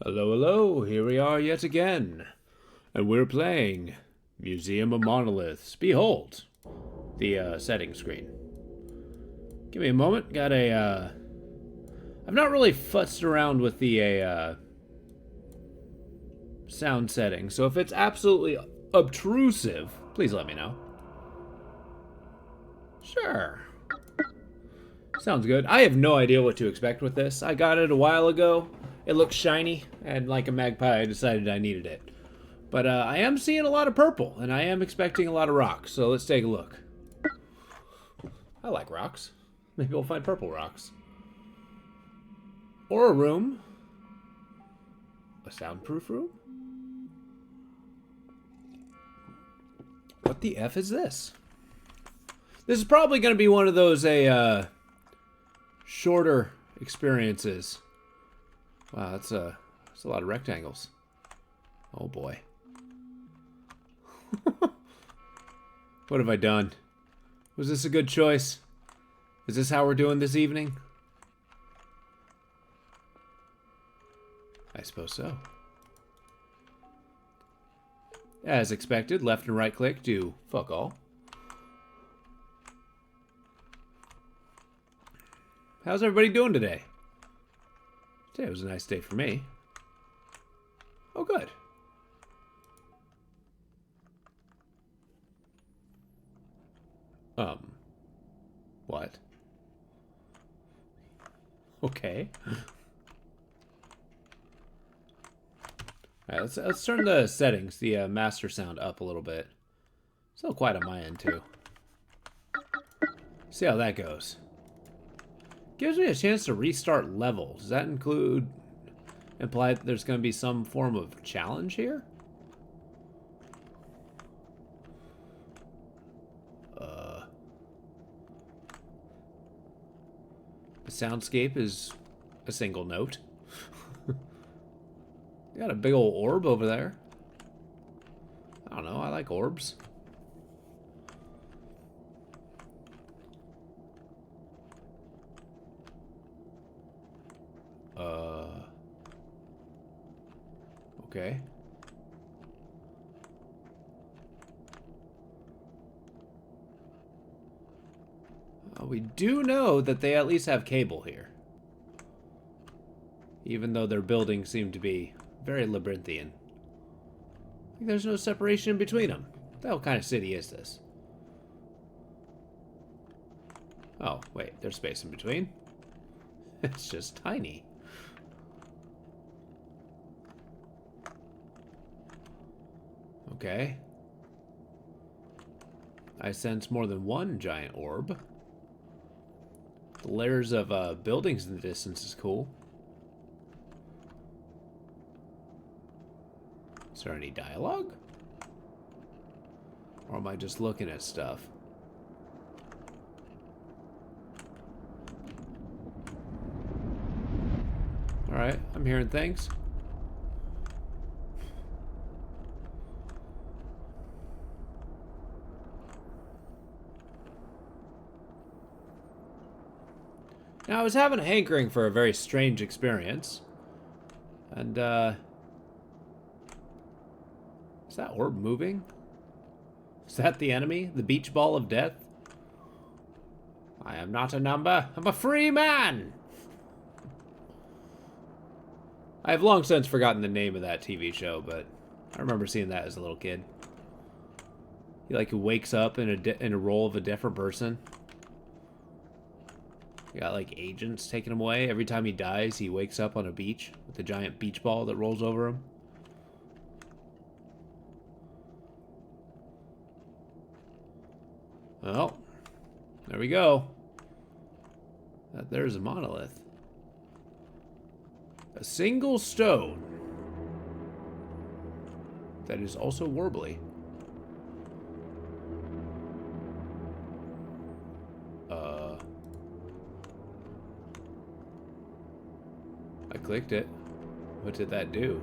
Hello, hello, here we are yet again. And we're playing Museum of Monoliths. Behold, the setting screen. Give me a moment, got a, I've not really futzed around with the, sound setting, so if it's absolutely obtrusive, please let me know. Sure. Sounds good. I have no idea what to expect with this. I got it a while ago. It looks shiny, and like a magpie, I decided I needed it. But I am seeing a lot of purple, and I am expecting a lot of rocks, so let's take a look. I like rocks. Maybe we'll find purple rocks. Or a room. A soundproof room? What the F is this? This is probably going to be one of those, shorter experiences. Wow, that's a lot of rectangles. Oh boy. What have I done? Was this a good choice? Is this how we're doing this evening? I suppose so. As expected, left and right click do fuck all. How's everybody doing today? Today was a nice day for me. Oh, good. What? Okay. Alright, let's turn the settings, the master sound up a little bit. Still quiet on my end, too. See how that goes. Gives me a chance to restart level. Does that imply that there's going to be some form of challenge here? The soundscape is a single note. You got a big old orb over there. I don't know, I like orbs. Okay. We do know that they at least have cable here. Even though their buildings seem to be very labyrinthian. There's no separation in between them. What the hell kind of city is this? Oh, wait, there's space in between. It's just tiny. Okay. I sense more than one giant orb. The layers of buildings in the distance is cool. Is there any dialogue? Or am I just looking at stuff? Alright, I'm hearing things. Now, I was having a hankering for a very strange experience. And, is that orb moving? Is that the enemy? The beach ball of death? I am not a number. I'm a free man! I have long since forgotten the name of that TV show, but I remember seeing that as a little kid. He, like, wakes up in a role of a different person. You got, like, agents taking him away. Every time he dies, he wakes up on a beach with a giant beach ball that rolls over him. Well, there we go. There's a monolith. A single stone that is also warbly. I clicked it. What did that do?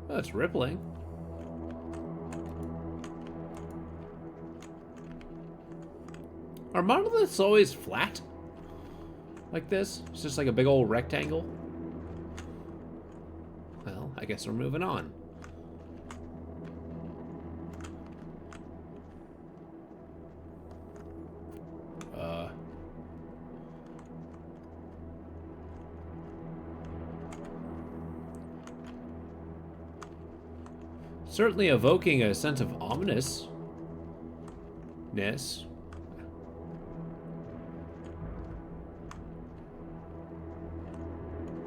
Oh, it's rippling. Are monoliths always flat? like this? It's just like a big old rectangle? Well, I guess we're moving on. Certainly evoking a sense of ominousness.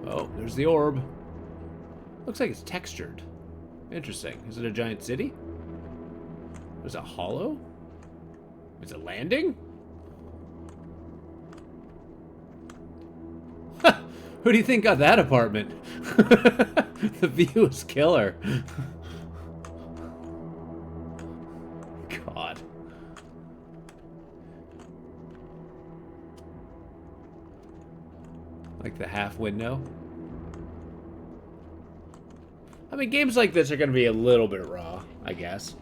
Oh, there's the orb. Looks like it's textured. Interesting. Is it a giant city? Is it hollow? Is it landing? Who do you think got that apartment? The view is killer. God. Like the half window. I mean, games like this are going to be a little bit raw, I guess.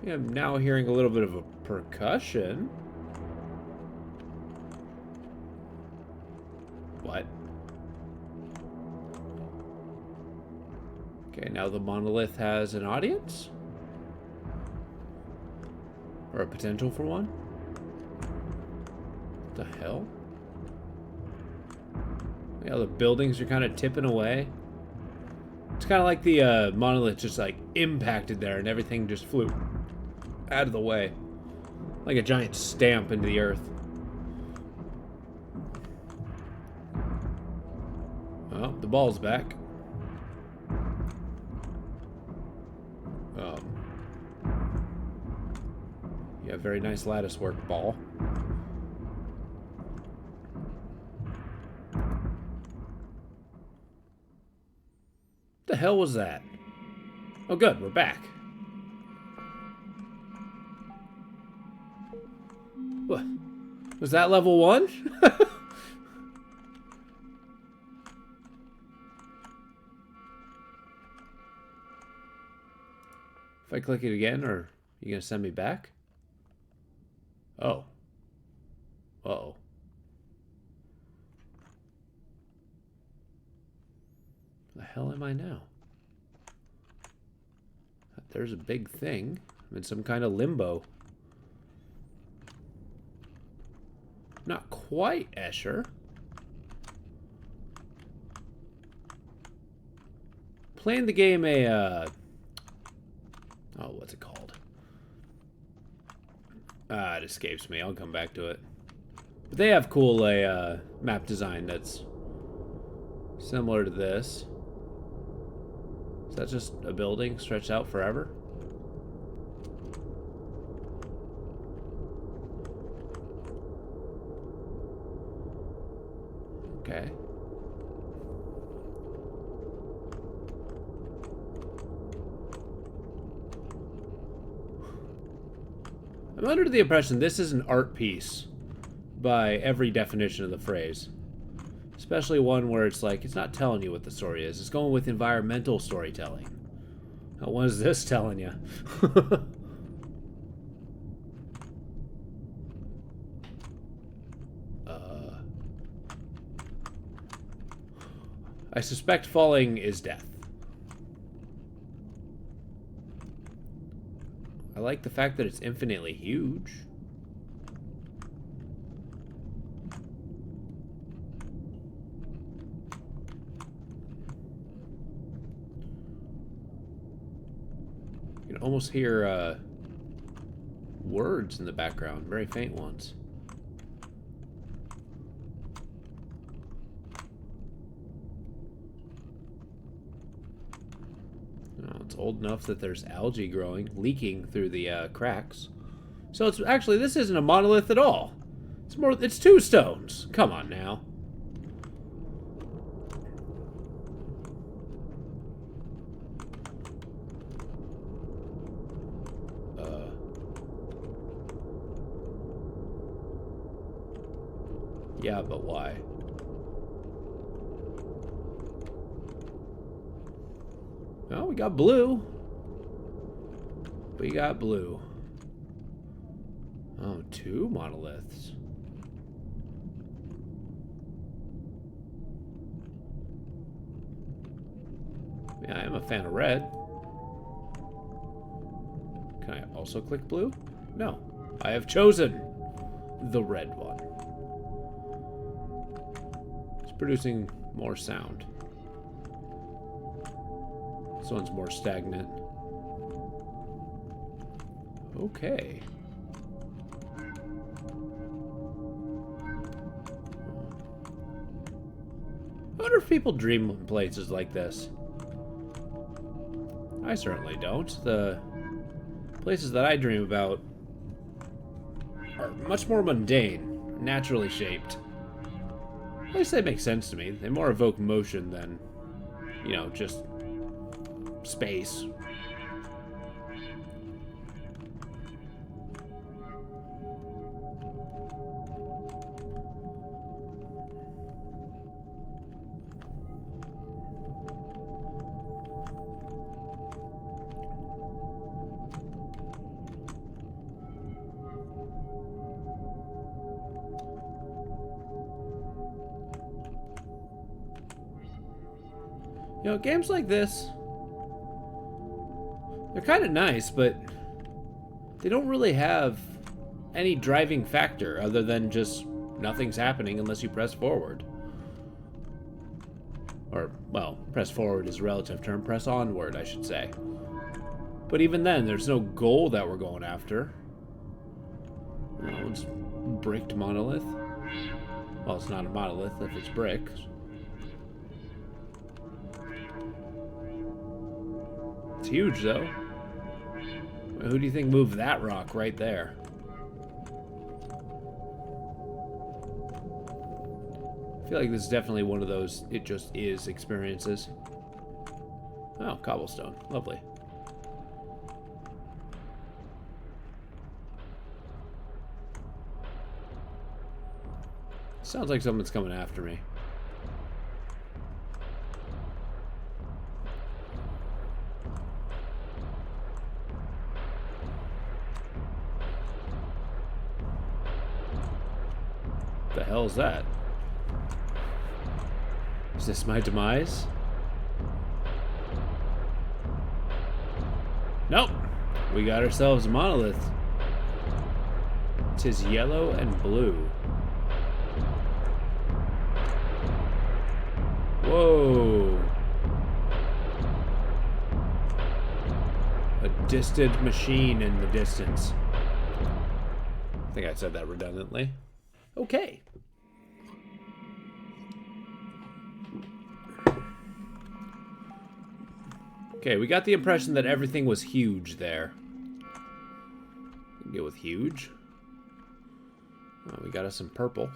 Yeah, I'm now hearing a little bit of a percussion. What? Okay, now the monolith has an audience? Or a potential for one? What the hell? Yeah, the buildings are kind of tipping away. It's kind of like the monolith just like impacted there and everything just flew out of the way. Like a giant stamp into the earth. Well, the ball's back. Yeah, very nice lattice work, ball. What the hell was that? Oh good, we're back. What? Was that level 1? If I click it again, are you gonna send me back? Oh. Uh-oh. Where the hell am I now? There's a big thing. I'm in some kind of limbo. Not quite Escher. Playing the game oh, what's it called? It escapes me. I'll come back to it. But they have cool map design that's similar to this. Is that just a building stretched out forever? Okay. I'm under the impression this is an art piece by every definition of the phrase. Especially one where it's like, it's not telling you what the story is. It's going with environmental storytelling. Now, what is this telling you? I suspect falling is death. I like the fact that it's infinitely huge. You can almost hear words in the background, very faint ones. It's old enough that there's algae growing, leaking through the cracks. So it's actually, this isn't a monolith at all. It's two stones. Come on now. Yeah, but why? Oh, we got blue. We got blue. Oh, 2 monoliths. Yeah, I am a fan of red. Can I also click blue? No. I have chosen the red one. It's producing more sound. This one's more stagnant. Okay. I wonder if people dream in places like this. I certainly don't. The places that I dream about are much more mundane, naturally shaped. At least they make sense to me. They more evoke motion than, you know, just space. You know, games like this, they're kind of nice, but they don't really have any driving factor other than just nothing's happening unless you press forward. Or, well, press forward is a relative term. Press onward, I should say. But even then, there's no goal that we're going after. That one's bricked monolith. Well, it's not a monolith if it's brick. It's huge, though. Who do you think moved that rock right there? I feel like this is definitely one of those it just is experiences. Oh, cobblestone. Lovely. Sounds like someone's coming after me. The hell is that? Is this my demise? Nope. We got ourselves a monolith. Tis yellow and blue. Whoa. A distant machine in the distance. I think I said that redundantly. Okay. Okay, we got the impression that everything was huge there. We can go with huge. Oh, we got us some purple.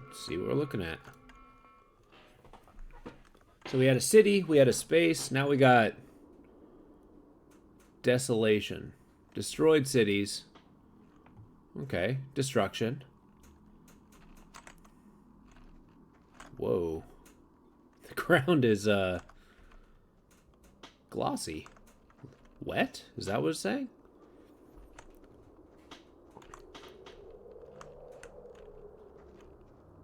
Let's see what we're looking at. So we had a city, we had a space, now we got desolation. Destroyed cities. Okay, destruction. Whoa. The ground is, glossy. Wet? Is that what it's saying?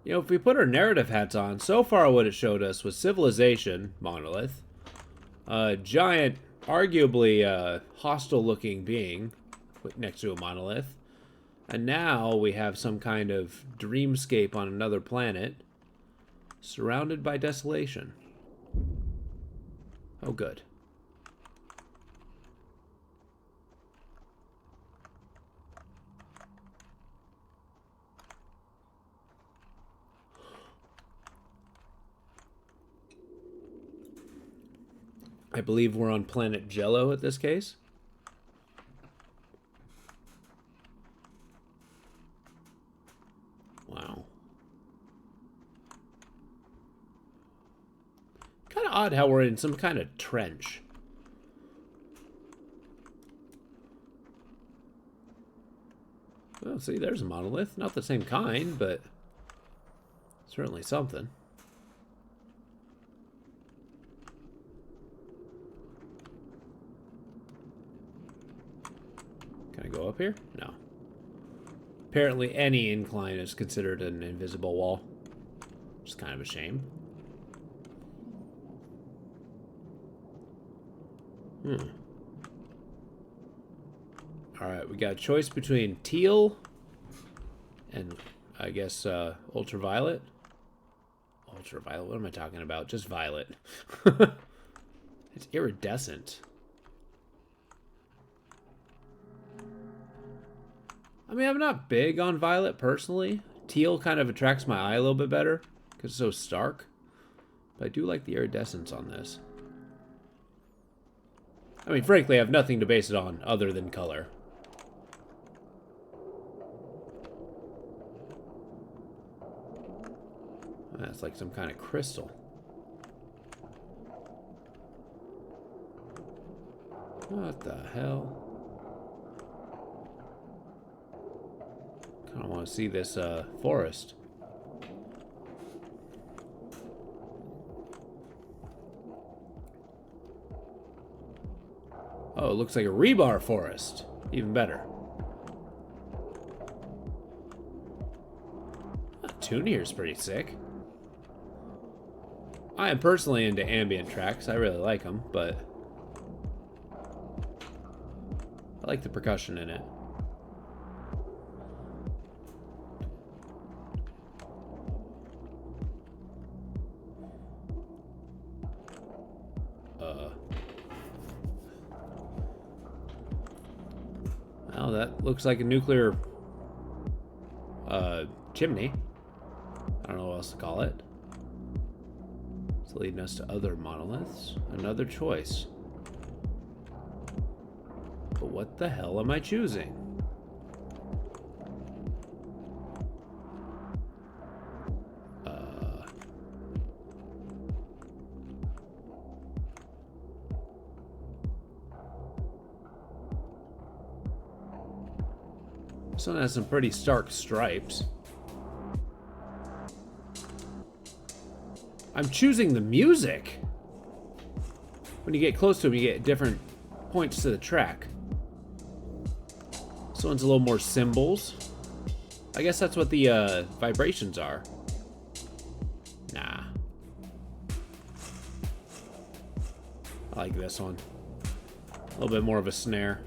You know, if we put our narrative hats on, so far what it showed us was civilization, monolith, a giant, arguably hostile-looking being next to a monolith, and now we have some kind of dreamscape on another planet, surrounded by desolation. Oh, good. I believe we're on planet Jello at this case. Wow. Kind of odd how we're in some kind of trench. Oh, see, there's a monolith. Not the same kind, but certainly something. Can I go up here? No. Apparently any incline is considered an invisible wall. Which is kind of a shame. Alright, we got a choice between teal and, I guess, ultraviolet. Ultraviolet? What am I talking about? Just violet. It's iridescent. I mean, I'm not big on violet, personally. Teal kind of attracts my eye a little bit better, because it's so stark. But I do like the iridescence on this. I mean, frankly, I have nothing to base it on other than color. That's like some kind of crystal. What the hell? Kind of want to see this forest. Oh, it looks like a rebar forest. Even better. That tune here is pretty sick. I am personally into ambient tracks. I really like them, but I like the percussion in it. Well, that looks like a nuclear chimney. I don't know what else to call it. It's leading us to other monoliths. Another choice. But what the hell am I choosing? This one has some pretty stark stripes. I'm choosing the music. When you get close to them, you get different points to the track. This one's a little more cymbals. I guess that's what the vibrations are. Nah. I like this one. A little bit more of a snare.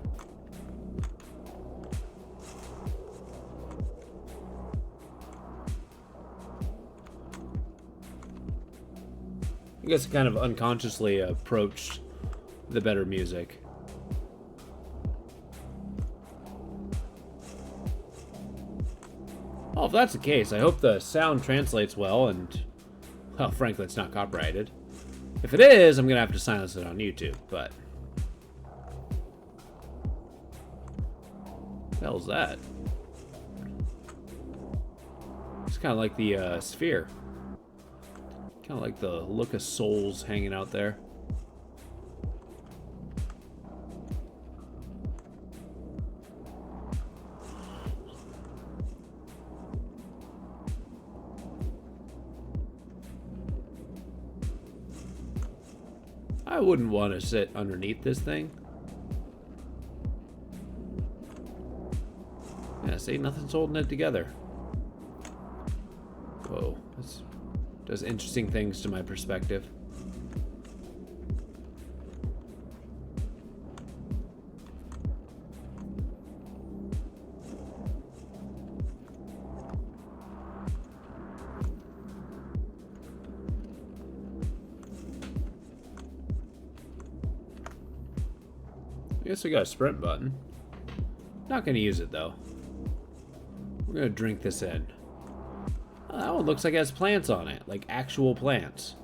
I guess I kind of unconsciously approached the better music. Well, if that's the case, I hope the sound translates well and, well, frankly, it's not copyrighted. If it is, I'm going to have to silence it on YouTube, but... What the hell is that? It's kind of like the sphere. Kind of like the look of souls hanging out there. I wouldn't want to sit underneath this thing. Yeah, see, nothing's holding it together. Whoa, that's... does interesting things to my perspective. I guess we got a sprint button. Not gonna use it though. We're gonna drink this in. Oh, that one looks like it has plants on it, like actual plants.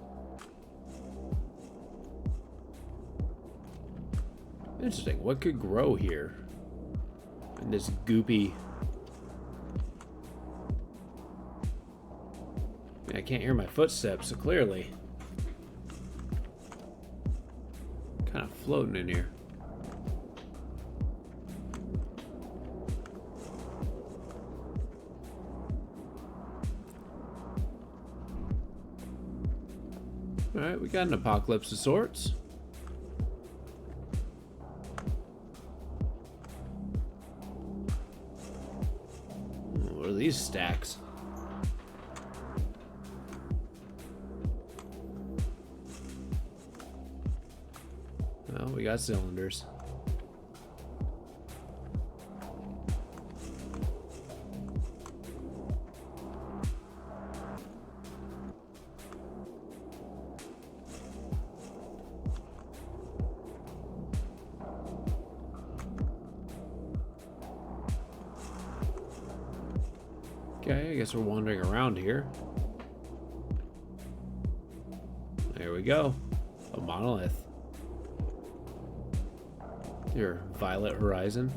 Interesting. What could grow here? In this goopy... I can't hear my footsteps, so clearly. Kind of floating in here. Alright, we got an apocalypse of sorts. these stacks? Oh, we got cylinders. Okay, I guess we're wandering around here. There we go. A monolith. Your violet horizon.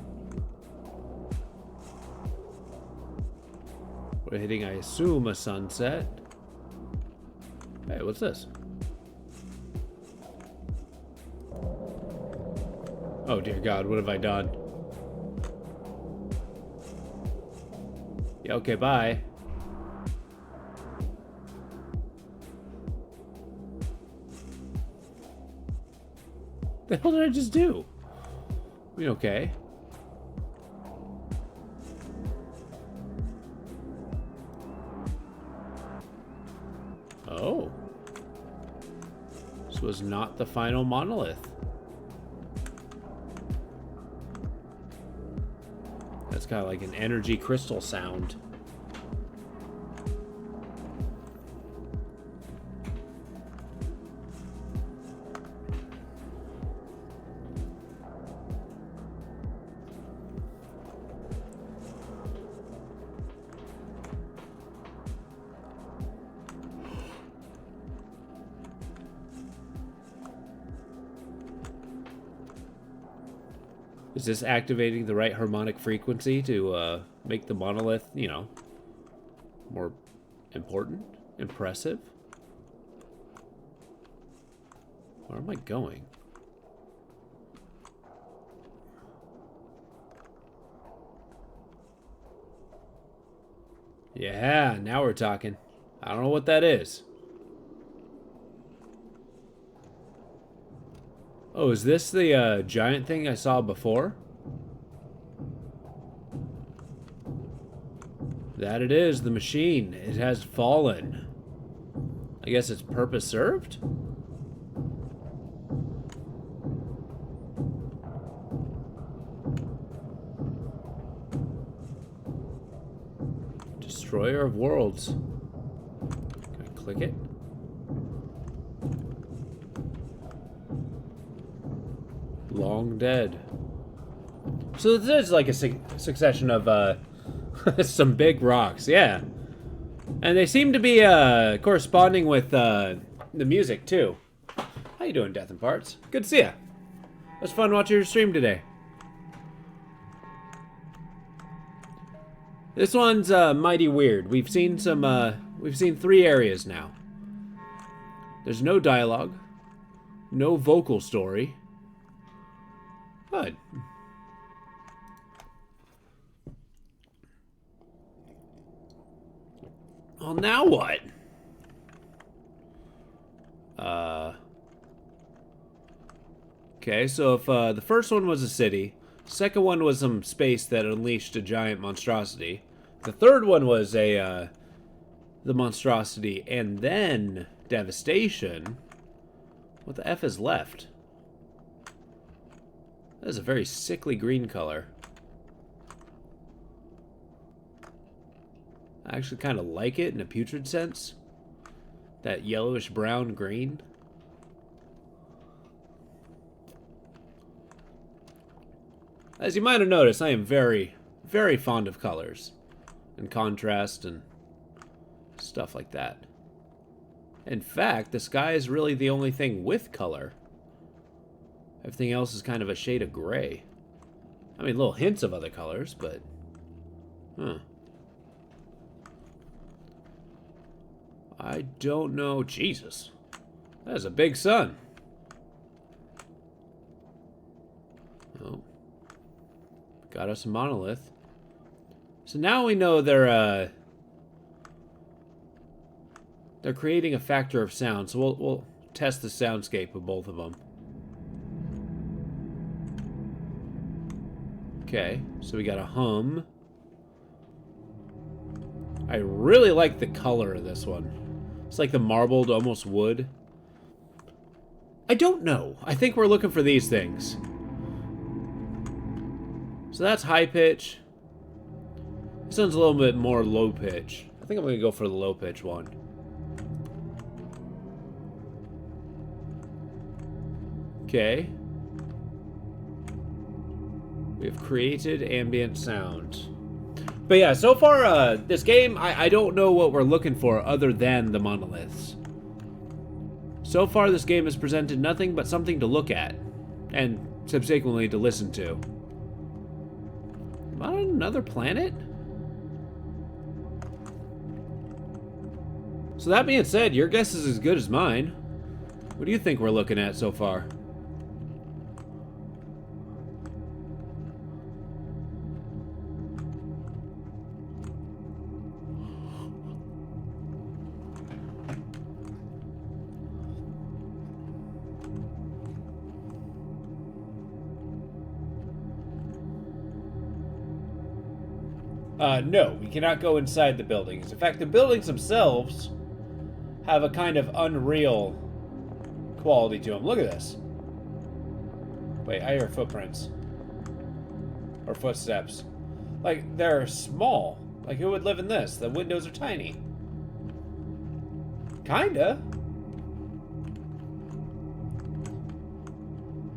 We're hitting, I assume, a sunset. Hey, what's this? Oh dear God, what have I done? Yeah, okay, bye. The hell did I just do? We okay? Oh. This was not the final monolith. That's kind of like an energy crystal sound. Is this activating the right harmonic frequency to make the monolith, you know, more important, impressive? Where am I going? Yeah, now we're talking. I don't know what that is. Oh, is this the giant thing I saw before? That it is, the machine. It has fallen. I guess its purpose served? Destroyer of worlds. Can I click it? Long dead. So this is like a succession of some big rocks, yeah. And they seem to be corresponding with the music too. How you doing, Death and Parts? Good to see ya. It was fun watching your stream today. This one's mighty weird. We've seen 3 areas now. There's no dialogue, no vocal story. Good. Well, now what? Okay, so if the first one was a city, second one was some space that unleashed a giant monstrosity, the third one was the monstrosity, and then devastation. What the F is left? That is a very sickly green color. I actually kind of like it in a putrid sense. That yellowish brown green. As you might have noticed, I am very, very fond of colors and contrast and stuff like that. In fact, the sky is really the only thing with color. Everything else is kind of a shade of gray. I mean, little hints of other colors, but... Huh. I don't know... Jesus. That is a big sun. Oh. Got us a monolith. So now we know they're creating a factor of sound. So we'll test the soundscape of both of them. Okay, so we got a hum. I really like the color of this one. It's like the marbled, almost wood. I don't know. I think we're looking for these things. So that's high pitch. This one's a little bit more low pitch. I think I'm going to go for the low pitch one. Okay. We have created ambient sound. But yeah, so far, this game, I don't know what we're looking for other than the monoliths. So far, this game has presented nothing but something to look at. And subsequently to listen to. Am I on another planet? So that being said, your guess is as good as mine. What do you think we're looking at so far? No, we cannot go inside the buildings. In fact, the buildings themselves have a kind of unreal quality to them. Look at this. Wait, I hear footprints. Or footsteps. Like, they're small. Like, who would live in this? The windows are tiny. Kinda.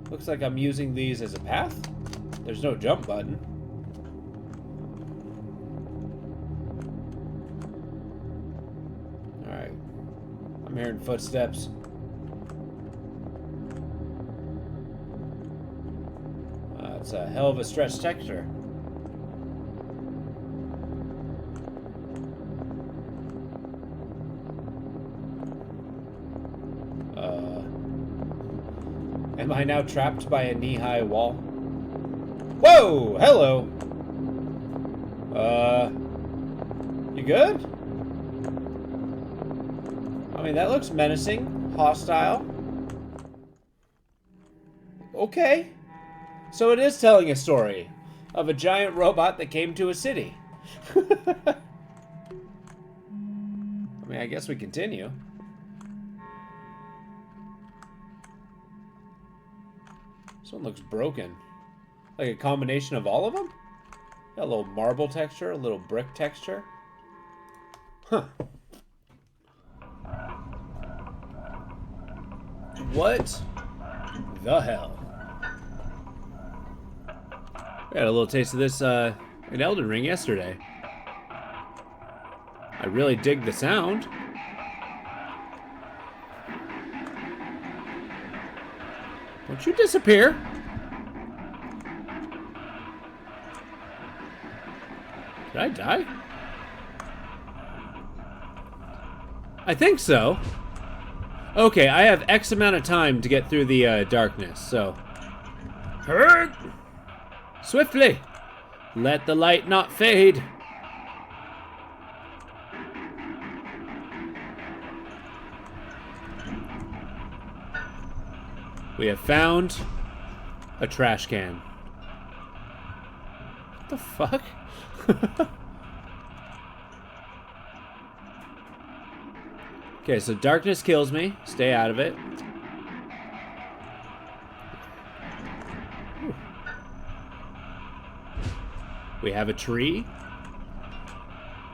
Looks like I'm using these as a path. There's no jump button. Alright. I'm hearing footsteps. It's a hell of a stretch texture. Am I now trapped by a knee-high wall? Whoa! Hello! You good? I mean, that looks menacing. Hostile. Okay. So it is telling a story of a giant robot that came to a city. I mean, I guess we continue. This one looks broken. Like a combination of all of them? Got a little marble texture, a little brick texture. Huh. What the hell? I had a little taste of this in Elden Ring yesterday. I really dig the sound. Don't you disappear. Did I die? I think so. Okay, I have X amount of time to get through the darkness, so... Hurry! Swiftly! Let the light not fade. We have found a trash can. What the fuck? Okay, so darkness kills me. Stay out of it. We have a tree.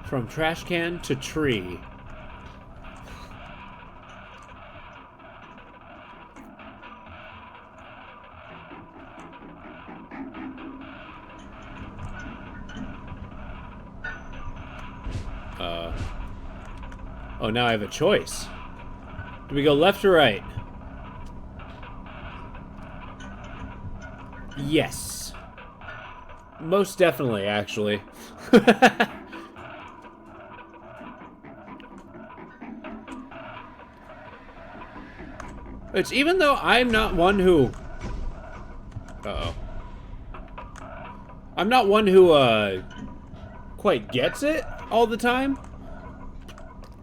From trash can to tree. Oh, now I have a choice. Do we go left or right? Yes. Most definitely, actually. It's even though I'm not one who... Uh-oh. I'm not one who, quite gets it all the time.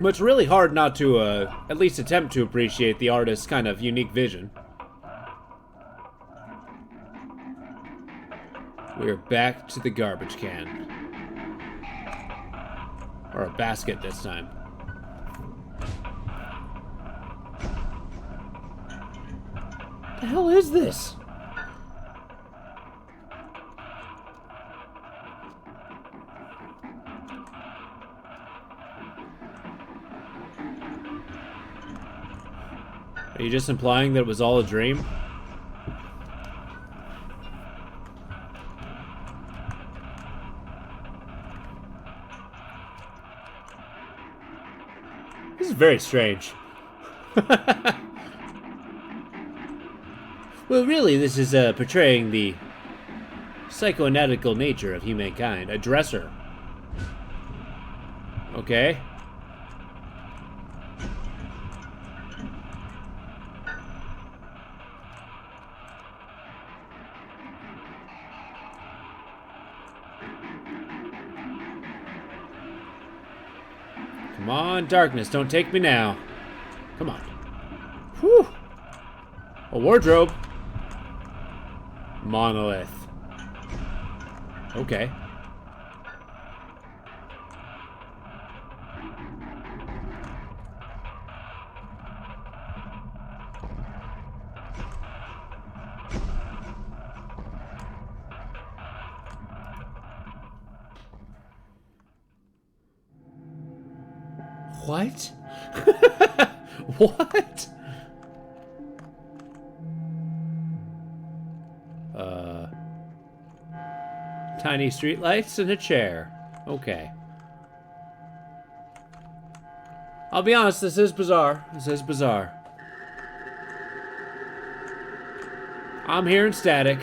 But it's really hard not to, at least attempt to appreciate the artist's kind of unique vision. We're back to the garbage can. Or a basket this time. What the hell is this? Are you just implying that it was all a dream? This is very strange. Well, really, this is portraying the psychoanalytical nature of humankind. A dresser. Okay. Come on, darkness, don't take me now. Come on. Whew. A wardrobe. Monolith. Okay. What? What? Tiny streetlights and a chair. Okay. I'll be honest, this is bizarre. This is bizarre. I'm hearing static.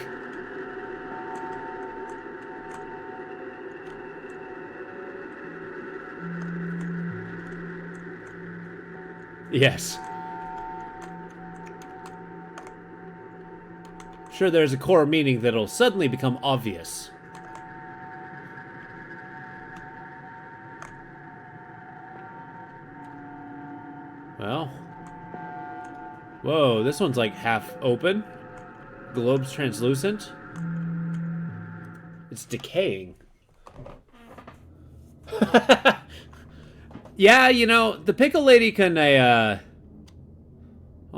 Yes. Sure, there's a core meaning that'll suddenly become obvious. Well. Whoa, this one's like half open. Globe's translucent. It's decaying. Yeah, you know, the pickle lady can, oh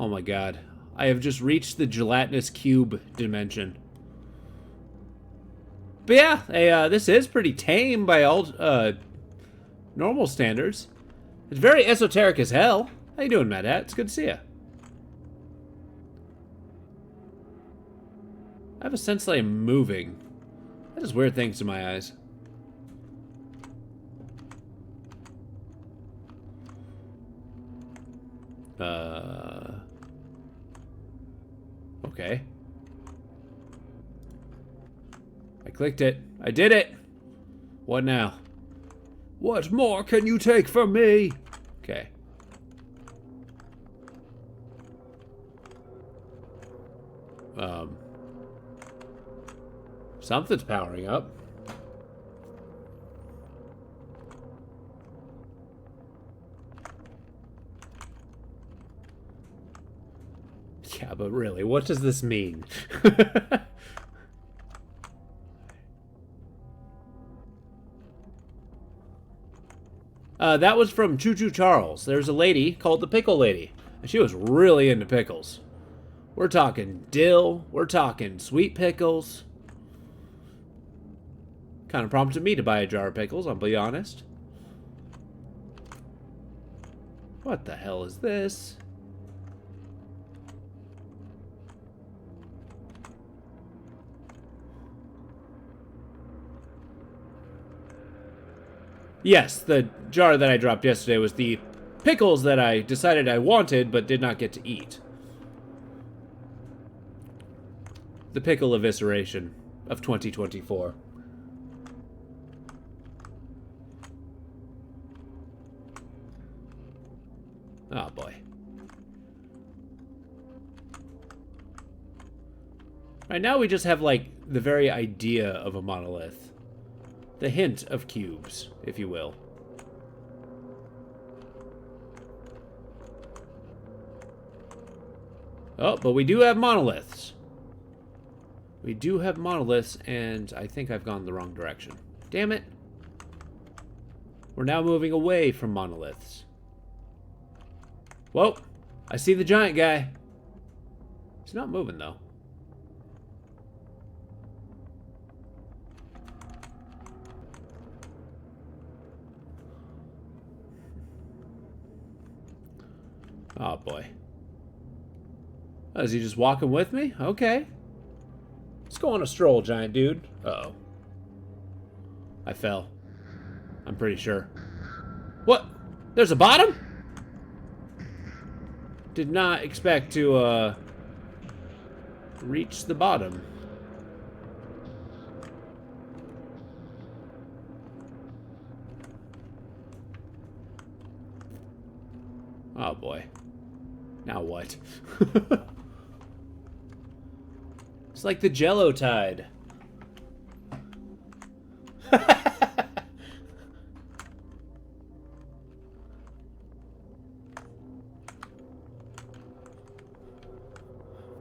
my god. I have just reached the gelatinous cube dimension. But yeah, this is pretty tame by all, normal standards. It's very esoteric as hell. How you doing, Mad Hat? It's good to see you. I have a sense that I'm moving. That does weird things to my eyes. Okay. I clicked it. I did it! What now? What more can you take from me? Okay. Something's powering up. Yeah, but really, what does this mean? That was from Choo Choo Charles. There's a lady called the Pickle Lady, and she was really into pickles. We're talking dill, we're talking sweet pickles. Kind of prompted me to buy a jar of pickles, I'll be honest. What the hell is this? Yes, the jar that I dropped yesterday was the pickles that I decided I wanted but did not get to eat. The pickle evisceration of 2024. Oh boy. Right now we just have like the very idea of a monolith. The hint of cubes, if you will. Oh, but we do have monoliths. We do have monoliths, and I think I've gone the wrong direction. Damn it. We're now moving away from monoliths. Whoa! I see the giant guy. He's not moving, though. Oh, boy. Oh, is he just walking with me? Okay. Let's go on a stroll, giant dude. Uh-oh. I fell. I'm pretty sure. What? There's a bottom? Did not expect to, reach the bottom. Oh, boy. Now what? It's like the Jello tide.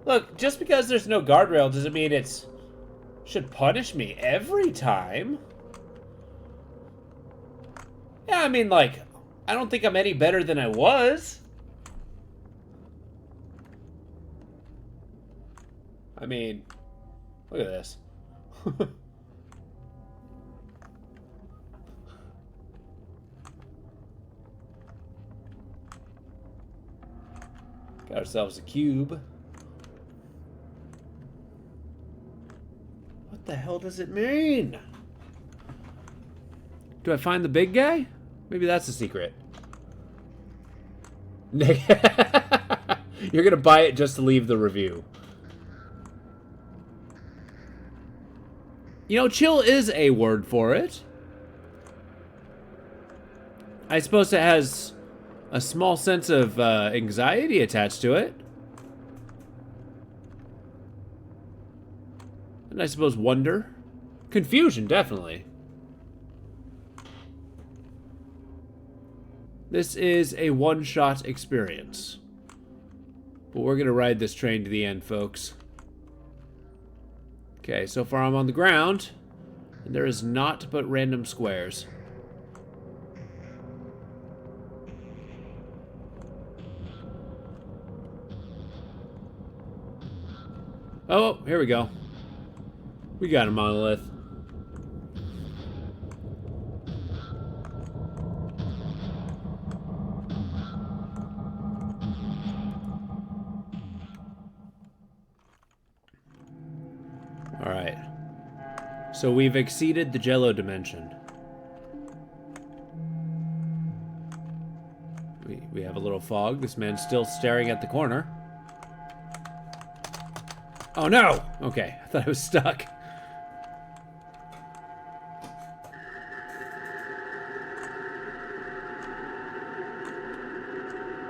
Look, just because there's no guardrail doesn't mean it's should punish me every time. Yeah, I mean, like, I don't think I'm any better than I was. I mean, look at this. Got ourselves a cube. What the hell does it mean? Do I find the big guy? Maybe that's the secret. You're gonna buy it just to leave the review. You know, chill is a word for it. I suppose it has a small sense of anxiety attached to it. And I suppose wonder. Confusion, definitely. This is a one-shot experience. But we're gonna ride this train to the end, folks. Okay, so far I'm on the ground, and there is naught but random squares. Oh, here we go. We got a monolith. Alright. So we've exceeded the Jello dimension. We have a little fog. This man's still staring at the corner. Oh no! Okay, I thought I was stuck.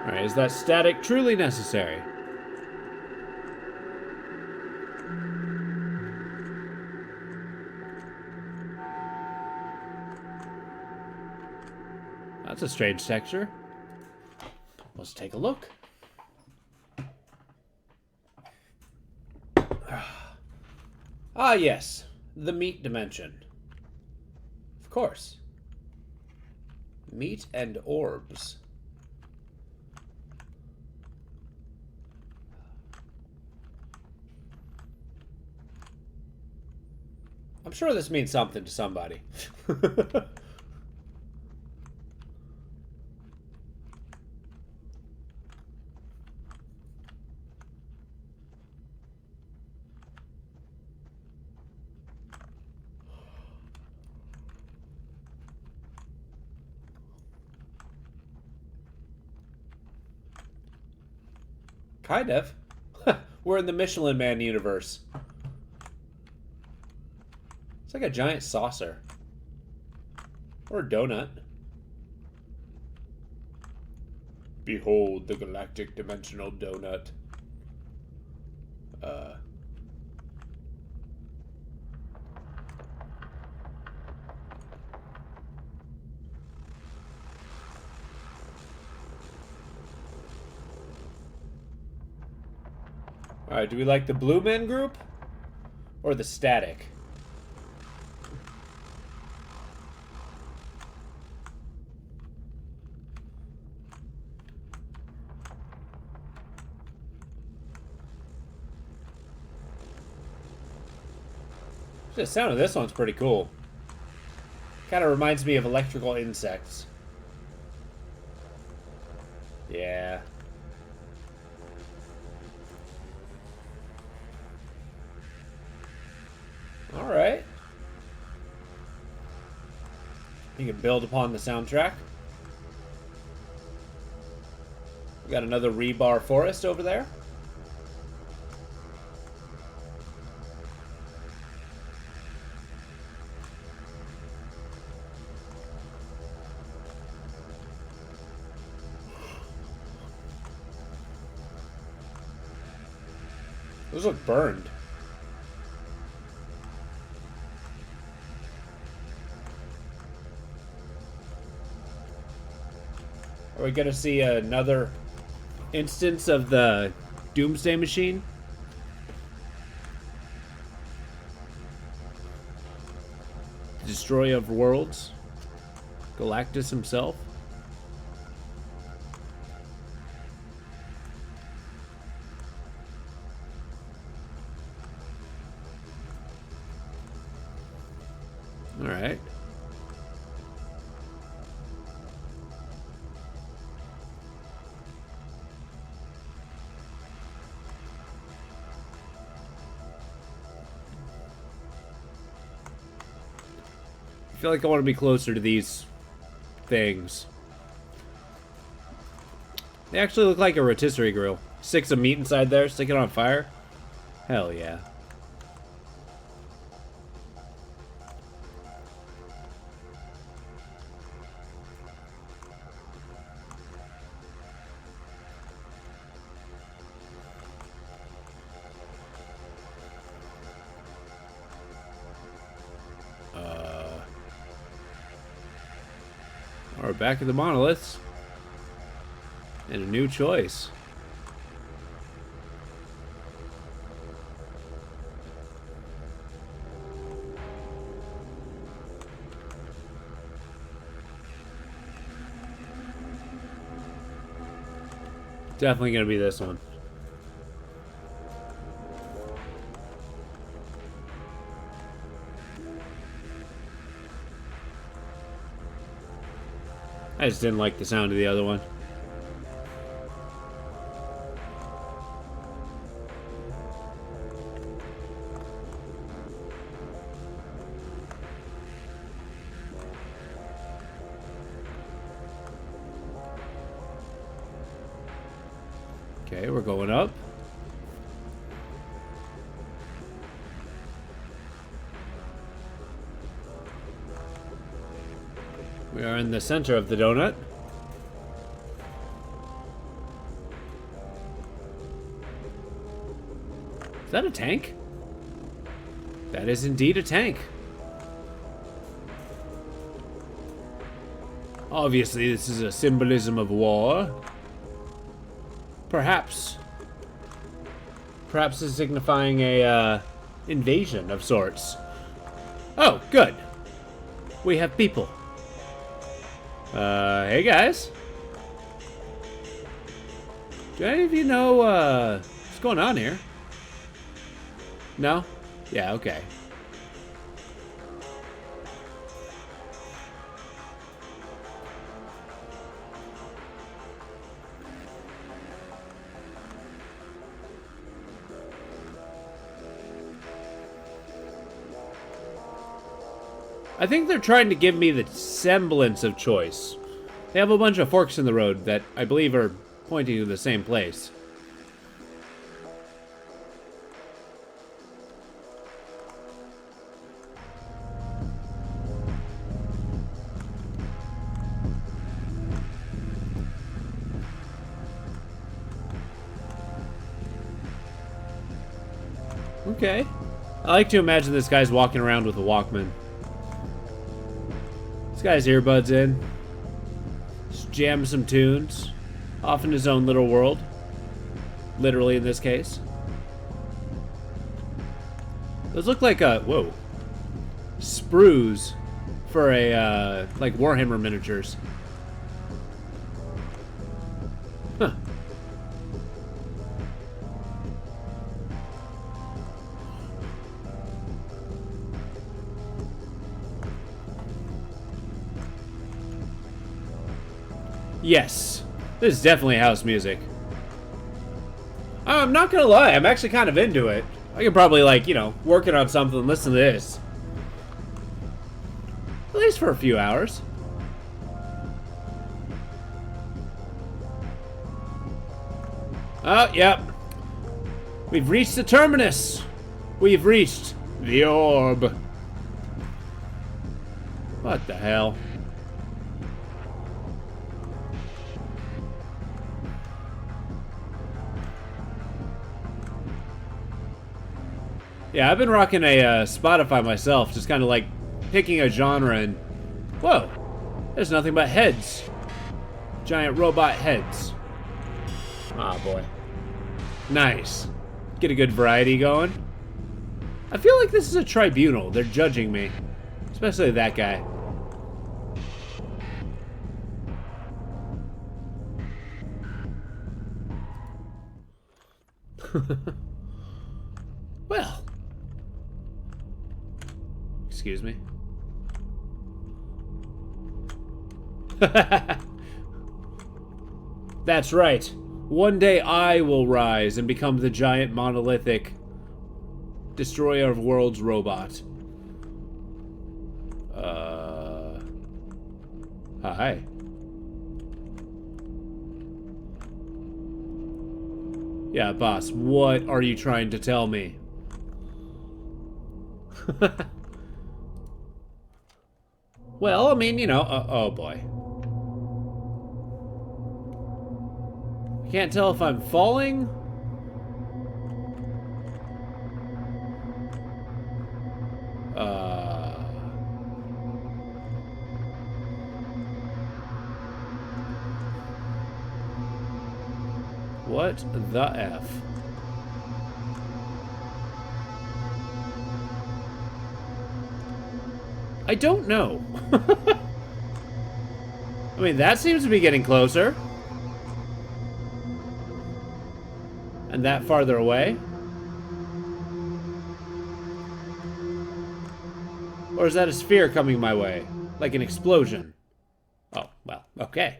Alright, is that static truly necessary? That's a strange texture. Let's take a look. Ah, yes. The meat dimension. Of course. Meat and orbs. I'm sure this means something to somebody. Kind of. We're in the Michelin Man universe. It's like a giant saucer. Or a donut. Behold the galactic dimensional donut. Alright, do we like the Blue Men group? Or the Static? The sound of this one's pretty cool. Kind of reminds me of electrical insects. Yeah. Alright. You can build upon the soundtrack. We got another rebar forest over there. Those look burned. Are we gonna see another instance of the Doomsday Machine? Destroyer of worlds? Galactus himself? Alright. I feel like I want to be closer to these things. They actually look like a rotisserie grill. Sticks of meat inside there, stick it on fire. Hell yeah. We're back at the Monoliths. And a new choice. Definitely gonna be this one. I just didn't like the sound of the other one. Okay, we're going up. We are in the center of the donut. Is that a tank? That is indeed a tank. Obviously, this is a symbolism of war. Perhaps it's signifying a invasion of sorts. Oh, good. We have people. Hey guys. Do any of you know what's going on here? No? Yeah, okay. I think they're trying to give me the semblance of choice. They have a bunch of forks in the road that I believe are pointing to the same place. Okay. I like to imagine this guy's walking around with a Walkman. This guy's earbuds in. Just jam some tunes. Off in his own little world. Literally in this case. Those look like whoa. Sprues for a, like Warhammer miniatures. Huh. Yes. This is definitely house music. I'm not gonna lie, I'm actually kind of into it. I could probably, like, you know, working on something and listen to this. At least for a few hours. Oh, yep. We've reached the terminus. We've reached the orb. What the hell? Yeah, I've been rocking a Spotify myself, just kind of like picking a genre and... Whoa! There's nothing but heads. Giant robot heads. Ah, boy. Nice. Get a good variety going. I feel like this is a tribunal. They're judging me. Especially that guy. Well. Excuse me. That's right. One day I will rise and become the giant monolithic destroyer of worlds robot. Hi. Yeah, boss, what are you trying to tell me? Well, I mean, you know, oh boy. I can't tell if I'm falling. What the F? I don't know. I mean, that seems to be getting closer. And that farther away? Or is that a sphere coming my way? Like an explosion? Oh, well, okay.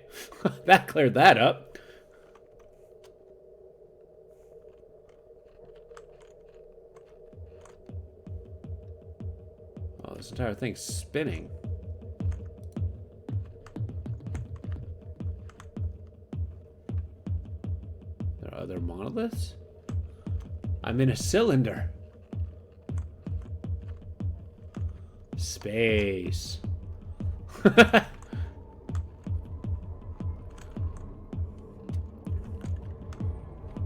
That cleared that up. Oh, this entire thing's spinning. There are other monoliths? I'm in a cylinder. Space.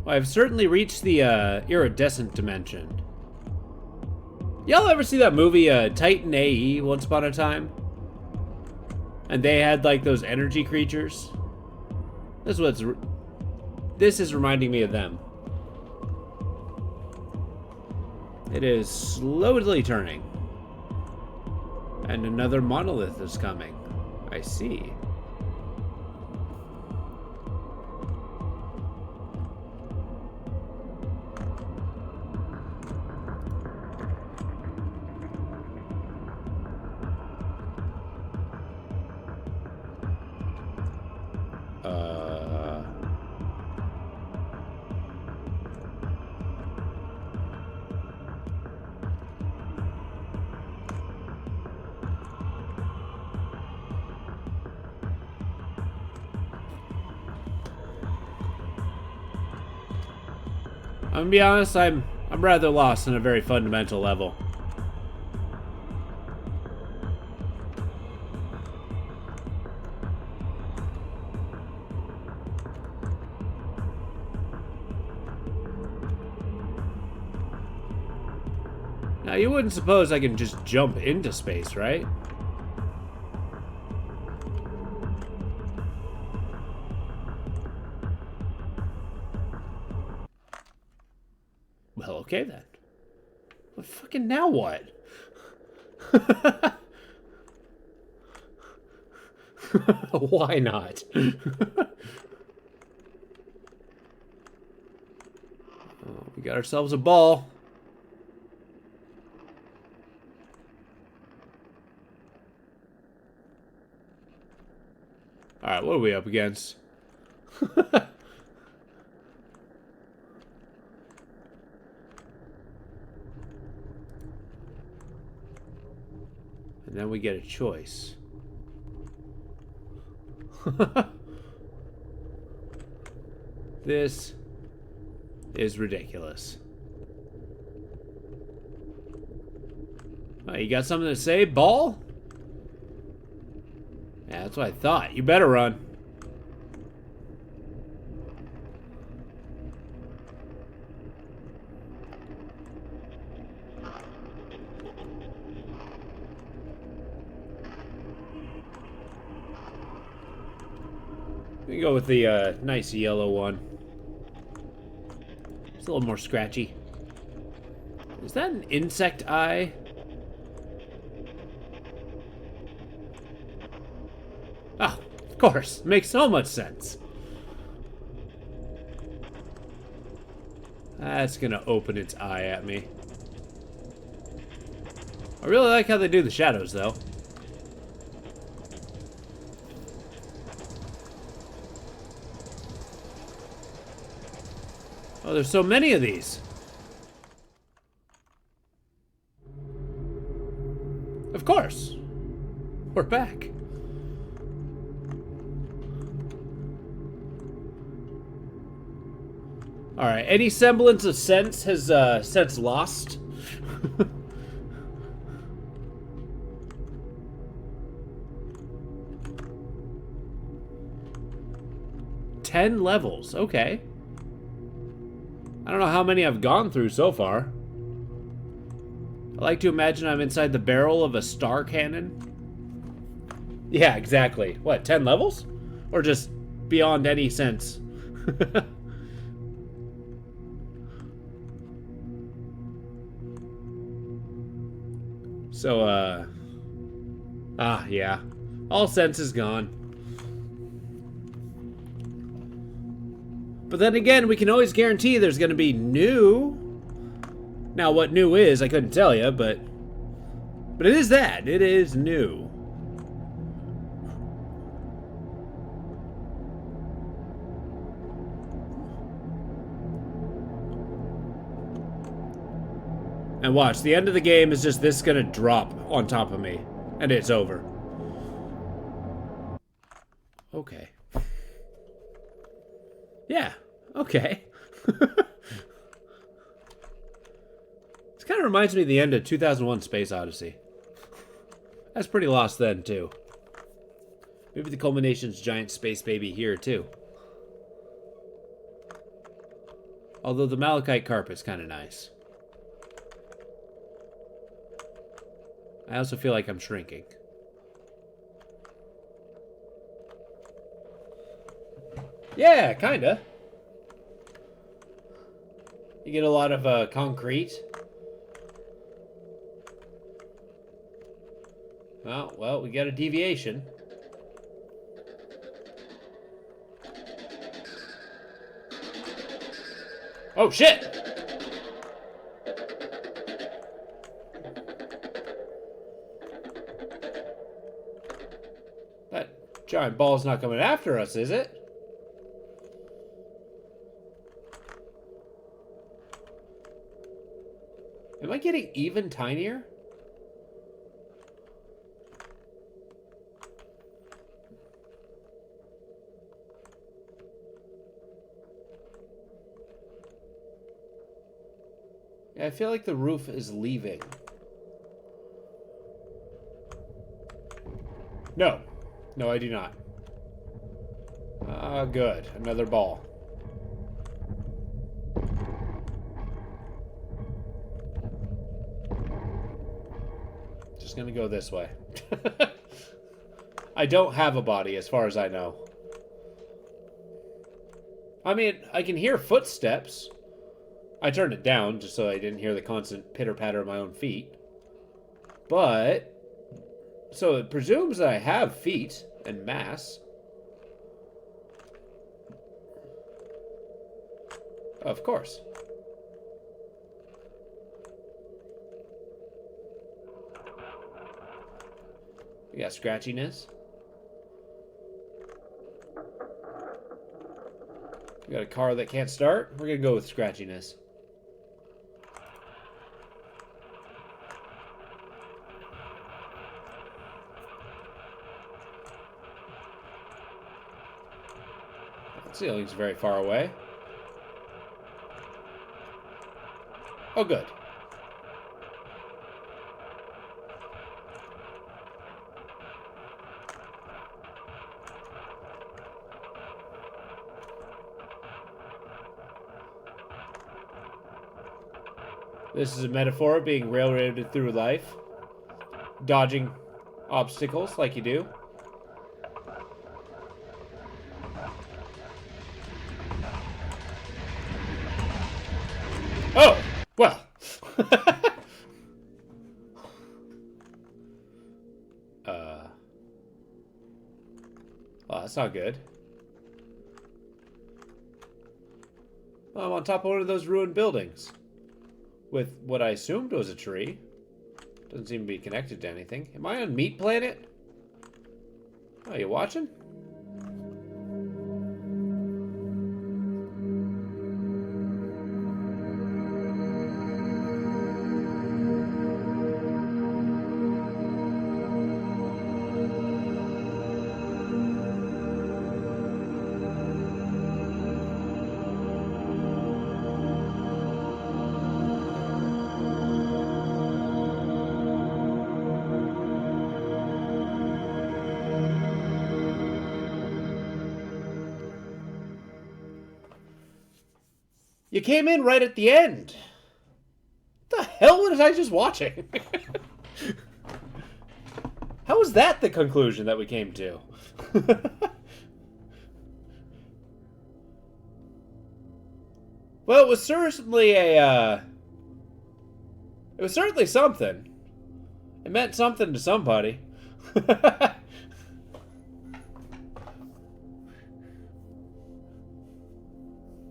Well, I've certainly reached the iridescent dimension. Y'all ever see that movie Titan AE Once Upon a Time? And they had like those energy creatures? This is reminding me of them. It is slowly turning. And another monolith is coming. I see. I'm gonna be honest, I'm rather lost on a very fundamental level. Now, you wouldn't suppose I can just jump into space, right? Well, okay then. But fucking now what? Why not? Oh, we got ourselves a ball. Alright, what are we up against? And then we get a choice. This is ridiculous. Oh, you got something to say, ball? Yeah, that's what I thought. You better run. We go with the nice yellow one. It's a little more scratchy. Is that an insect eye? Oh, of course. Makes so much sense. That's gonna open its eye at me. I really like how they do the shadows, though. Oh, there's so many of these. Of course. We're back. Alright, any semblance of sense has since lost. 10 levels, okay. I don't know how many I've gone through so far. I like to imagine I'm inside the barrel of a star cannon. Yeah, exactly. What, 10 levels? Or just beyond any sense? So, yeah. All sense is gone. But then again, we can always guarantee there's going to be new. Now, what new is, I couldn't tell you, but it is that. It is new. And watch, the end of the game is just this going to drop on top of me. And it's over. Okay. Yeah, okay. This kind of reminds me of the end of 2001 Space Odyssey. That's pretty lost then, too. Maybe the culmination's giant space baby here, too. Although the malachite carpet's kind of nice. I also feel like I'm shrinking. Yeah, kinda. You get a lot of concrete. Well, we got a deviation. Oh, shit! That giant ball's not coming after us, is it? Am I getting even tinier? Yeah, I feel like the roof is leaving. No. No, I do not. Good. Another ball. Just gonna go this way. I don't have a body, as far as I know. I mean, I can hear footsteps. I turned it down just so I didn't hear the constant pitter-patter of my own feet. But... so it presumes that I have feet and mass. Of course. We got scratchiness. We got a car that can't start. We're gonna go with scratchiness. That ceiling's very far away. Oh, good. This is a metaphor of being railroaded through life. Dodging obstacles like you do. Oh! Well. Oh, that's not good. Well, I'm on top of one of those ruined buildings. With what I assumed was a tree. Doesn't seem to be connected to anything. Am I on Meat Planet? Oh, you watching? You came in right at the end. What the hell was I just watching? How was that the conclusion that we came to? Well, it was certainly it was certainly something. It meant something to somebody.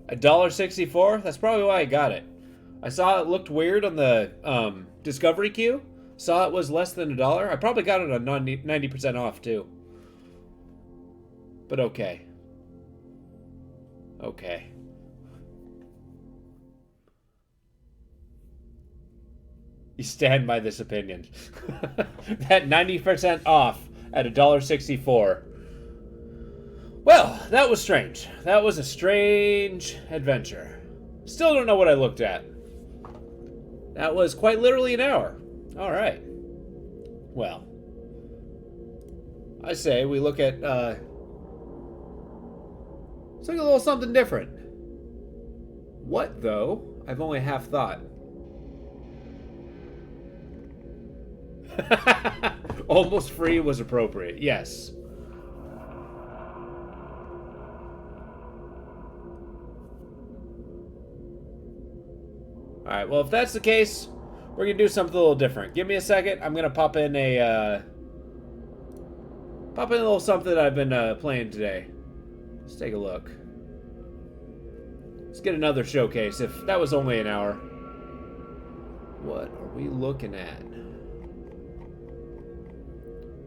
$1.64? That's probably why I got it. I saw it looked weird on the discovery queue. Saw it was less than $1. I probably got it on 90% off too. But okay. Okay. You stand by this opinion. That 90% off at $1.64. Well, that was strange. That was a strange adventure. Still don't know what I looked at. That was quite literally an hour. Alright. Well. I say we look at, let's look at a little something different. What, though? I've only half thought. Almost free was appropriate. Yes. Alright, well, if that's the case, we're going to do something a little different. Give me a second. I'm going to pop in a little something that I've been playing today. Let's take a look. Let's get another showcase, if that was only an hour. What are we looking at?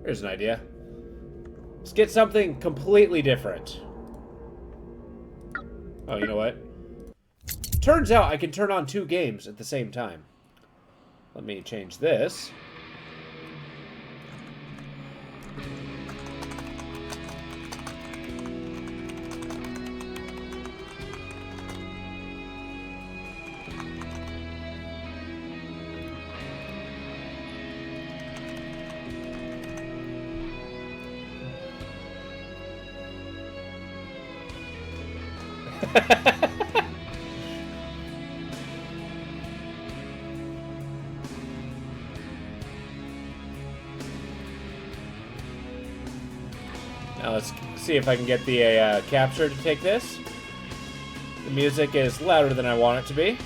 Here's an idea. Let's get something completely different. Oh, you know what? Turns out I can turn on 2 games at the same time. Let me change this. Now let's see if I can get the capture to take this. The music is louder than I want it to be.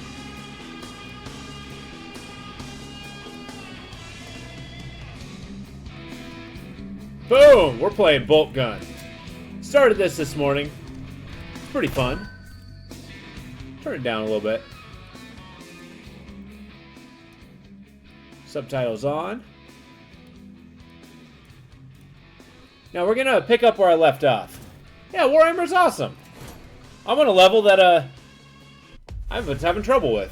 Boom! We're playing Bolt Gun. Started this morning. It's pretty fun. Turn it down a little bit. Subtitles on. Now we're gonna pick up where I left off. Yeah, Warhammer's awesome. I'm on a level that I'm having trouble with.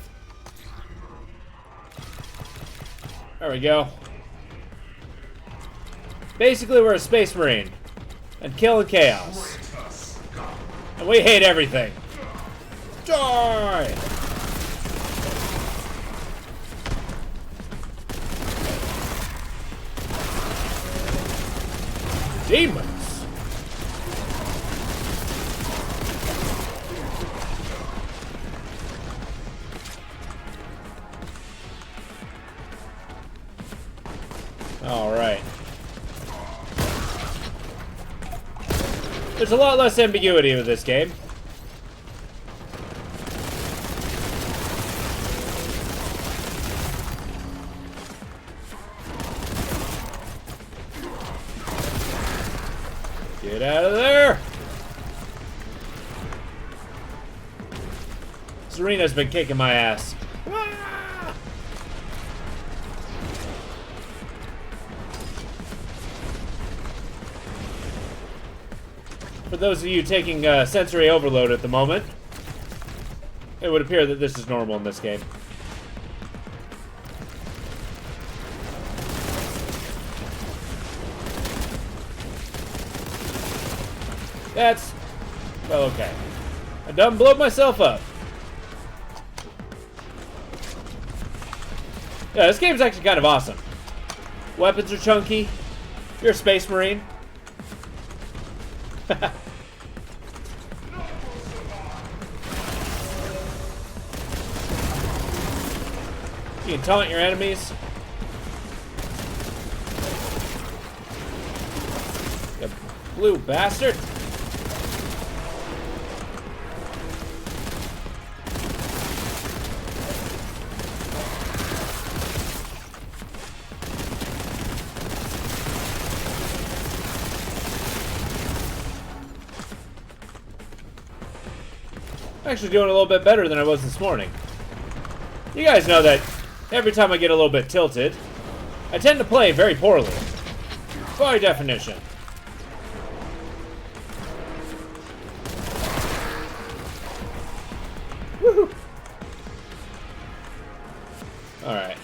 There we go. Basically, we're a space marine and killing chaos. And we hate everything. Die! Demons! Alright. There's a lot less ambiguity with this game. Get out of there! Serena's been kicking my ass. Ah! For those of you taking sensory overload at the moment, it would appear that this is normal in this game. That's... well, okay. I done blew myself up. Yeah, this game's actually kind of awesome. Weapons are chunky. You're a space marine. You can taunt your enemies. You blue bastard. I'm actually doing a little bit better than I was this morning. You guys know that every time I get a little bit tilted, I tend to play very poorly. By definition. Woohoo! Alright.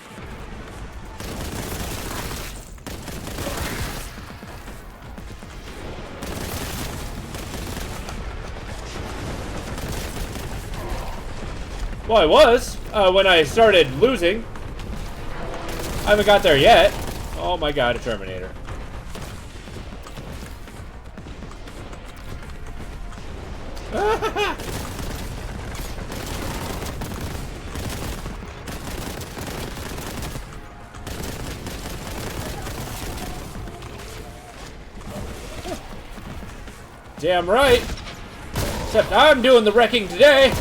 Well, I was, when I started losing. I haven't got there yet. Oh my god, a Terminator. Damn right. Except I'm doing the wrecking today.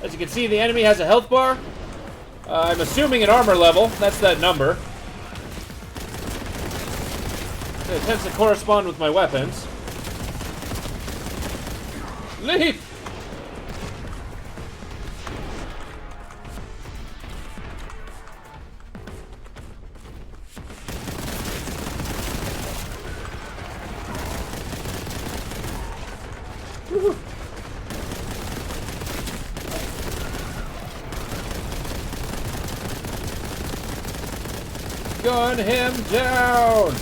As you can see, the enemy has a health bar. I'm assuming an armor level. That's that number. It tends to correspond with my weapons. Leap! Woohoo! Gun him down!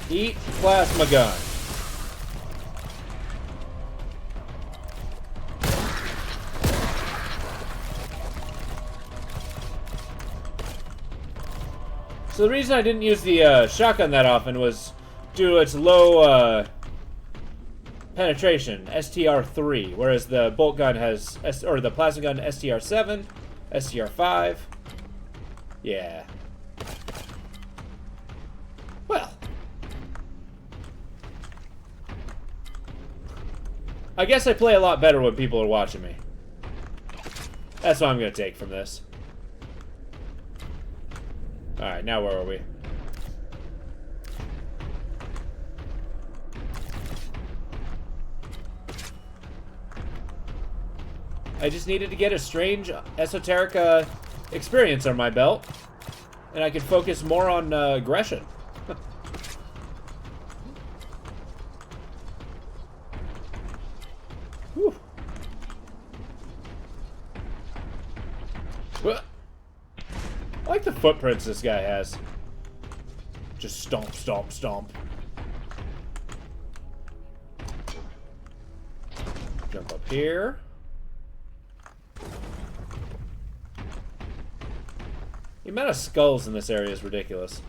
Eat plasma gun. So the reason I didn't use the shotgun that often was due to its low penetration, STR3, whereas the bolt gun has, or the plasma gun STR7, STR5. Yeah. Well. I guess I play a lot better when people are watching me. That's what I'm going to take from this. Alright, now where are we? I just needed to get a strange, esoteric experience on my belt, and I could focus more on aggression. Whew. I like the footprints this guy has. Just stomp, stomp, stomp. Jump up here. The amount of skulls in this area is ridiculous.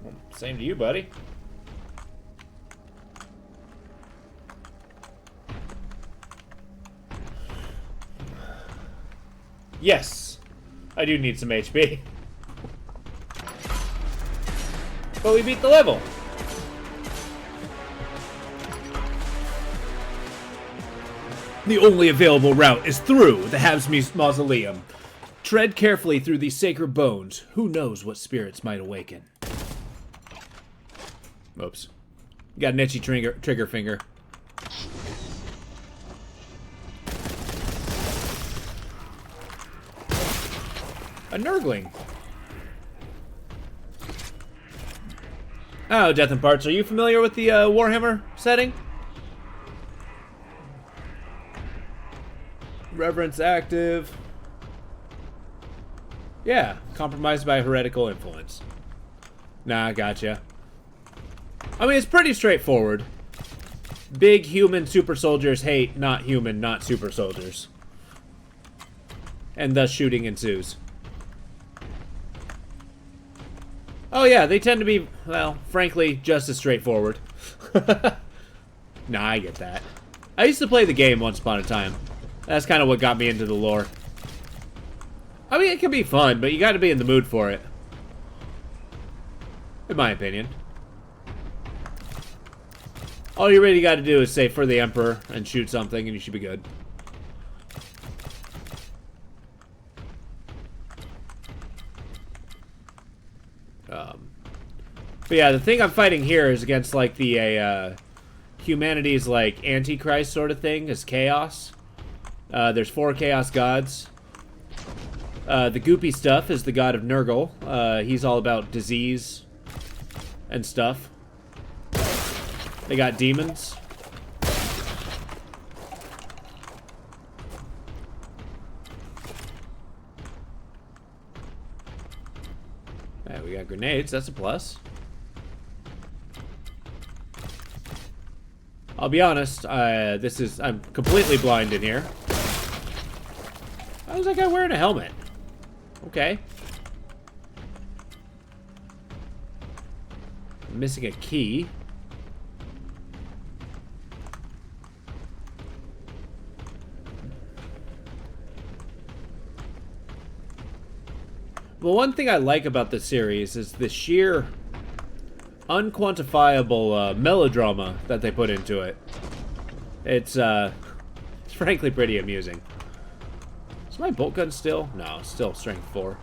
Well, same to you, buddy. Yes, I do need some HP. But we beat the level. The only available route is through the Habsmith Mausoleum. Tread carefully through these sacred bones. Who knows what spirits might awaken? Oops. Got an itchy trigger finger. A Nurgling. Oh, Death and Parts. Are you familiar with the Warhammer setting? Reverence active. Yeah, compromised by heretical influence. Nah, gotcha. I mean, it's pretty straightforward. Big human super soldiers hate not human, not super soldiers. And thus shooting ensues. Oh yeah, they tend to be, well, frankly, just as straightforward. Nah, I get that. I used to play the game once upon a time. That's kind of what got me into the lore. I mean, it can be fun, but you gotta be in the mood for it. In my opinion. All you really gotta do is say for the Emperor and shoot something and you should be good. But yeah, the thing I'm fighting here is against like the humanity's like Antichrist sort of thing, is chaos. There's 4 chaos gods. The goopy stuff is the god of Nurgle. He's all about disease and stuff. They got demons. Yeah, we got grenades. That's a plus. I'll be honest, I'm completely blind in here. Why was that guy wearing a helmet? Okay. I'm missing a key. Well, one thing I like about this series is the sheer unquantifiable melodrama that they put into it. It's frankly pretty amusing. Is my bolt gun still? No, still strength 4.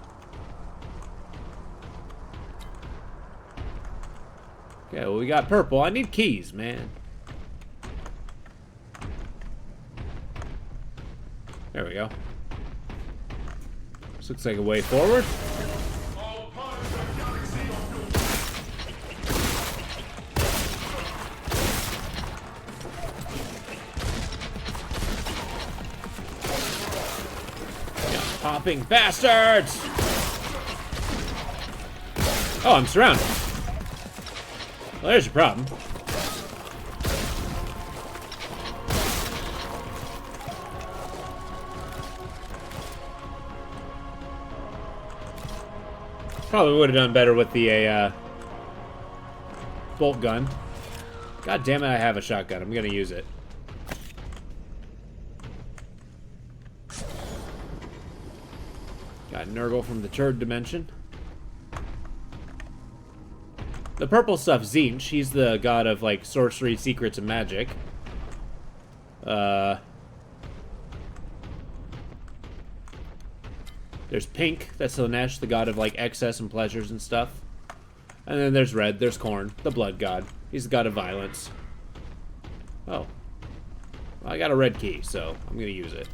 Okay, well, we got purple. I need keys, man. There we go. This looks like a way forward. Popping bastards! Oh, I'm surrounded. Well, there's your problem. Probably would have done better with the bolt gun. God damn it, I have a shotgun. I'm gonna use it. Got Nurgle from the third dimension. The purple stuff, Zinch. He's the god of, like, sorcery, secrets, and magic. There's pink. That's Lanesh, the god of, like, excess and pleasures and stuff. And then there's red. There's Khorne, the blood god. He's the god of violence. Oh. I got a red key, so I'm gonna use it.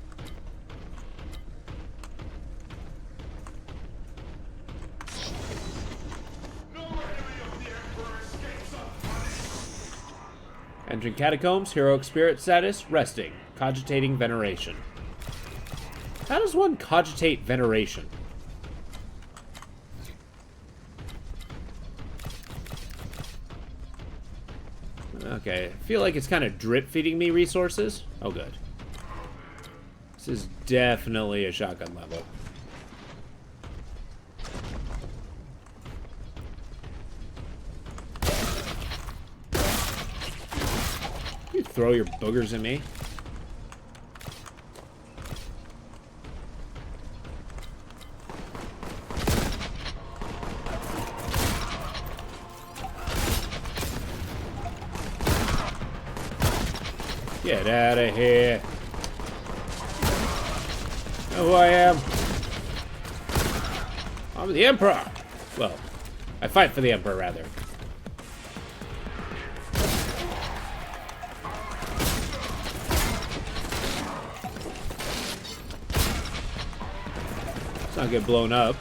Entering catacombs, heroic spirit status, resting, cogitating veneration. How does one cogitate veneration? Okay, I feel like it's kind of drip feeding me resources. Oh, good. This is definitely a shotgun level. You throw your boogers at me. Get out of here. Know who I am? I'm the Emperor. Well, I fight for the Emperor, rather. Let's not get blown up.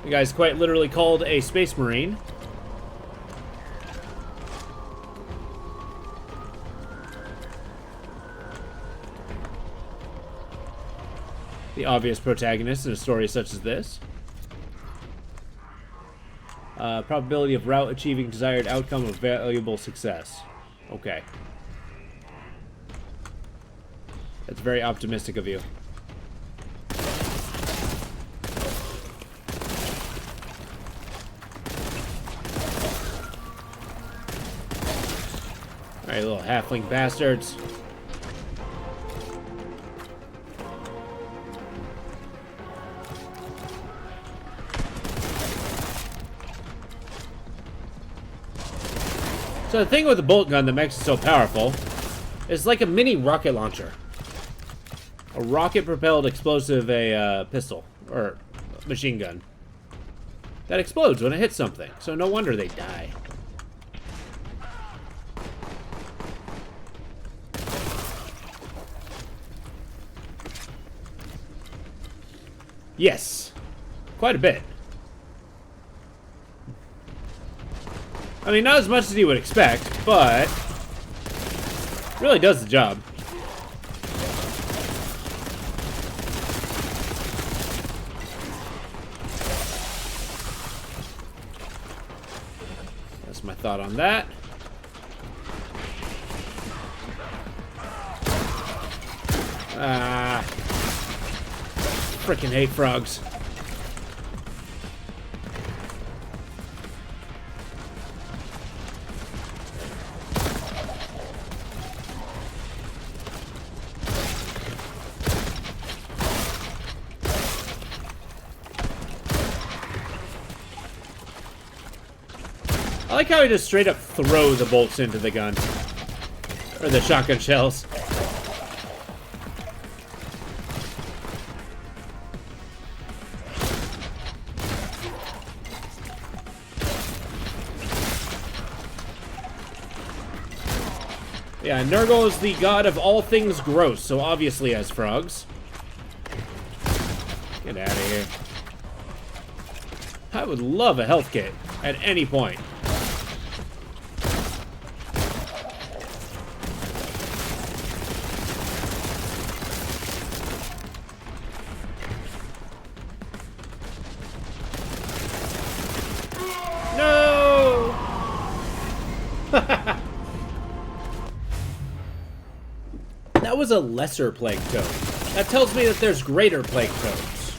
The guy's quite literally called a Space Marine. The obvious protagonist in a story such as this. Probability of route achieving desired outcome of valuable success. Okay. That's very optimistic of you. Alright, little halfling bastards. So the thing with the bolt gun that makes it so powerful is like a mini rocket launcher. A rocket-propelled explosive pistol, or machine gun, that explodes when it hits something, so no wonder they die. Yes, quite a bit. I mean, not as much as you would expect, but really does the job. That's my thought on that. Ah, frickin' hate frogs. I like how he just straight up throws the bolts into the gun. Or the shotgun shells. Yeah, Nurgle is the god of all things gross, so obviously has frogs. Get out of here. I would love a health kit at any point. No! That was a lesser plague toad. That tells me that there's greater plague toads.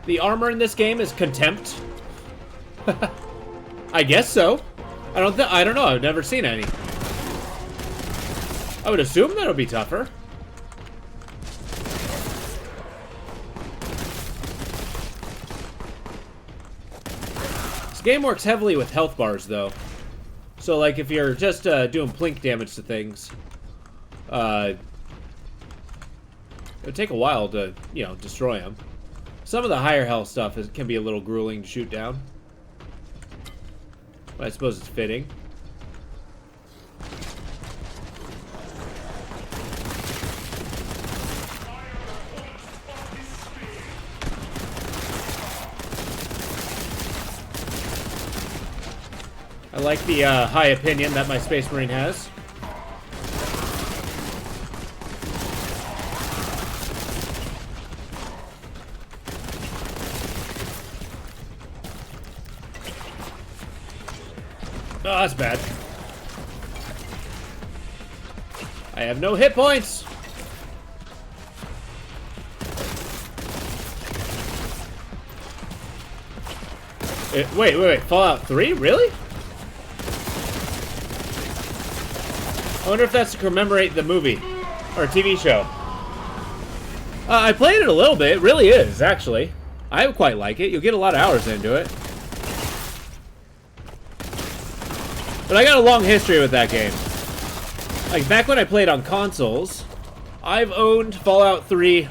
The armor in this game is contempt. I guess so. I don't know. I've never seen any. I would assume that it'll be tougher. This game works heavily with health bars, though. So, like, if you're just doing plink damage to things, It would take a while to, you know, destroy them. Some of the higher health stuff can be a little grueling to shoot down. But I suppose it's fitting. I like the high opinion that my Space Marine has. Oh, that's bad. I have no hit points. Wait. Fallout 3? Really? I wonder if that's to commemorate the movie or TV show. I played it a little bit. It really is, actually. I quite like it. You'll get a lot of hours into it. But I got a long history with that game. Like, back when I played on consoles, I've owned Fallout 3,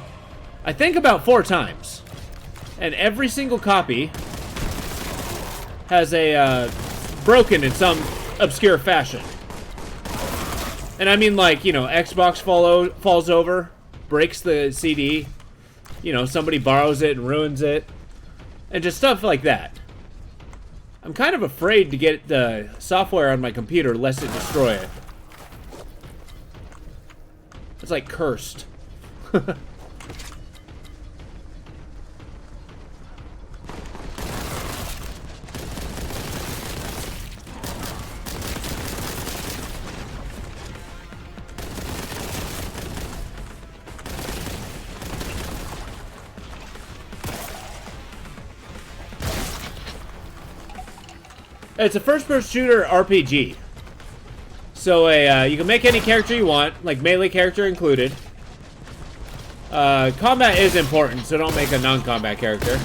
I think about 4 times. And every single copy has a, broken in some obscure fashion. And I mean, like, you know, Xbox falls over, breaks the CD, you know, somebody borrows it and ruins it, and just stuff like that. I'm kind of afraid to get the software on my computer lest it destroy it. It's like cursed. It's a first-person shooter RPG. So you can make any character you want, like melee character included. Combat is important, so don't make a non-combat character.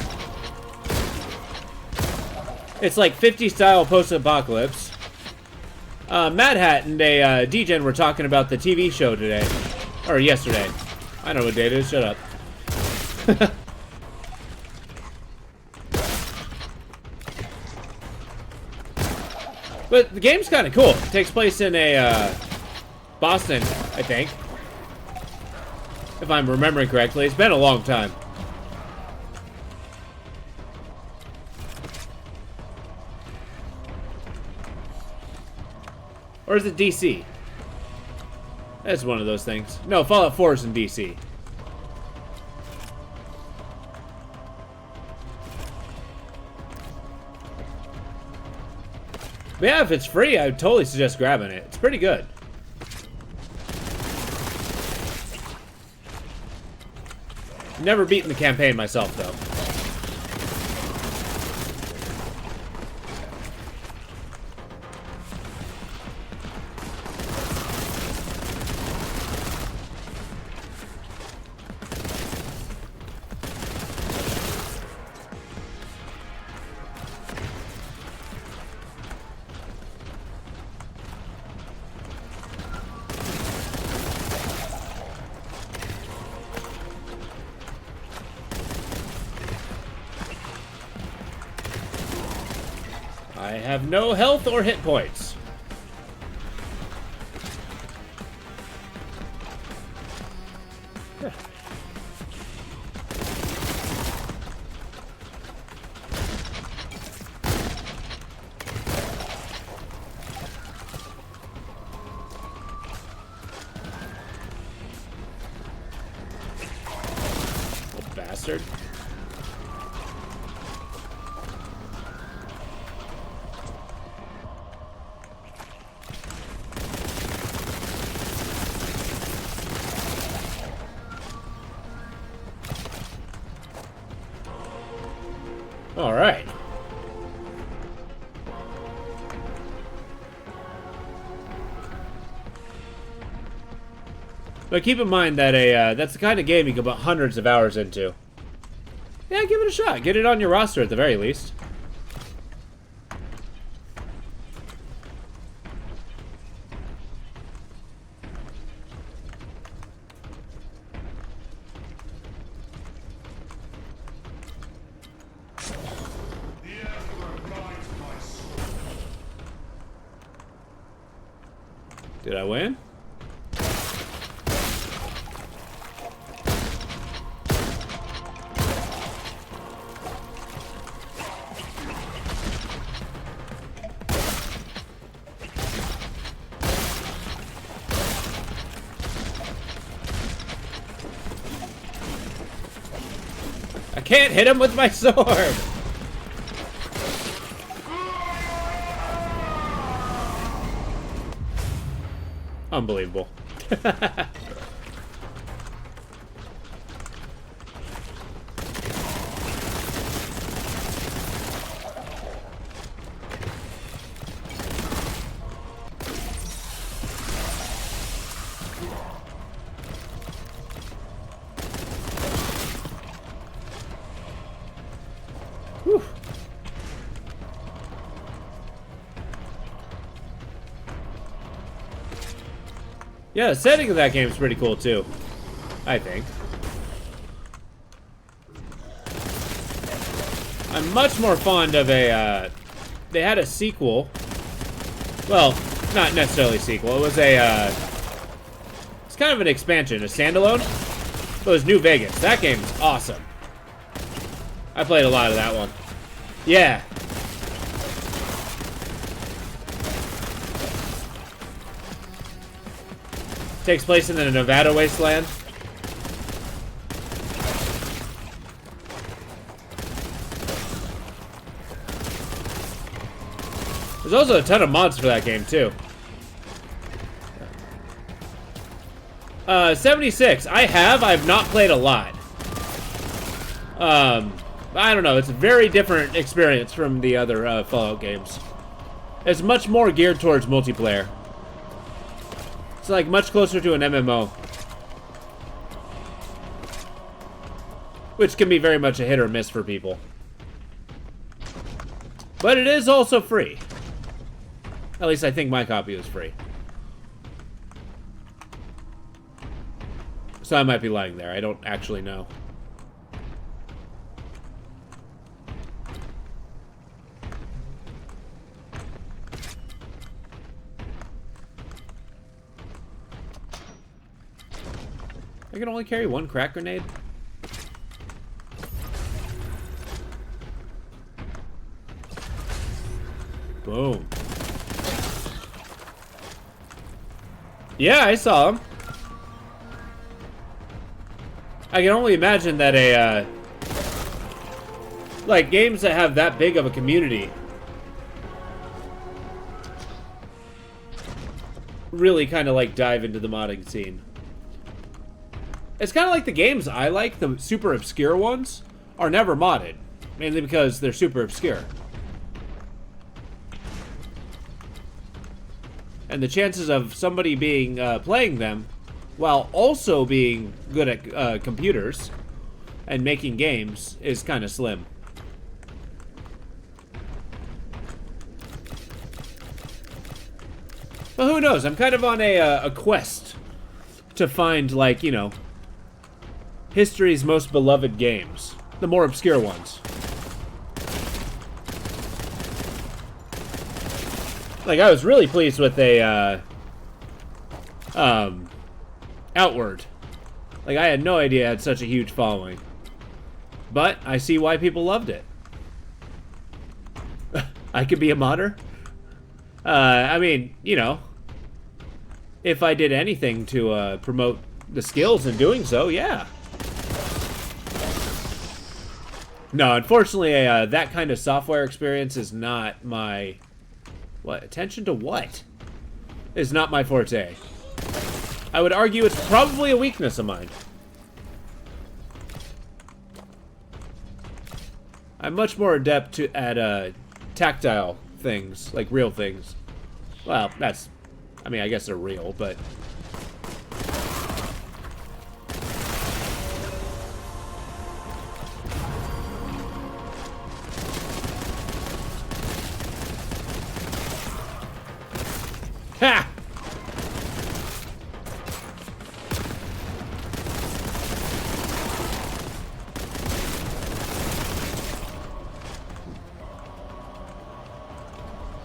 It's like 50 style post-apocalypse. Mad Hat and a DGen were talking about the TV show today. Or yesterday. I don't know what day it is, shut up. But the game's kind of cool. It takes place in a, Boston, I think. If I'm remembering correctly. It's been a long time. Or is it DC? That's one of those things. No, Fallout 4 is in DC. But yeah, if it's free, I would totally suggest grabbing it. It's pretty good. Never beaten the campaign myself, though. I have no health or hit points. Little bastard. All right. But keep in mind that that's the kind of game you can put hundreds of hours into. Yeah, give it a shot. Get it on your roster at the very least. Did I win? I can't hit him with my sword! Unbelievable. Whew. Yeah, the setting of that game is pretty cool too, I think. I'm much more fond of a, they had a sequel. Well, not necessarily a sequel. It was a, it's kind of an expansion, a standalone. But it was New Vegas. That game's awesome. I played a lot of that one. Yeah. Takes place in the Nevada wasteland. There's also a ton of mods for that game too. 76. I've not played a lot. I don't know. It's a very different experience from the other Fallout games. It's much more geared towards multiplayer. It's like much closer to an MMO. Which can be very much a hit or miss for people. But it is also free. At least I think my copy was free. So I might be lying there. I don't actually know. I can only carry one crack grenade? Boom. Yeah, I saw him. I can only imagine that a, like, games that have that big of a community really kind of, like, dive into the modding scene. It's kind of like the games I like, the super obscure ones, are never modded. Mainly because they're super obscure. And the chances of somebody being playing them while also being good at computers and making games is kind of slim. But who knows? I'm kind of on a quest to find, like, you know, history's most beloved games. The more obscure ones. Like, I was really pleased with a, Outward. Like, I had no idea it had such a huge following. But I see why people loved it. I could be a modder? I mean, you know, if I did anything to promote the skills in doing so, yeah. No, unfortunately, that kind of software experience is not my... What? Attention to what? Is not my forte. I would argue it's probably a weakness of mine. I'm much more adept at tactile things, like real things. Well, that's... I mean, I guess they're real, but... Ha!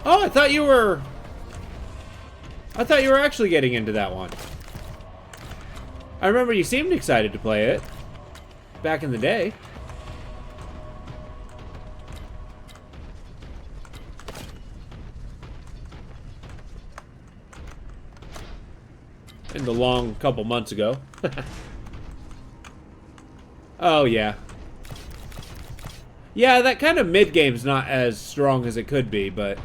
Oh, I thought you were... I thought you were actually getting into that one. I remember you seemed excited to play it back in the day. In the long couple months ago. Oh, yeah. Yeah, that kind of mid-game's not as strong as it could be, but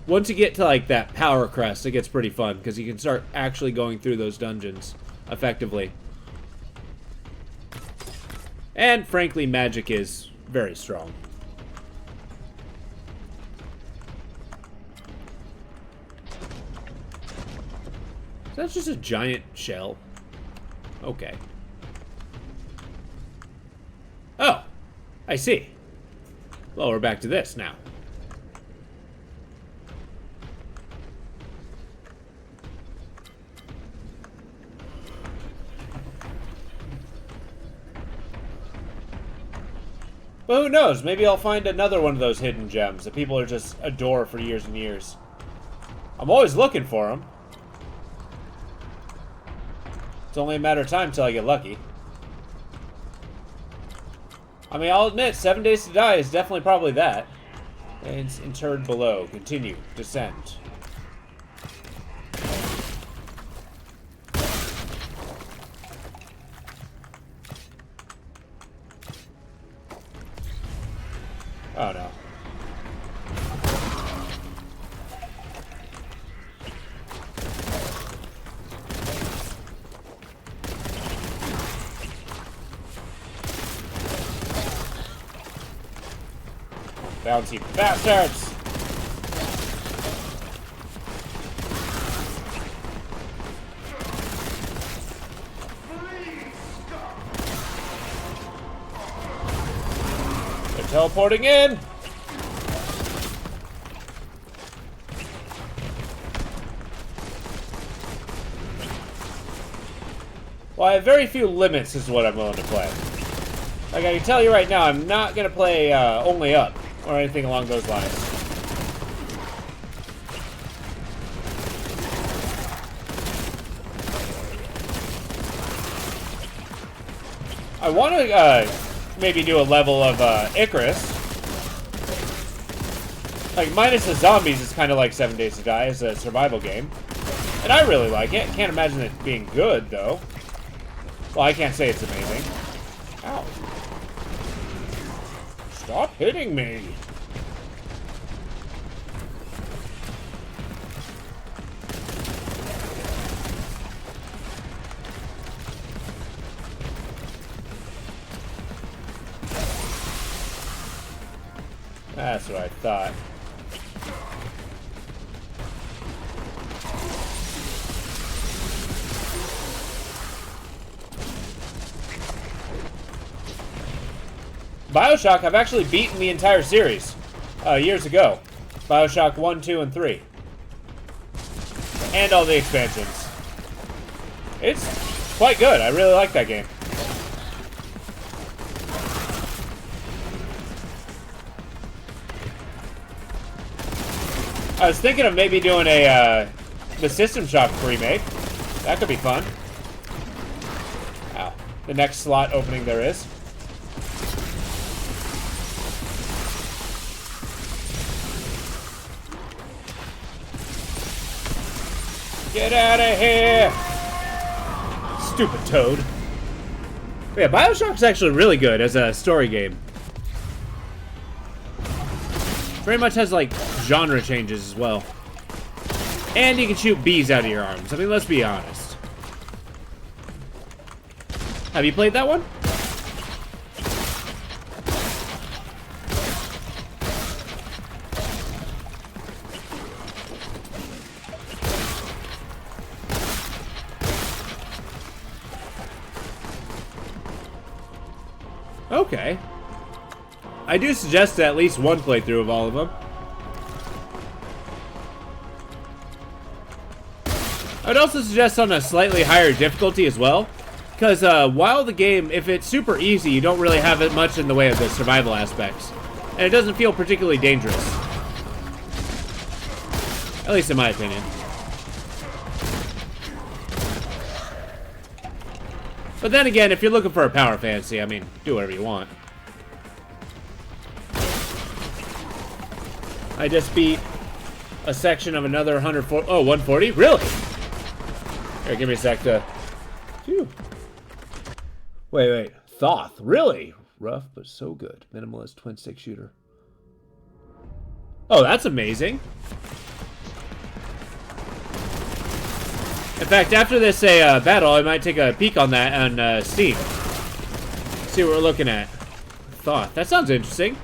once you get to, like, that power crest, it gets pretty fun, because you can start actually going through those dungeons effectively. And, frankly, magic is very strong. So that's just a giant shell. Okay. Oh, I see. Well, we're back to this now. But who knows? Maybe I'll find another one of those hidden gems that people are just adore for years and years. I'm always looking for them. It's only a matter of time till I get lucky. I mean, I'll admit, 7 Days to Die is definitely probably that. And it's interred below. Continue. Descend. Oh no. Bouncy bastards! They're teleporting in! Well, I have very few limits is what I'm willing to play. Like, I can tell you right now, I'm not going to play only up. Or anything along those lines. I want to maybe do a level of Icarus. Like, minus the zombies, it's kind of like 7 Days to Die as a survival game. And I really like it. Can't imagine it being good, though. Well, I can't say it's amazing. Ow. Stop hitting me! That's what I thought. BioShock, I've actually beaten the entire series years ago. BioShock 1, 2, and 3. And all the expansions. It's quite good. I really like that game. I was thinking of maybe doing a the System Shock remake. That could be fun. Ow. The next slot opening there is. Get out of here! Stupid Toad. But yeah, BioShock's actually really good as a story game. Very much has, like, genre changes as well. And you can shoot bees out of your arms. I mean, let's be honest. Have you played that one? Okay. I do suggest at least one playthrough of all of them. I would also suggest on a slightly higher difficulty as well. Because while the game, if it's super easy, you don't really have it much in the way of the survival aspects. And it doesn't feel particularly dangerous. At least in my opinion. But then again, if you're looking for a power fantasy, I mean, do whatever you want. I just beat a section of another 140. Oh, 140? Really? Here, give me a sec to... Phew. Wait. Thoth. Really? Rough, but so good. Minimalist twin stick shooter. Oh, that's amazing. In fact, after this battle, I might take a peek on that on Steam. See what we're looking at. Thoth. That sounds interesting.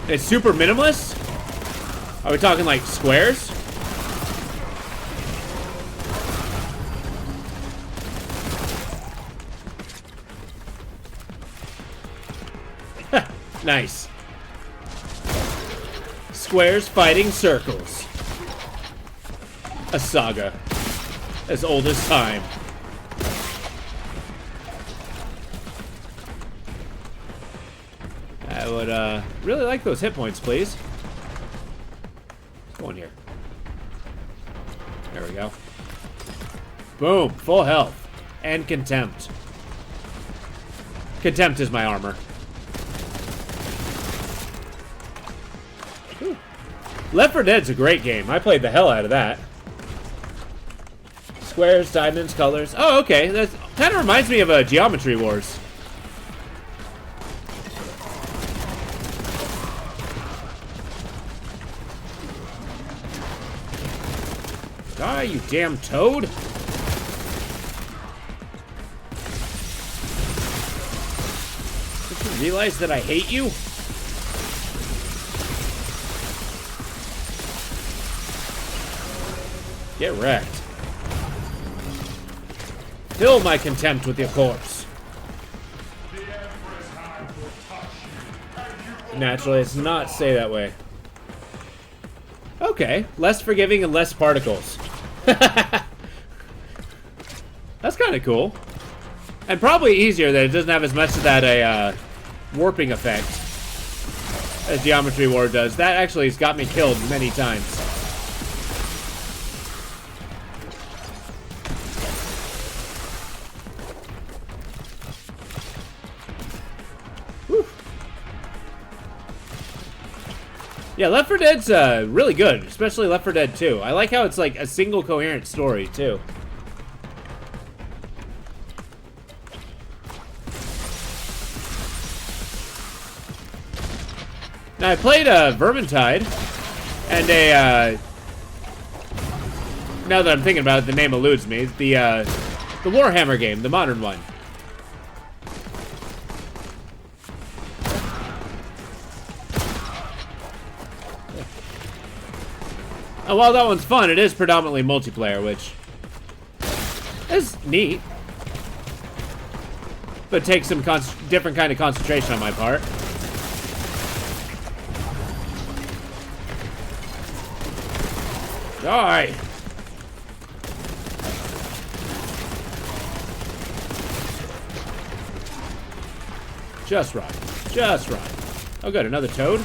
It's super minimalist? Are we talking like squares? Nice. Squares fighting circles. A saga. As old as time. I would really like those hit points, please. Let's go in here. There we go. Boom. Full health. And contempt. Contempt is my armor. Whew. Left 4 Dead's a great game. I played the hell out of that. Squares, diamonds, colors. Oh, okay. That kind of reminds me of Geometry Wars. Die, you damn toad! Did you realize that I hate you? Get wrecked. Fill my contempt with your corpse. Naturally, it's not say that way. Okay, less forgiving and less particles. That's kind of cool. And probably easier that it doesn't have as much of that warping effect as Geometry War does. That actually has got me killed many times. Yeah, Left 4 Dead's really good, especially Left 4 Dead 2. I like how it's like a single coherent story, too. Now, I played Vermintide, and now that I'm thinking about it, the name eludes me. The Warhammer game, the modern one. And while that one's fun, it is predominantly multiplayer, which is neat. But takes some different kind of concentration on my part. Die! Just right. Just right. Oh good, another toad?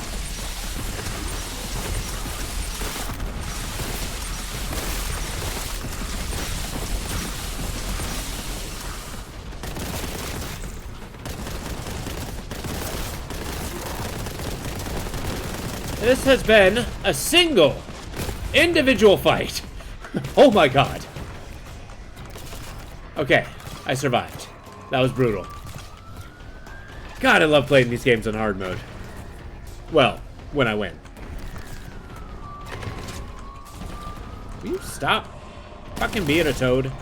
This has been a single individual fight. Oh my god. Okay, I survived. That was brutal. God, I love playing these games on hard mode. Well, when I win. Will you stop fucking being a toad?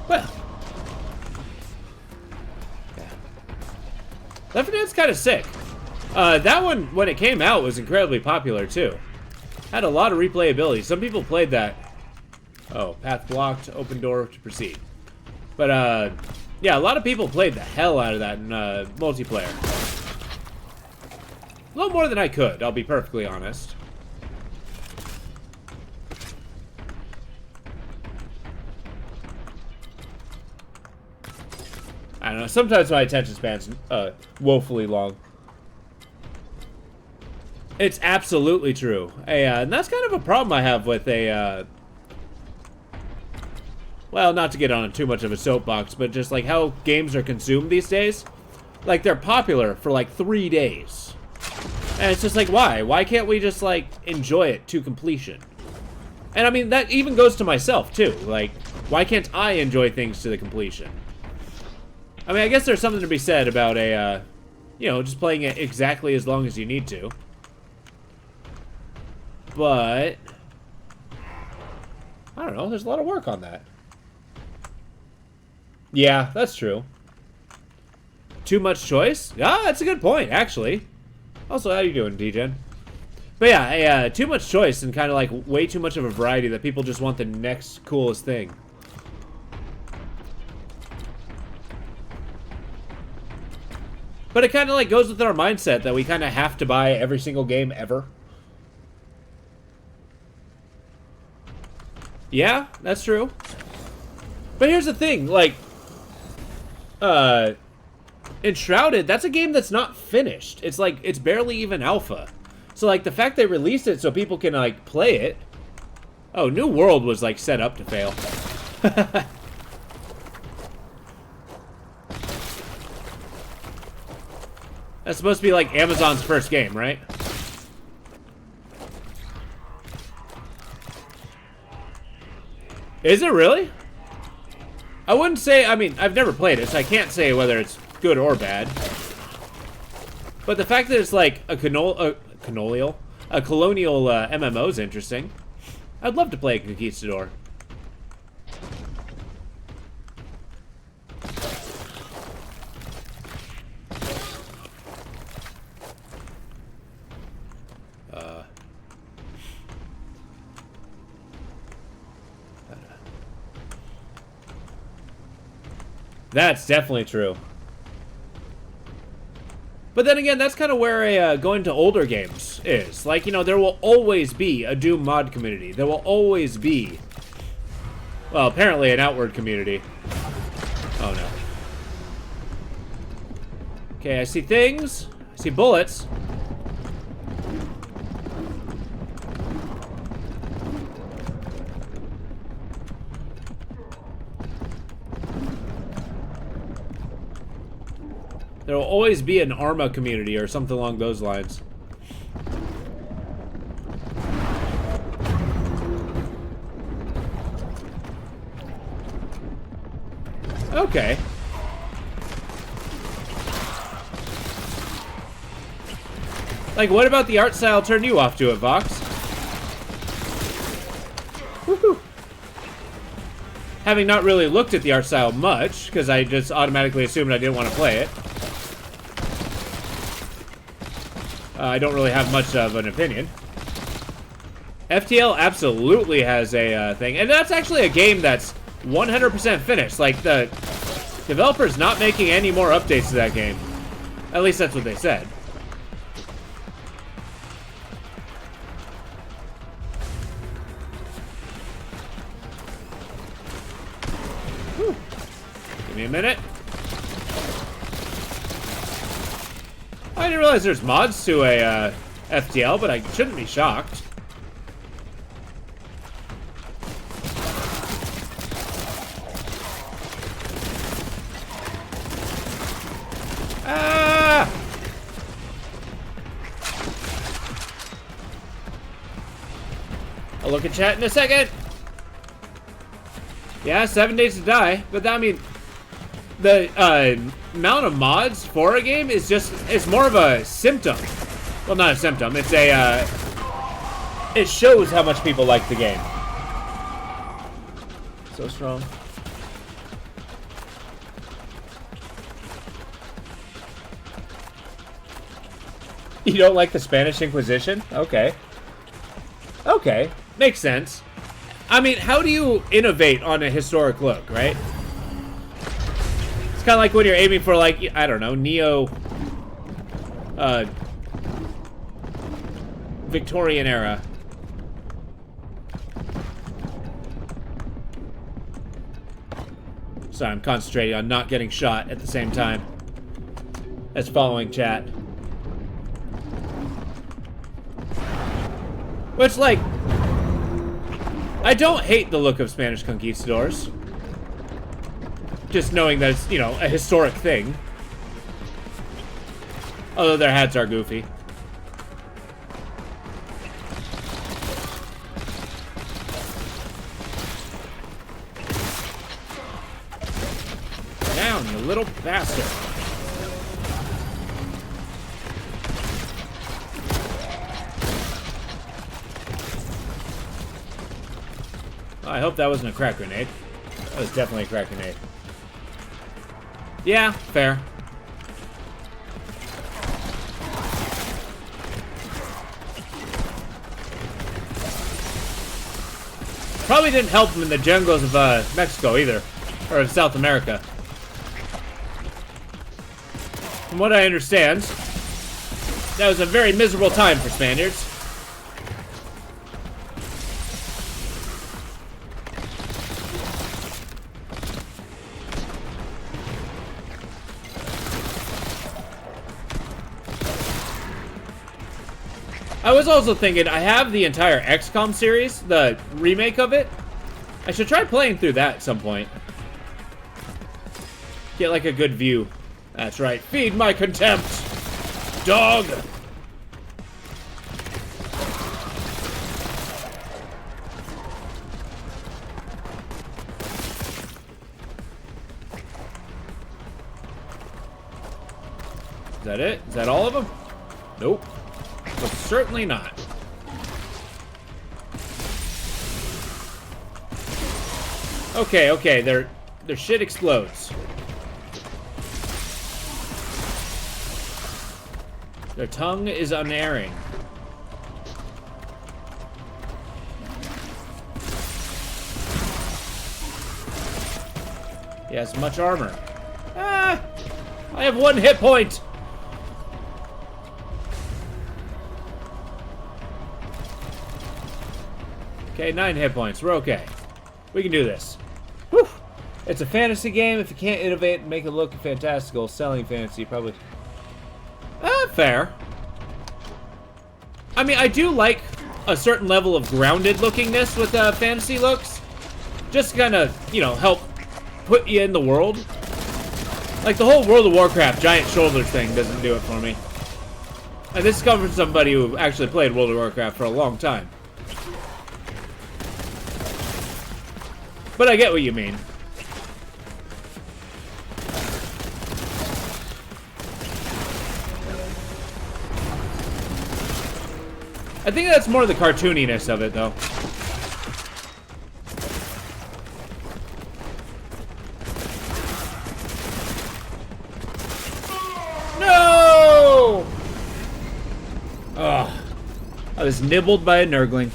Well. Yeah. Left 4 Dead's kind of sick. That one, when it came out, was incredibly popular, too. Had a lot of replayability. Some people played that. Oh, path blocked, open door to proceed. But, yeah, a lot of people played the hell out of that in multiplayer. A little more than I could, I'll be perfectly honest. don't know. Sometimes my attention span's woefully long. It's absolutely true. And that's kind of a problem I have with a, well, not to get on too much of a soapbox, but just like how games are consumed these days. Like, they're popular for like 3 days. And it's just like, why? Why can't we just, like, enjoy it to completion? And I mean, that even goes to myself, too. Like, why can't I enjoy things to the completion? I mean, I guess there's something to be said about a, you know, just playing it exactly as long as you need to. But I don't know, there's a lot of work on that. Yeah, that's true. Too much choice? Ah, that's a good point, actually. Also, how you doing, DGen? But yeah, too much choice and kind of like way too much of a variety that people just want the next coolest thing. But it kind of like goes with our mindset that we kind of have to buy every single game ever. Yeah, that's true. But here's the thing, like, Enshrouded, that's a game that's not finished. It's like, it's barely even alpha. So, like, the fact they released it so people can, like, play it. Oh, New World was, like, set up to fail. That's supposed to be, like, Amazon's first game, right? Is it really? I wouldn't say, I mean, I've never played it, so I can't say whether it's good or bad. But the fact that it's like a colonial MMO is interesting. I'd love to play a Conquistador. That's definitely true. But then again, that's kind of where going to older games is. Like, you know, there will always be a Doom mod community. There will always be, well, apparently an Outward community. Oh, no. Okay, I see things. I see bullets. There will always be an Arma community or something along those lines. Okay. Like, what about the art style turned you off to it, Vox? Woohoo! Having not really looked at the art style much, because I just automatically assumed I didn't want to play it. I don't really have much of an opinion. FTL absolutely has a thing, and that's actually a game that's 100% finished. Like, the developer's not making any more updates to that game. At least that's what they said. Whew. Give me a minute. I didn't realize there's mods to a FTL, but I shouldn't be shocked. Ah! I'll look at chat in a second. Yeah, 7 days to die, but I mean, the amount of mods for a game is just, it's more of a symptom. Well, not a symptom, it's a, it shows how much people like the game. So strong. You don't like the Spanish Inquisition? Okay. Okay, makes sense. I mean, how do you innovate on a historic look, right? It's kind of like when you're aiming for, like, I don't know, neo, Victorian era. Sorry, I'm concentrating on not getting shot at the same time as following chat. Which, like, I don't hate the look of Spanish conquistadors. Just knowing that it's, you know, a historic thing. Although their hats are goofy. Down, you little bastard. I hope that wasn't a crack grenade. That was definitely a crack grenade. Yeah, fair. Probably didn't help him in the jungles of Mexico either. Or of South America. From what I understand, that was a very miserable time for Spaniards. I was also thinking, I have the entire XCOM series, the remake of it. I should try playing through that at some point. Get like a good view. That's right. Feed my contempt, dog. Is that it? Is that all of them? Nope. But certainly not. Okay, okay, their shit explodes. Their tongue is unerring. He has much armor. Ah! I have 1 hit point! Okay, 9 hit points. We're okay. We can do this. Whew! It's a fantasy game. If you can't innovate and make it look fantastical, selling fantasy probably... fair. I mean, I do like a certain level of grounded lookingness with fantasy looks. Just to kind of, you know, help put you in the world. Like the whole World of Warcraft giant shoulders thing doesn't do it for me. And this comes from somebody who actually played World of Warcraft for a long time. But I get what you mean. I think that's more the cartooniness of it, though. No! Ugh. I was nibbled by a nurgling.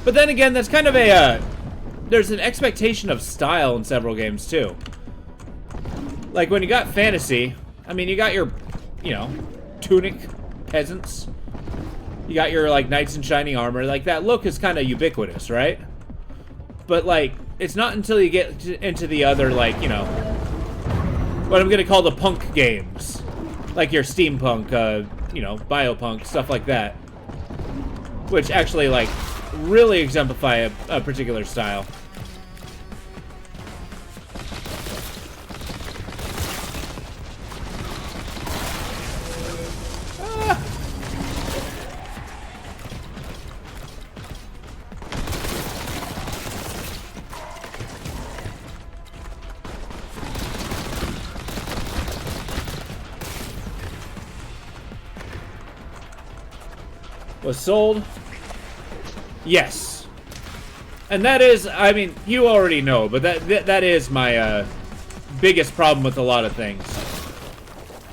But then again, that's kind of a, there's an expectation of style in several games, too. Like, when you got fantasy, I mean, you got your, you know, tunic peasants. You got your, like, knights in shining armor. Like, that look is kind of ubiquitous, right? But, like, it's not until you get into the other, like, you know, what I'm gonna call the punk games. Like your steampunk, you know, biopunk, stuff like that. Which actually, like, really exemplify a particular style. Was sold? Yes. And that is, I mean, you already know, but that is my biggest problem with a lot of things.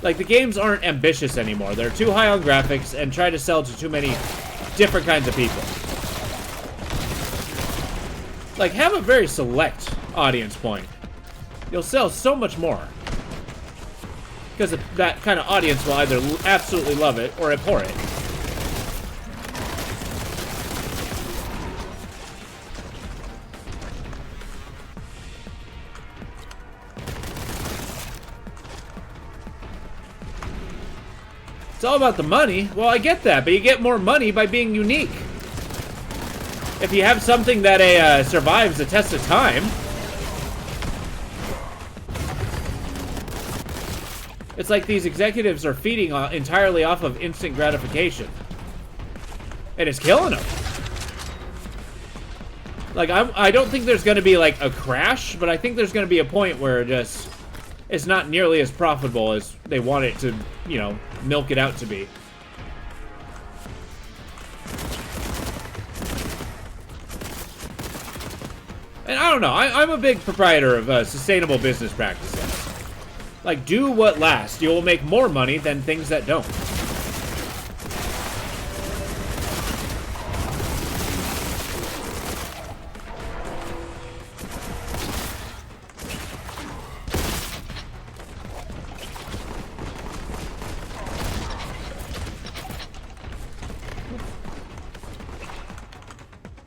Like, the games aren't ambitious anymore. They're too high on graphics and try to sell to too many different kinds of people. Like, have a very select audience point. You'll sell so much more. Because that kind of audience will either absolutely love it or abhor it. It's all about the money. Well, I get that, but you get more money by being unique. If you have something that survives the test of time, it's like these executives are feeding entirely off of instant gratification. And it's killing them. Like, I don't think there's going to be, like, a crash, but I think there's going to be a point where it's not nearly as profitable as they want it to, you know, milk it out to be. And I don't know, I'm a big proprietor of sustainable business practices. Like, do what lasts. You will make more money than things that don't.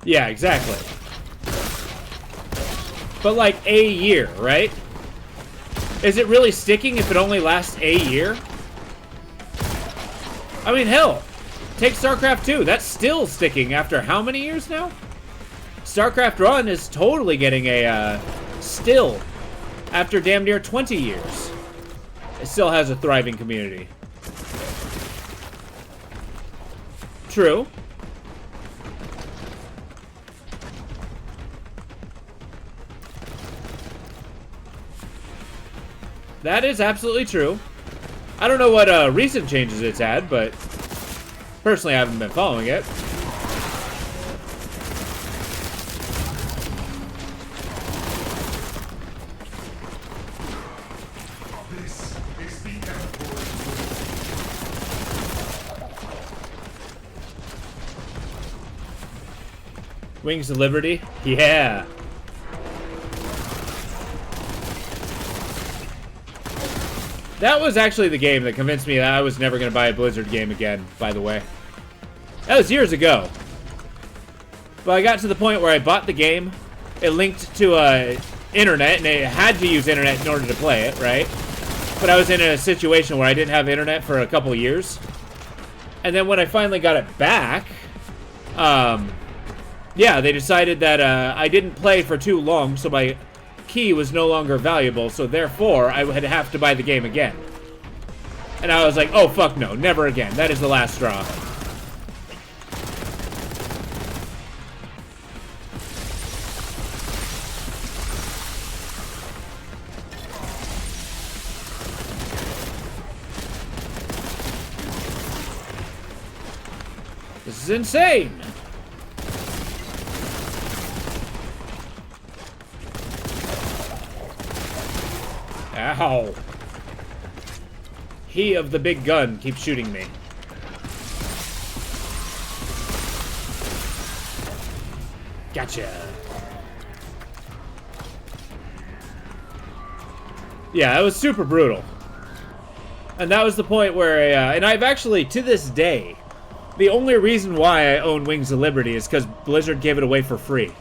Yeah, exactly. But like a year, right? Is it really sticking if it only lasts a year? I mean, hell, take StarCraft 2. That's still sticking after how many years now? StarCraft 1 is totally getting a still after damn near 20 years. It still has a thriving community. True. That is absolutely true. I don't know what recent changes it's had, but personally I haven't been following it. Wings of Liberty? Yeah. That was actually the game that convinced me that I was never going to buy a Blizzard game again, by the way. That was years ago. But I got to the point where I bought the game. It linked to internet, and it had to use internet in order to play it, right? But I was in a situation where I didn't have internet for a couple years. And then when I finally got it back, yeah, they decided that I didn't play for too long, so my key was no longer valuable, so therefore I would have to buy the game again. And I was like, oh fuck no, never again. That is the last straw. This is insane. Ow. He of the big gun keeps shooting me. Gotcha. Yeah, it was super brutal. And that was the point where and I've actually, to this day, the only reason why I own Wings of Liberty is because Blizzard gave it away for free.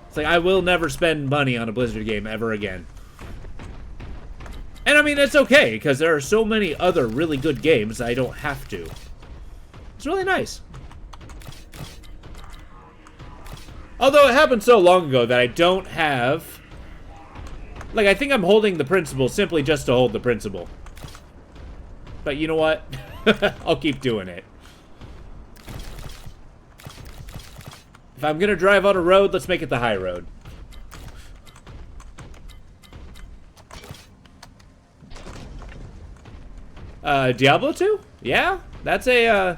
It's like, I will never spend money on a Blizzard game ever again. And I mean, it's okay, because there are so many other really good games I don't have to. It's really nice. Although it happened so long ago that I don't have... Like, I think I'm holding the principle simply just to hold the principle. But you know what? I'll keep doing it. If I'm gonna drive on a road, let's make it the high road. Diablo 2? Yeah, that's a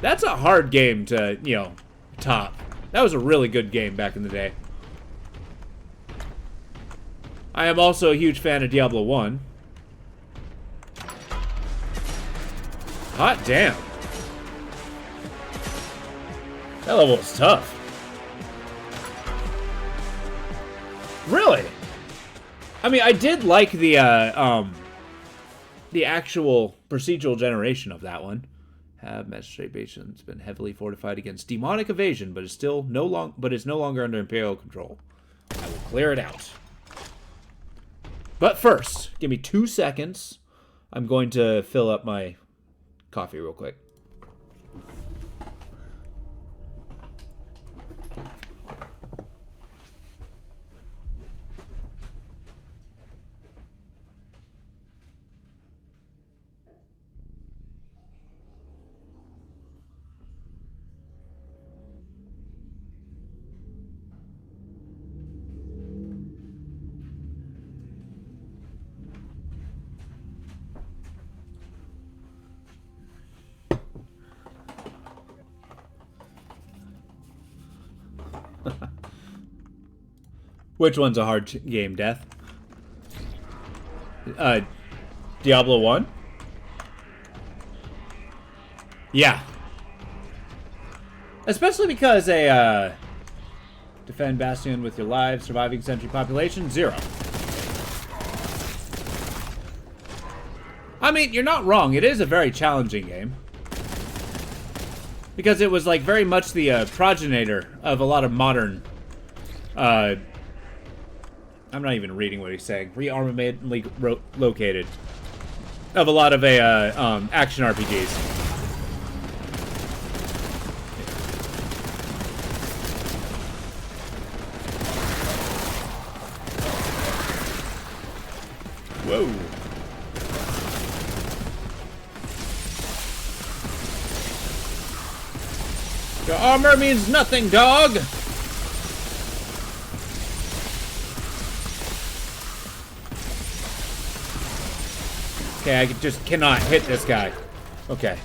hard game to, you know, top. That was a really good game back in the day. I am also a huge fan of Diablo 1. Hot damn. That level was tough. Really? I mean, I did like the actual procedural generation of that one. Have magistrate basin's been heavily fortified against demonic evasion, but is still no longer under Imperial control. I will clear it out. But first, give me 2 seconds. I'm going to fill up my coffee real quick. Which one's a hard game, Death? Diablo 1? Yeah. Especially because defend Bastion with your lives, surviving sentry population, 0. I mean, you're not wrong. It is a very challenging game. Because it was, like, very much the progenitor of a lot of modern... I'm not even reading what he's saying. Rearmamentally located. Of a lot of action RPGs. Whoa. Your armor means nothing, dog! Okay, I just cannot hit this guy. Okay.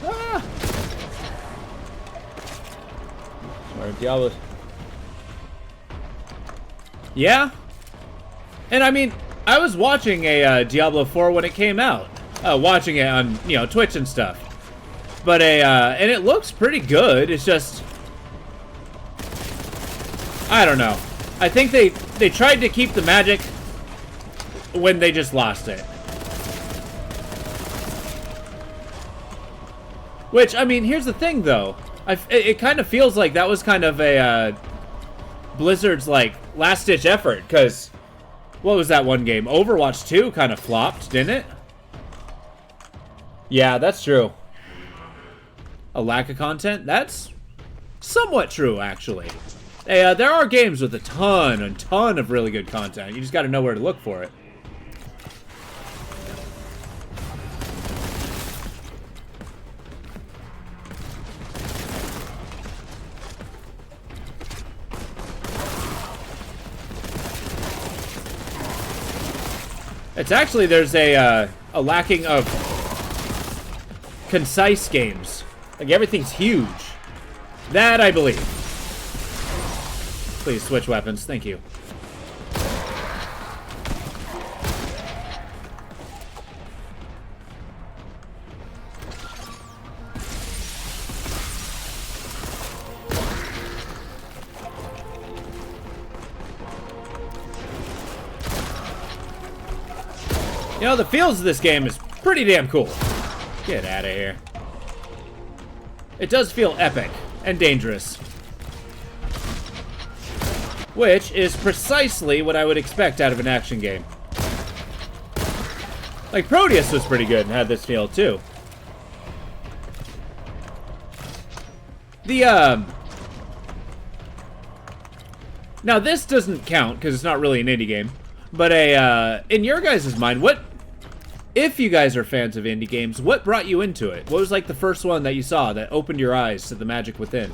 Ah! Sorry, Diablo. Yeah? And I mean, I was watching a Diablo 4 when it came out. Watching it on, you know, Twitch and stuff. But and it looks pretty good. It's just... I don't know. I think they tried to keep the magic when they just lost it. Which, I mean, here's the thing, though. It kind of feels like that was kind of a Blizzard's, like, last-ditch effort, because what was that one game? Overwatch 2 kind of flopped, didn't it? Yeah, that's true. A lack of content? That's somewhat true, actually. Hey, there are games with a ton of really good content. You just got to know where to look for it. It's actually, there's a lacking of concise games. Like, everything's huge. That I believe. Please switch weapons, thank you. You know, the feels of this game is pretty damn cool. Get out of here. It does feel epic and dangerous. Which is precisely what I would expect out of an action game. Like, Proteus was pretty good and had this feel, too. Now, this doesn't count, because it's not really an indie game. But in your guys' mind, if you guys are fans of indie games, what brought you into it? What was, like, the first one that you saw that opened your eyes to the magic within?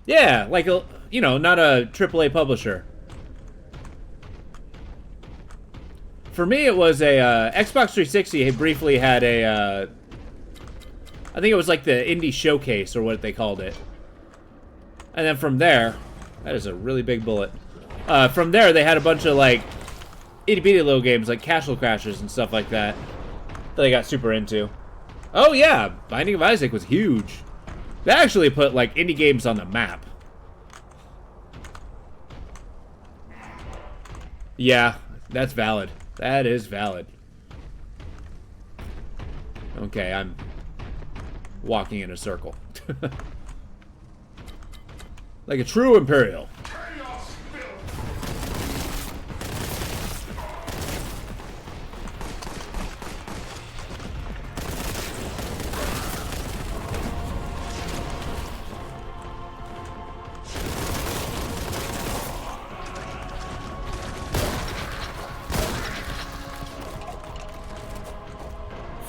Yeah, like, you know, not a AAA publisher. For me, it was a Xbox 360 had briefly had a, I think it was like the indie showcase or what they called it. And then from there, that is a really big bullet. From there, they had a bunch of like itty-bitty little games like Castle Crashers and stuff like that that I got super into. Oh yeah, Binding of Isaac was huge. They actually put like indie games on the map. Yeah, that's valid. That is valid. Okay, I'm walking in a circle. Like a true Imperial.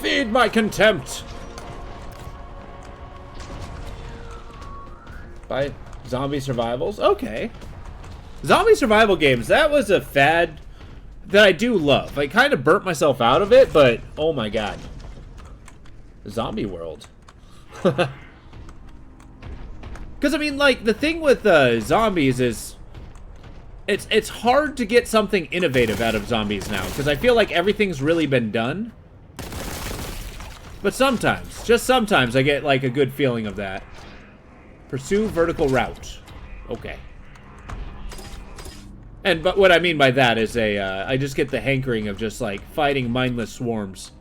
Feed my contempt! By zombie survivals? Okay. Zombie survival games, that was a fad that I do love. I kind of burnt myself out of it, but oh my god. Zombie world. Because, I mean, like, the thing with zombies is it's hard to get something innovative out of zombies now, because I feel like everything's really been done. But sometimes, just sometimes, I get, like, a good feeling of that. Pursue vertical route. Okay. But what I mean by that is I just get the hankering of just, like, fighting mindless swarms.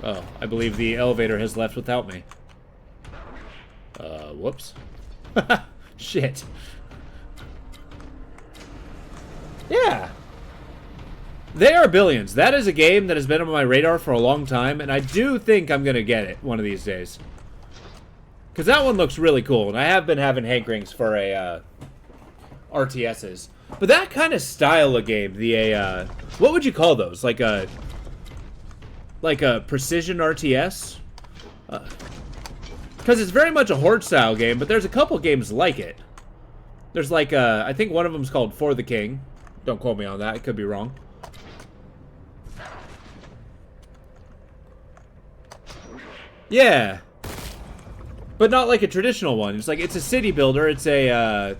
Oh, I believe the elevator has left without me. Whoops. Shit. Yeah. They Are Billions. That is a game that has been on my radar for a long time, and I do think I'm gonna get it one of these days. Because that one looks really cool, and I have been having hankerings for a, RTSs. But that kind of style of game, what would you call those? Like a precision RTS? Because it's very much a horde-style game, but there's a couple games like it. There's like, I think one of them's called For the King. Don't quote me on that, I could be wrong. Yeah. But not like a traditional one. It's like, it's a city builder, it's a,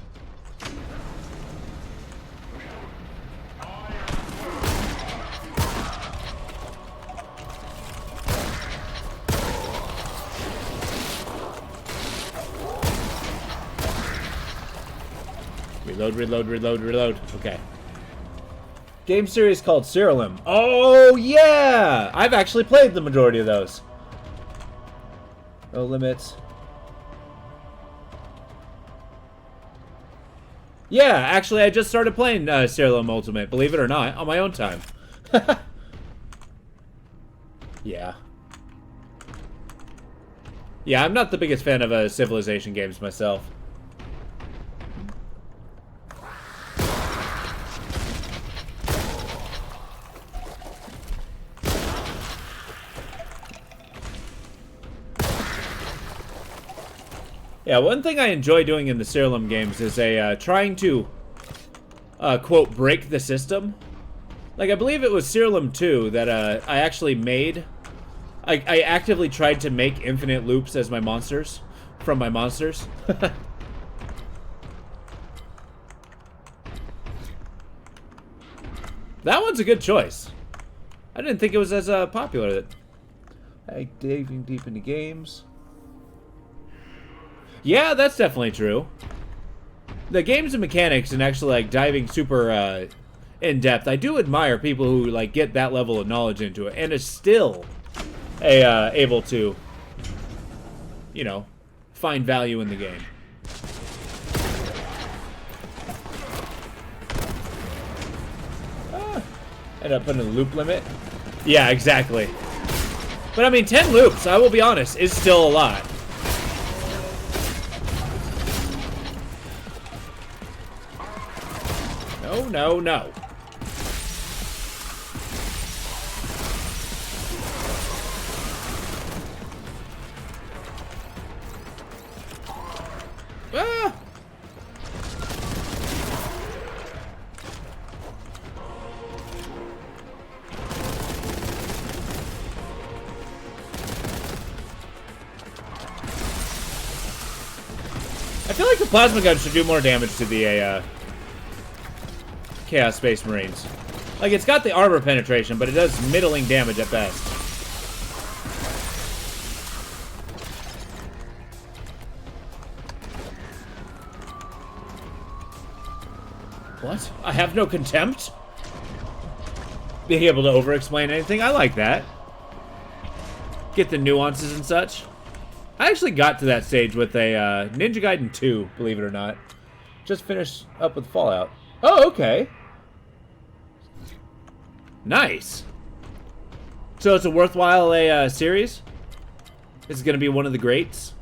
Reload. Okay. Game series called Serialim. Oh, yeah! I've actually played the majority of those. No limits. Yeah, actually, I just started playing Serialim Ultimate, believe it or not, on my own time. Yeah. Yeah, I'm not the biggest fan of Civilization games myself. Yeah, one thing I enjoy doing in the Serialim games is trying to, quote, break the system. Like, I believe it was Serialim 2 that I actually made. I actively tried to make infinite loops as my monsters, from my monsters. That one's a good choice. I didn't think it was as popular. Like, diving deep into games. Yeah, that's definitely true. The games and mechanics and actually like diving super in depth. I do admire people who like get that level of knowledge into it and is still able to, you know, find value in the game. End up putting a loop limit. Yeah, exactly. But I mean, 10 loops, I will be honest, is still a lot. No. Ah! I feel like the plasma gun should do more damage to the Chaos Space Marines. Like, it's got the armor penetration, but it does middling damage at best. What? I have no contempt? Being able to over-explain anything, I like that. Get the nuances and such. I actually got to that stage with a Ninja Gaiden 2, believe it or not. Just finished up with Fallout. Oh, okay. Nice. So it's a worthwhile series? It's going to be one of the greats?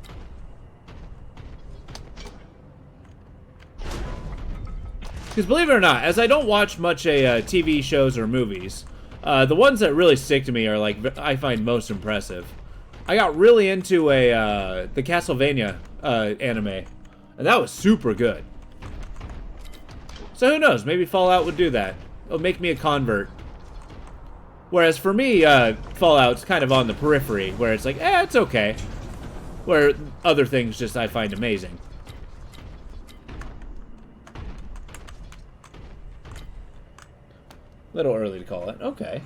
Because believe it or not, as I don't watch much TV shows or movies, the ones that really stick to me are like I find most impressive. I got really into the Castlevania anime, and that was super good. So who knows? Maybe Fallout would do that. It'll make me a convert. Whereas for me, Fallout's kind of on the periphery, where it's like, it's okay. Where other things just I find amazing. Little early to call it. Okay.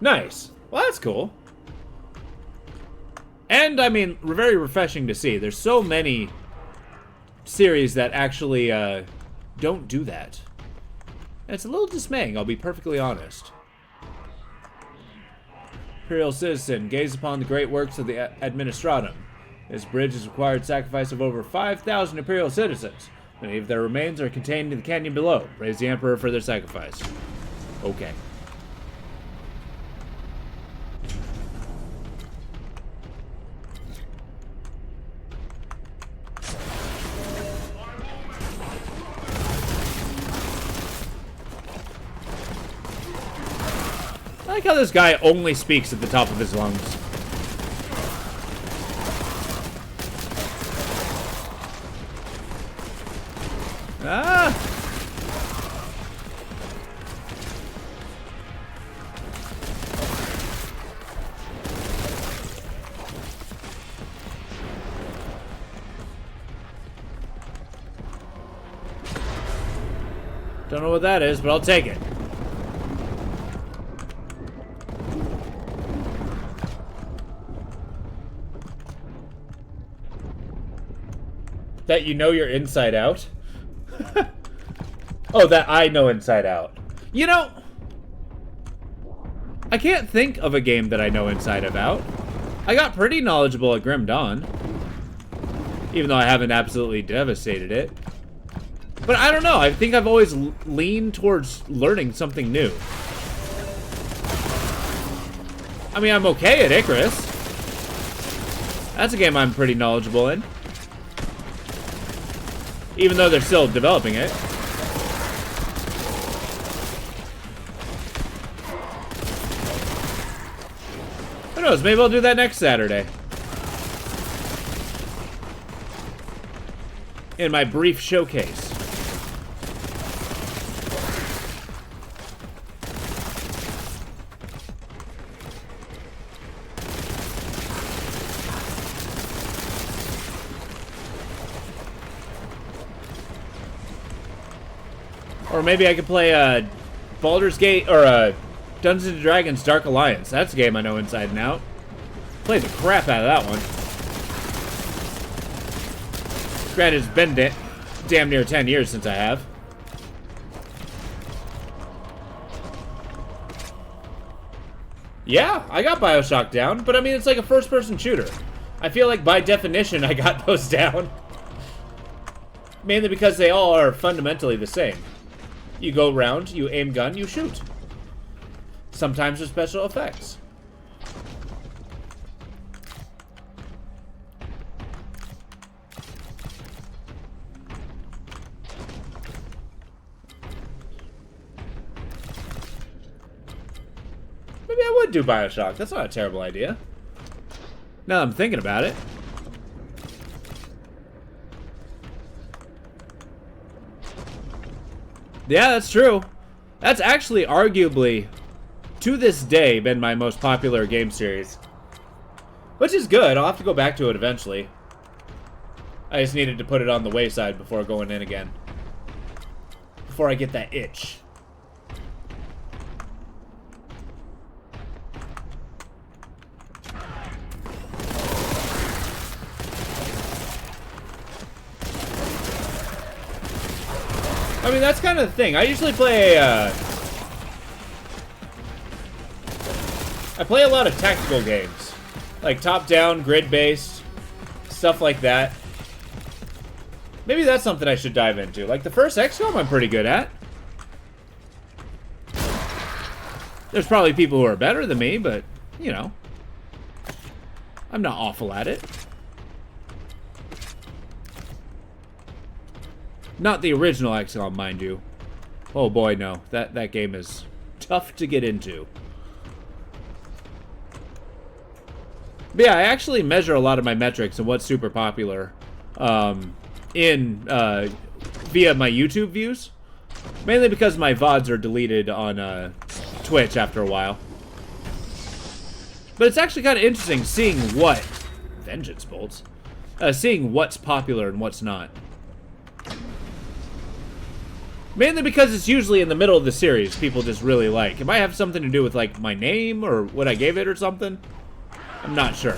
Nice. Well, that's cool. And, I mean, very refreshing to see. There's so many series that actually don't do that. And it's a little dismaying, I'll be perfectly honest. Imperial citizen, gaze upon the great works of the Administratum. This bridge has required sacrifice of over 5,000 Imperial citizens. Many of their remains are contained in the canyon below. Praise the Emperor for their sacrifice. Okay. I like how this guy only speaks at the top of his lungs. Ah! Don't know what that is, but I'll take it. That you know you're inside out? Oh, that I know inside out. You know, I can't think of a game that I know inside of out. I got pretty knowledgeable at Grim Dawn. Even though I haven't absolutely devastated it. But I don't know, I think I've always leaned towards learning something new. I mean, I'm okay at Icarus. That's a game I'm pretty knowledgeable in. Even though they're still developing it. Who knows, maybe I'll do that next Saturday. In my brief showcase. Or maybe I could play Baldur's Gate, or Dungeons & Dragons Dark Alliance. That's a game I know inside and out. Played the crap out of that one. Granted, it's been damn near 10 years since I have. Yeah, I got BioShock down, but I mean, it's like a first-person shooter. I feel like by definition I got those down. Mainly because they all are fundamentally the same. You go around, you aim gun, you shoot. Sometimes with special effects. Maybe I would do BioShock. That's not a terrible idea. Now that I'm thinking about it. Yeah, that's true. That's actually arguably, to this day, been my most popular game series. Which is good. I'll have to go back to it eventually. I just needed to put it on the wayside before going in again. Before I get that itch. I mean, that's kind of the thing. I usually play I play a lot of tactical games. Like top-down, grid-based, stuff like that. Maybe that's something I should dive into. Like the first XCOM I'm pretty good at. There's probably people who are better than me, but, you know. I'm not awful at it. Not the original XCOM, mind you. Oh boy, no. That game is tough to get into. But yeah, I actually measure a lot of my metrics and what's super popular via my YouTube views. Mainly because my VODs are deleted on Twitch after a while. But it's actually kind of interesting seeing what... Vengeance bolts. Seeing what's popular and what's not. Mainly because it's usually in the middle of the series people just really like. It might have something to do with, like, my name or what I gave it or something. I'm not sure.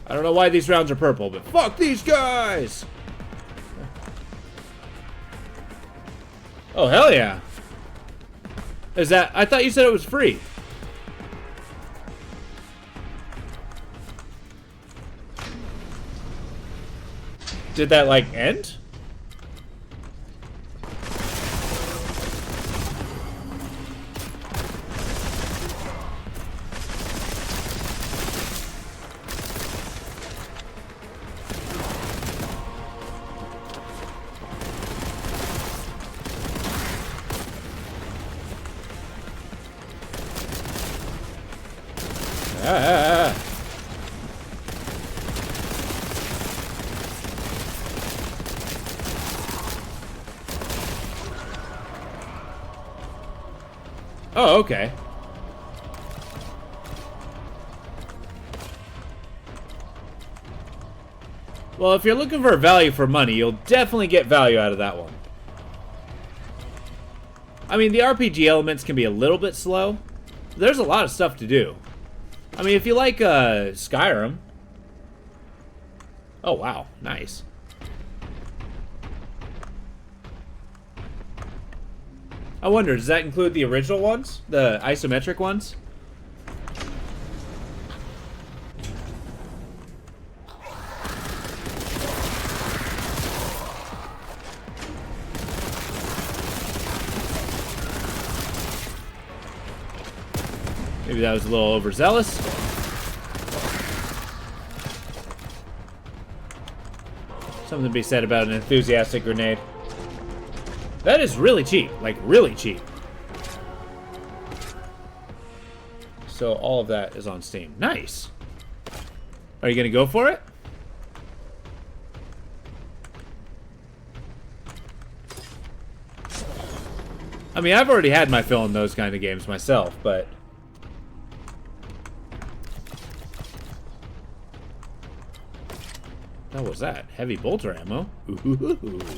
I don't know why these rounds are purple, but fuck these guys! Oh, hell yeah. Is that... I thought you said it was free. Did that, like, end? Oh, okay. Well, if you're looking for value for money, you'll definitely get value out of that one. I mean, the RPG elements can be a little bit slow. There's a lot of stuff to do. I mean, if you like Skyrim... Oh, wow. Nice. I wonder, does that include the original ones? The isometric ones? Maybe that was a little overzealous. Something to be said about an enthusiastic grenade. That is really cheap. Like, really cheap. So all of that is on Steam. Nice. Are you going to go for it? I mean, I've already had my fill in those kind of games myself, but... What was that? Heavy bolter ammo? Ooh.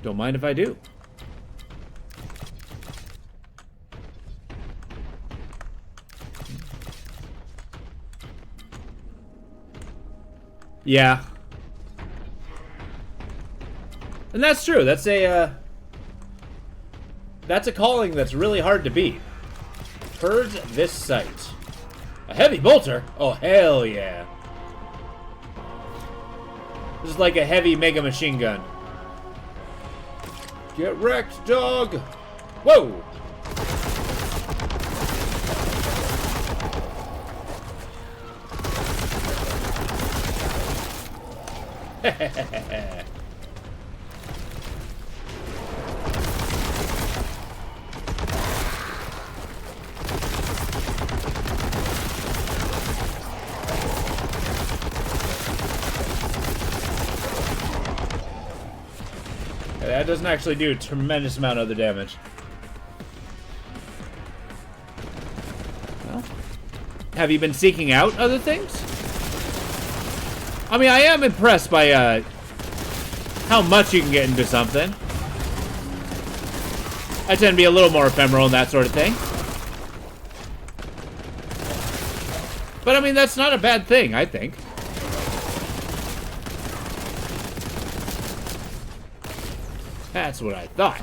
Don't mind if I do. Yeah. And that's true. That's a calling that's really hard to beat. Purge this site. A heavy bolter? Oh, hell yeah. This is like a heavy mega machine gun. Get wrecked, dog! Whoa! That doesn't actually do a tremendous amount of other damage. Well, have you been seeking out other things? I mean, I am impressed by how much you can get into something. I tend to be a little more ephemeral and that sort of thing. But I mean, that's not a bad thing, I think. That's what I thought.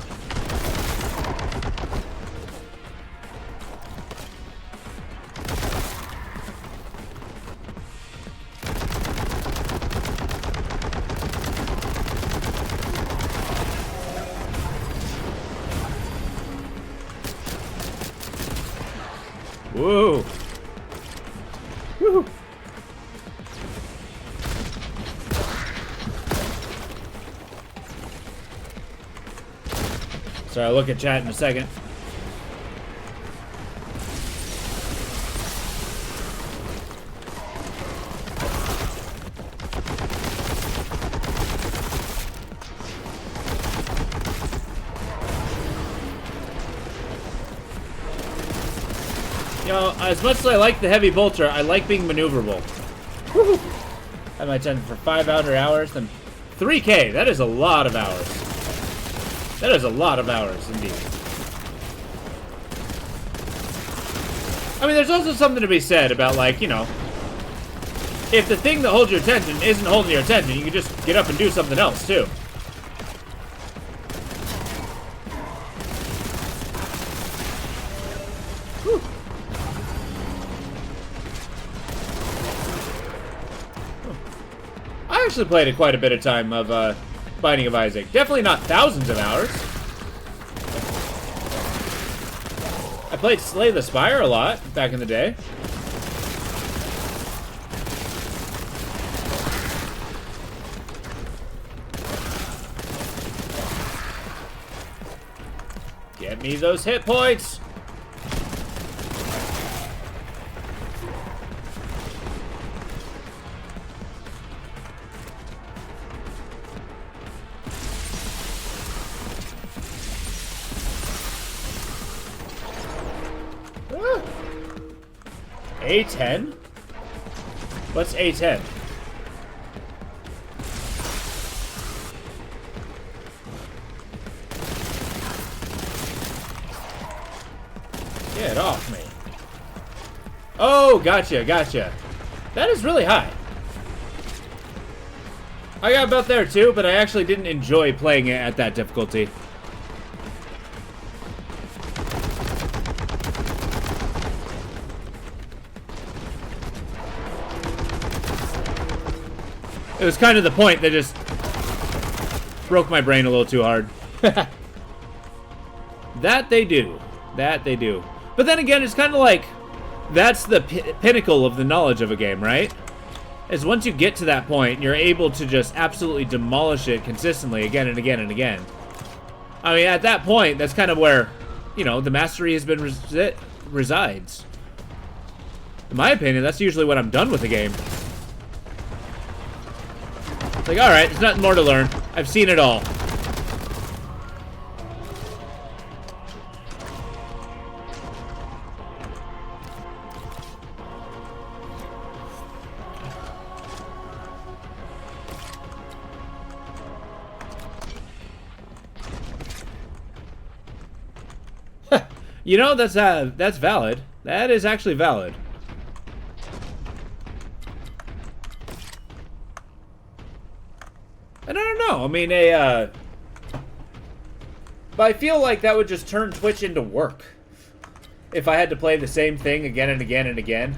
Whoa. Woo. Sorry, I'll look at chat in a second. You know, as much as I like the heavy bolter, I like being maneuverable. Woohoo! I might send for 500 hours, then 3K. That is a lot of hours. That is a lot of hours, indeed. I mean, there's also something to be said about, like, you know, if the thing that holds your attention isn't holding your attention, you can just get up and do something else, too. Whew. I actually played quite a bit of time of, Binding of Isaac. Definitely not thousands of hours. I played Slay the Spire a lot back in the day. Get me those hit points! A10? What's A10? Get off me. Oh, gotcha, gotcha. That is really high. I got about there too, but I actually didn't enjoy playing it at that difficulty. It was kind of the point that just broke my brain a little too hard. That they do. That they do. But then again, it's kind of like, that's the pinnacle of the knowledge of a game, right? Is once you get to that point, you're able to just absolutely demolish it consistently again and again and again. I mean, at that point, that's kind of where, you know, the mastery has been resides. In my opinion, that's usually when I'm done with the game. It's like, alright, there's nothing more to learn. I've seen it all. You know, that's valid. That is actually valid. And I don't know. I mean, but I feel like that would just turn Twitch into work. If I had to play the same thing again and again and again.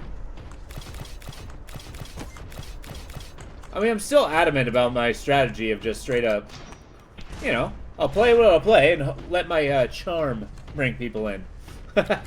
I mean, I'm still adamant about my strategy of just straight up, you know, I'll play what I'll play and let my charm bring people in. But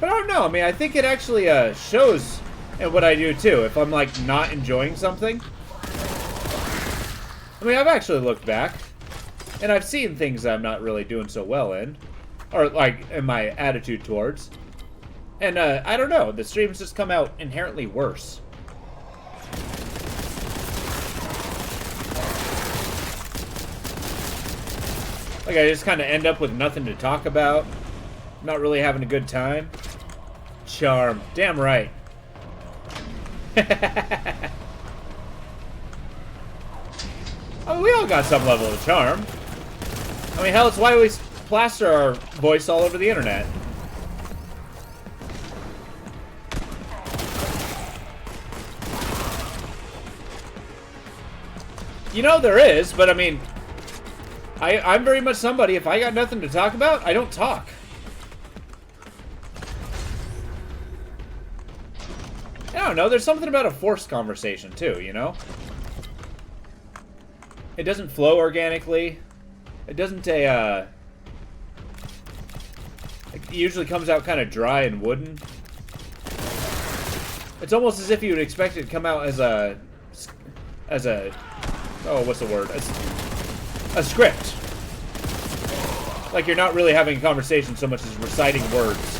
I don't know. I mean, I think it actually shows in what I do too. If I'm like not enjoying something. I mean, I've actually looked back, and I've seen things I'm not really doing so well in, or like in my attitude towards. And, I don't know. The streams just come out inherently worse. Like, I just kind of end up with nothing to talk about. Not really having a good time. Charm. Damn right. I mean, we all got some level of charm. I mean, hell, it's why we plaster our voice all over the internet. You know, there is, but I mean, I'm very much somebody, if I got nothing to talk about, I don't talk. I don't know, there's something about a forced conversation, too, you know? It doesn't flow organically. It doesn't, it usually comes out kind of dry and wooden. It's almost as if you would expect it to come out as a, oh, what's the word? A script. Like you're not really having a conversation so much as reciting words.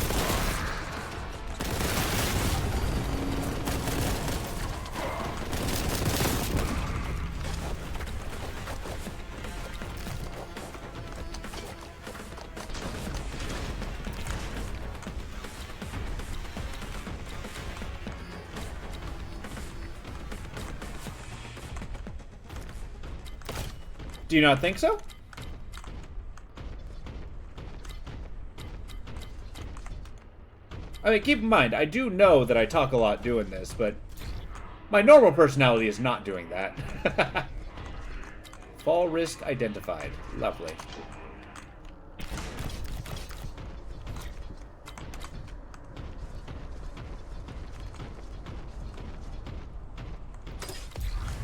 Do you not think so? I mean, keep in mind, I do know that I talk a lot doing this, but my normal personality is not doing that. Fall risk identified. Lovely.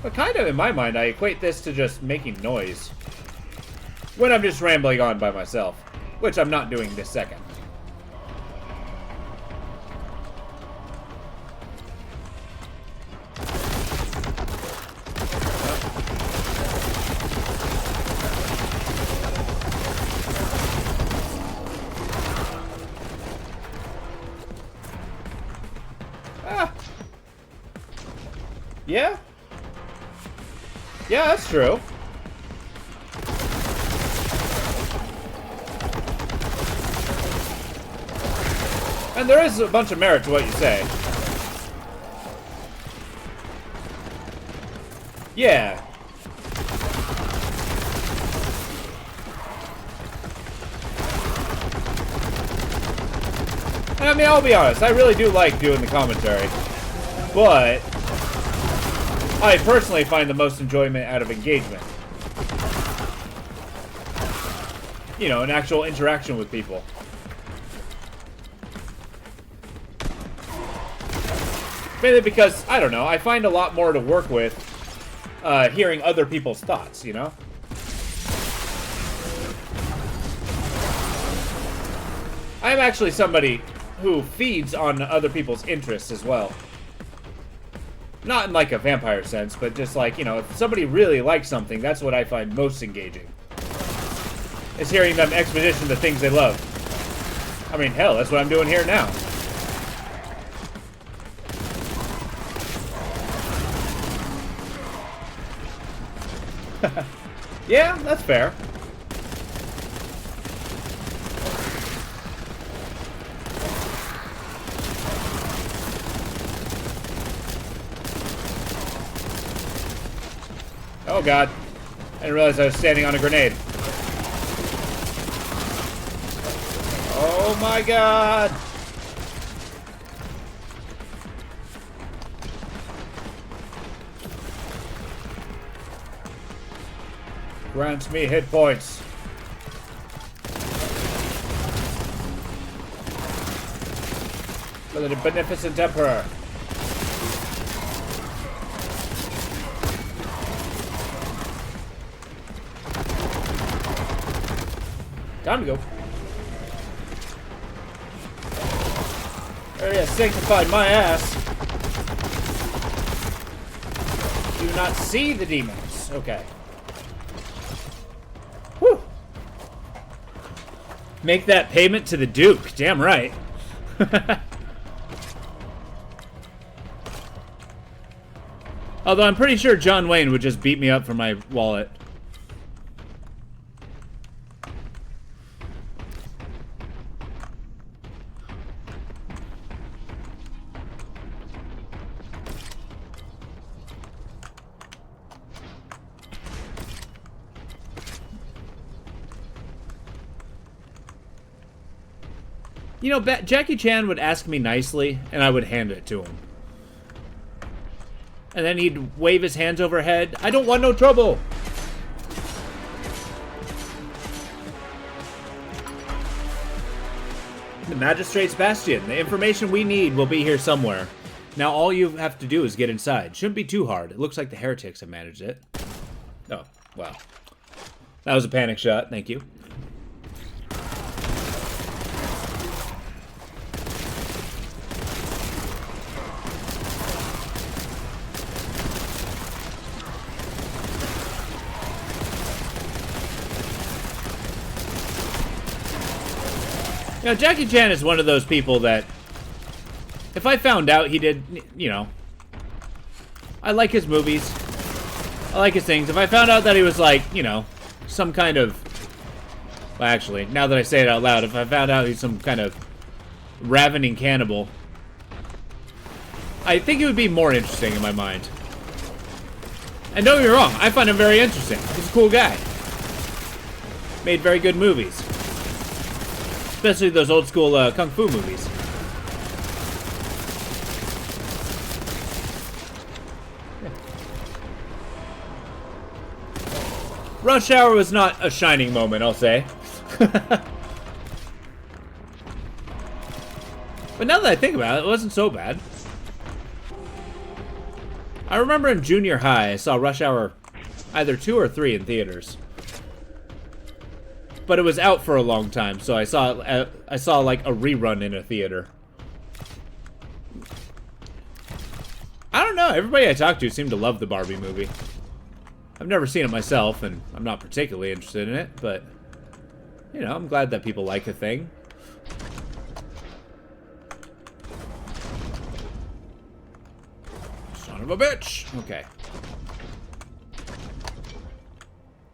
But kind of, in my mind, I equate this to just making noise. When I'm just rambling on by myself. Which I'm not doing this second. Ah. Yeah? Yeah, that's true. And there is a bunch of merit to what you say. Yeah. I mean, I'll be honest, I really do like doing the commentary. But I personally find the most enjoyment out of engagement. You know, an actual interaction with people. Mainly because, I don't know, I find a lot more to work with hearing other people's thoughts, you know? I'm actually somebody who feeds on other people's interests as well. Not in like a vampire sense, but just like, you know, if somebody really likes something, that's what I find most engaging. Is hearing them exposition the things they love. I mean, hell, that's what I'm doing here now. Yeah, that's fair. Oh god. I didn't realize I was standing on a grenade. Oh my god! Grants me hit points. For the beneficent emperor. Time to go. There he has sanctified my ass. Do not see the demons. Okay. Whew. Make that payment to the Duke. Damn right. Although I'm pretty sure John Wayne would just beat me up for my wallet. You know, Jackie Chan would ask me nicely, and I would hand it to him. And then he'd wave his hands overhead. I don't want no trouble. The Magistrate's Bastion. The information we need will be here somewhere. Now all you have to do is get inside. Shouldn't be too hard. It looks like the heretics have managed it. Oh, wow. That was a panic shot. Thank you. You know, Jackie Chan is one of those people that, if I found out he did, you know, I like his movies, I like his things. If I found out that he was like, you know, some kind of, well, actually, now that I say it out loud, if I found out he's some kind of ravening cannibal, I think it would be more interesting in my mind. And don't get me wrong, I find him very interesting. He's a cool guy. Made very good movies. Especially those old school kung fu movies. Yeah. Rush Hour was not a shining moment, I'll say. But now that I think about it, it wasn't so bad. I remember in junior high, I saw Rush Hour either 2 or 3 in theaters. But it was out for a long time, so I saw like a rerun in a theater. I don't know, everybody I talked to seemed to love the Barbie movie. I've never seen it myself, and I'm not particularly interested in it, but, you know, I'm glad that people like the thing. Son of a bitch! Okay.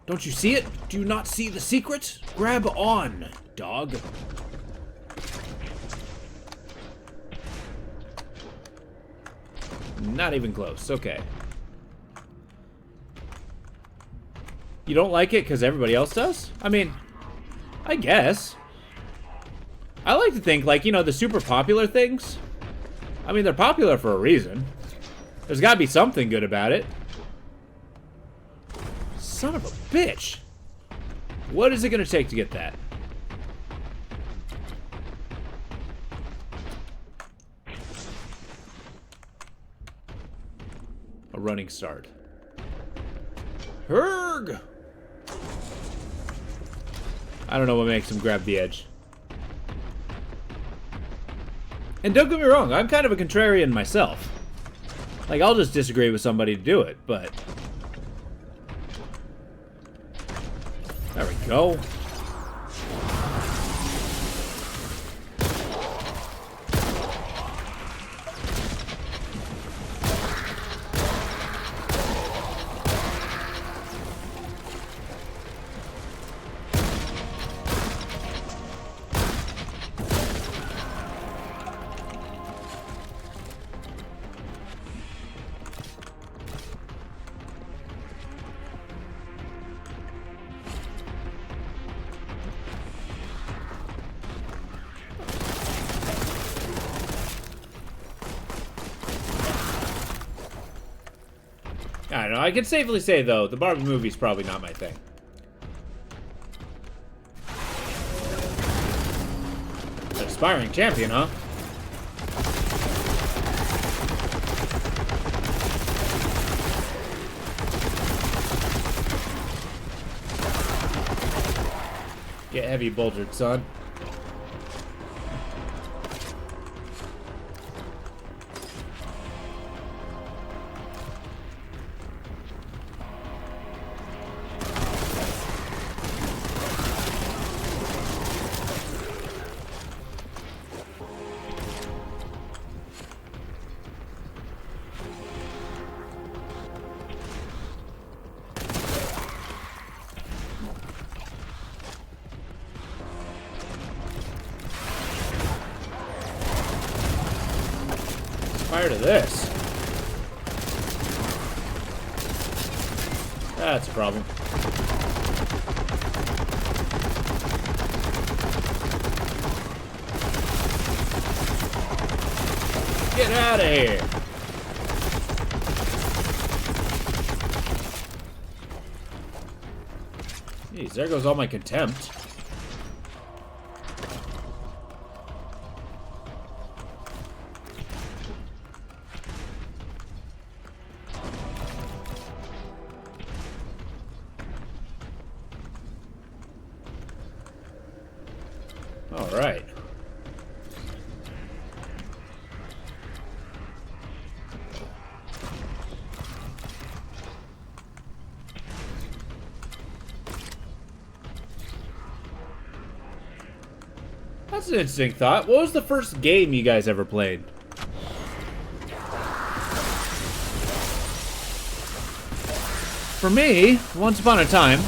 Don't you see it? Do you not see the secret? Grab on, dog. Not even close. Okay. You don't like it because everybody else does? I mean, I guess. I like to think, like, you know, the super popular things. I mean, they're popular for a reason. There's got to be something good about it. Son of a bitch. What is it going to take to get that? A running start. Herg! I don't know what makes him grab the edge. And don't get me wrong, I'm kind of a contrarian myself. Like, I'll just disagree with somebody to do it, but... There we go. I don't know. I can safely say, though, the Barbie movie's probably not my thing. Aspiring champion, huh? Get heavy boltered, son. fire to this. That's a problem. Get out of here. Jeez, there goes all my contempt. All right. That's an interesting thought. What was the first game you guys ever played? For me, once upon a time,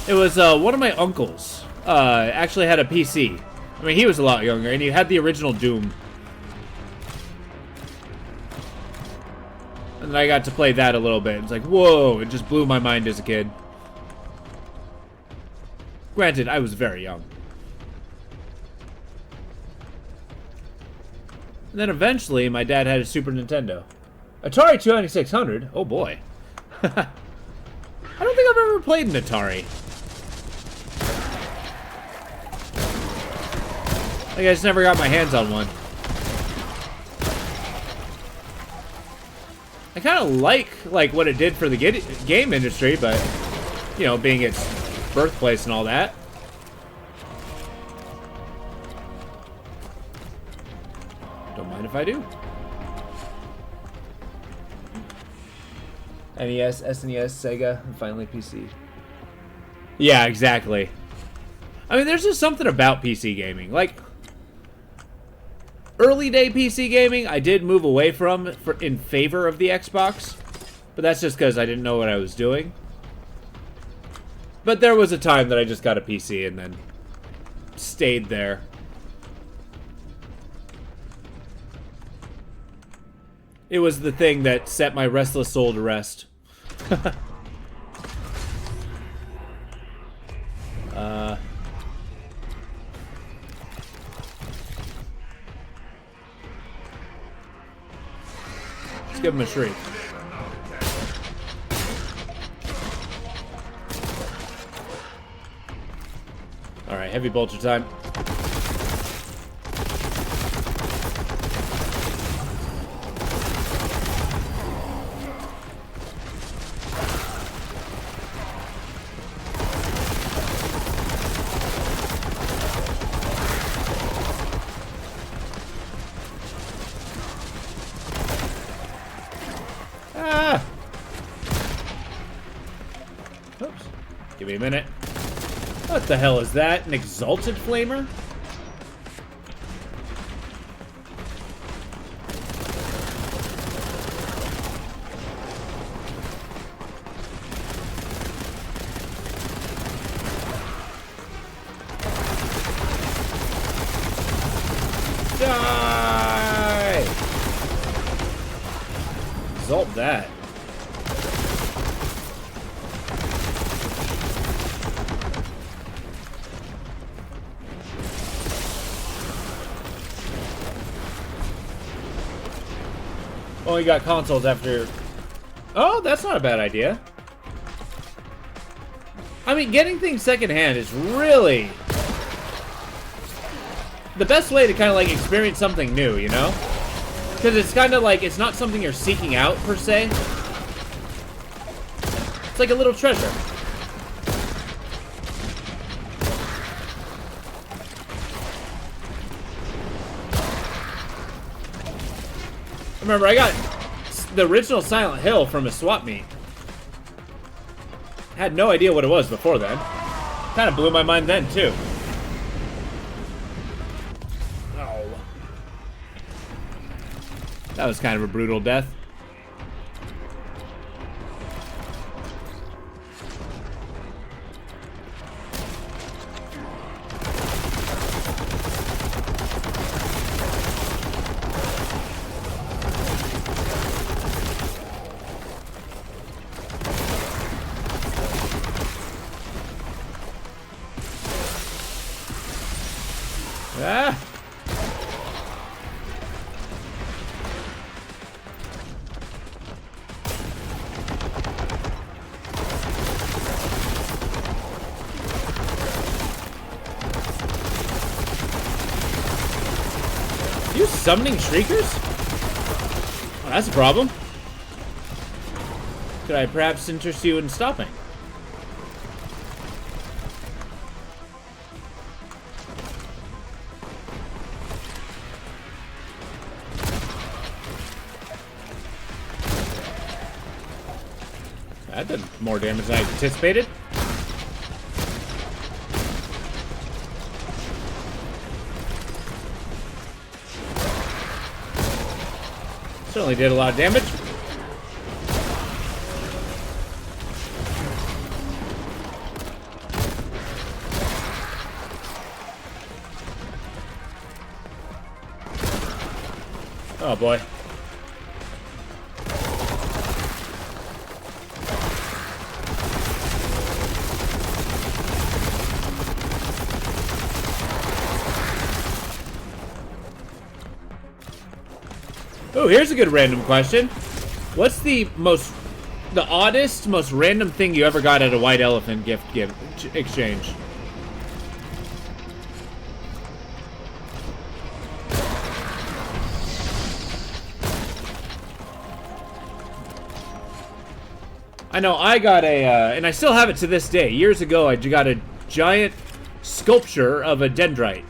it was one of my uncles actually had a PC. I mean, he was a lot younger, and he had the original Doom. And then I got to play that a little bit. It's like, whoa, it just blew my mind as a kid. Granted, I was very young. And then eventually, my dad had a Super Nintendo. Atari 2600? Oh boy. I don't think I've ever played an Atari. Like, I just never got my hands on one. I kind of like what it did for the game industry, but, you know, being its birthplace and all that. Don't mind if I do. NES, SNES, Sega, and finally PC. Yeah, exactly. I mean, there's just something about PC gaming. Like, early day PC gaming, I did move away from in favor of the Xbox. But that's just because I didn't know what I was doing. But there was a time that I just got a PC and then stayed there. It was the thing that set my restless soul to rest. Let's give him a shriek. Alright, heavy bolter time. Oops. Give me a minute. What the hell is that? An exalted flamer? Die! Exalt that. Only got consoles after... Oh, that's not a bad idea. I mean, getting things secondhand is really... the best way to kind of, like, experience something new, you know? Because it's kind of like, it's not something you're seeking out, per se. It's like a little treasure. Remember, I got the original Silent Hill from a swap meet. Had no idea what it was before then. Kind of blew my mind then, too. Oh. That was kind of a brutal death. you summoning shriekers? Oh, that's a problem. Could I perhaps interest you in stopping? That did more damage than I anticipated. Certainly did a lot of damage. Oh boy. Oh, here's a good random question. What's the oddest, most random thing you ever got at a white elephant gift exchange? I know I got a, and I still have it to this day. Years ago, I got a giant sculpture of a dendrite.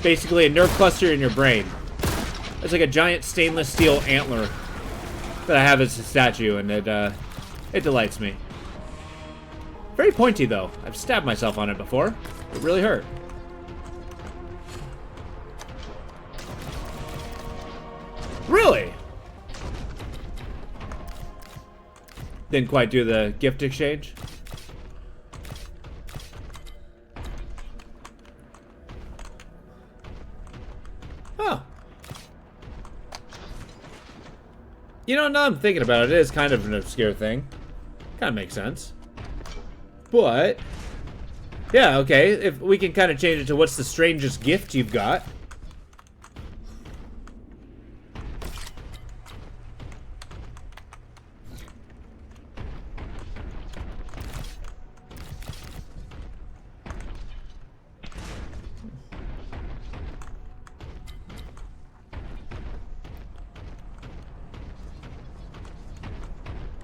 Basically a nerve cluster in your brain. It's like a giant stainless steel antler that I have as a statue, and it delights me. Very pointy, though. I've stabbed myself on it before. It really hurt. Really? Didn't quite do the gift exchange. Oh. You know, now I'm thinking about it, it is kind of an obscure thing. Kind of makes sense. But, yeah, okay. If we can kind of change it to what's the strangest gift you've got.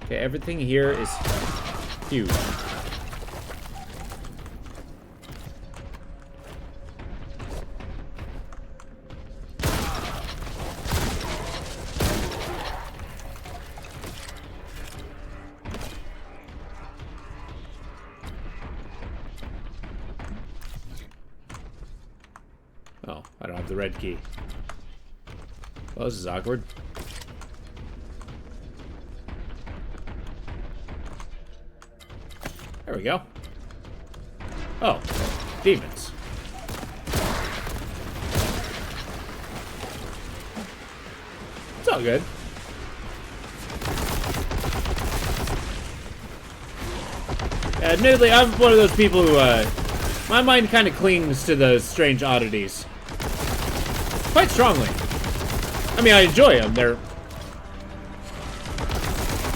Okay, everything here is huge. Oh, I don't have the red key. Well, this is awkward. There we go. Oh, demons. It's all good. Admittedly, I'm one of those people who, my mind kind of clings to those strange oddities. Quite strongly. I mean, I enjoy them. They're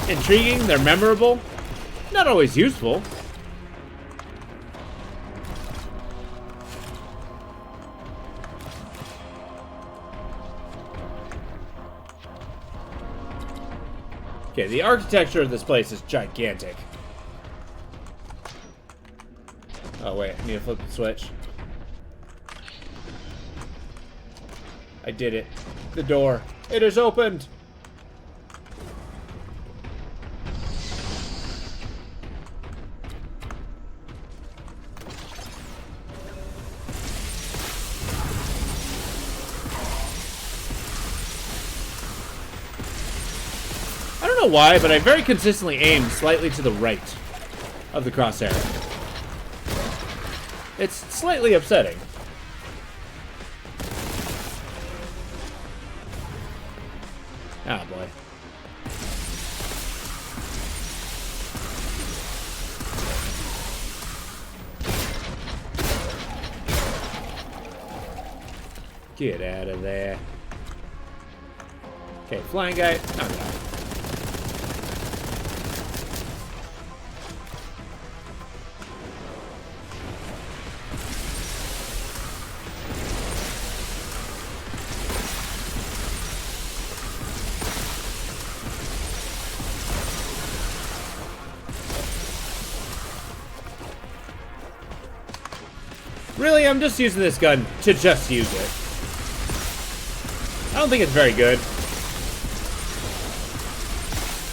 intriguing, they're memorable. Not always useful. Okay, the architecture of this place is gigantic. Oh wait, I need to flip the switch. I did it. The door. It is opened! I don't know why, but I very consistently aim slightly to the right of the crosshair. It's slightly upsetting. Ah, boy. Get out of there. Okay, flying guy. Knock it out. Really, I'm just using this gun to just use it. I don't think it's very good.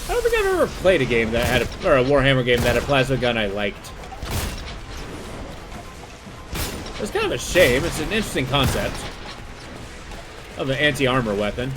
I don't think I've ever played a game that had or a Warhammer game that had a plasma gun I liked. It's kind of a shame. It's an interesting concept of an anti-armor weapon.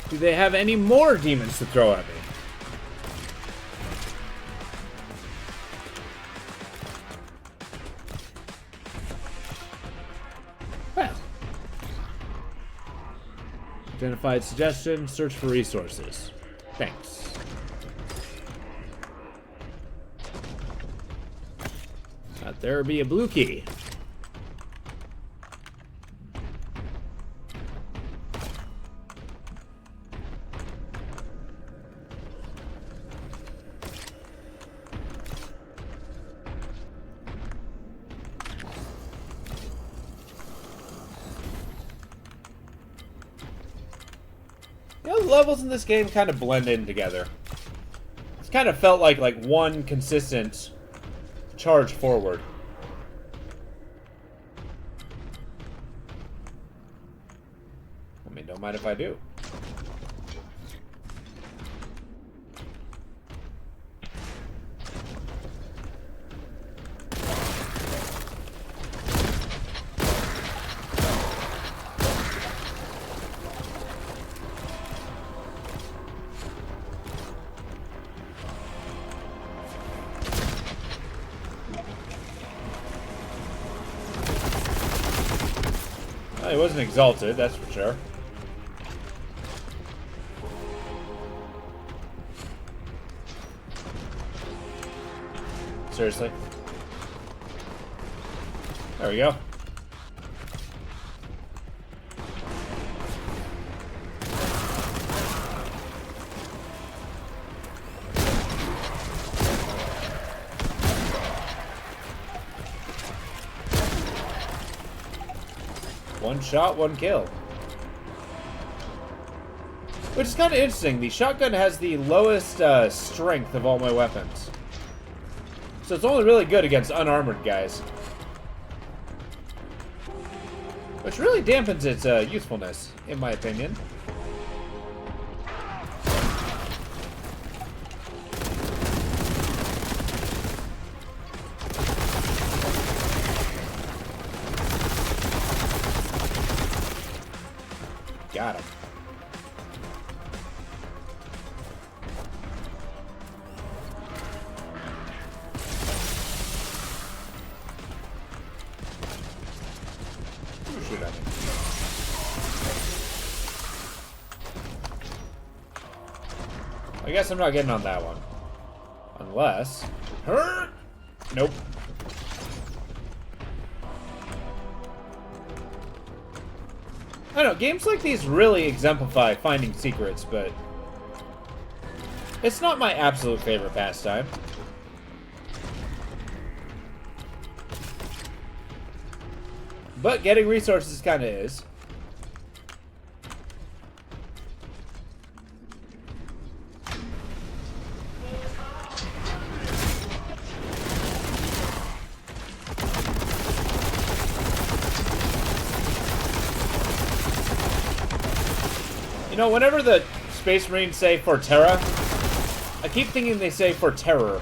Do they have any more demons to throw at me? Well. Identified suggestion, search for resources. Thanks. Thought there would be a blue key. You know, the levels in this game kind of blend in together. It's kind of felt like one consistent charge forward. I mean, don't mind if I do. Well, he wasn't exalted, that's for sure. Seriously? There we go. One shot, one kill. Which is kind of interesting. The shotgun has the lowest strength of all my weapons. So it's only really good against unarmored guys. Which really dampens its usefulness, in my opinion. Got him. Shoot at me. I guess I'm not getting on that one. Unless... Nope. I don't know, games like these really exemplify finding secrets, but it's not my absolute favorite pastime. But getting resources kind of is. You know, whenever the Space Marines say Forterra, I keep thinking they say for terror.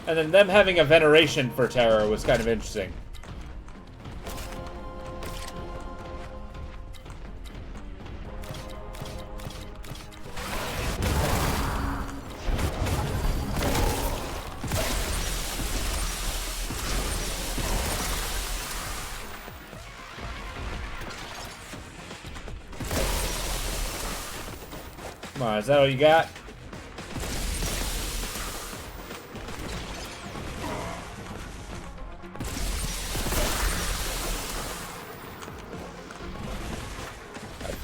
And then them having a veneration for terror was kind of interesting. Come on, is that all you got?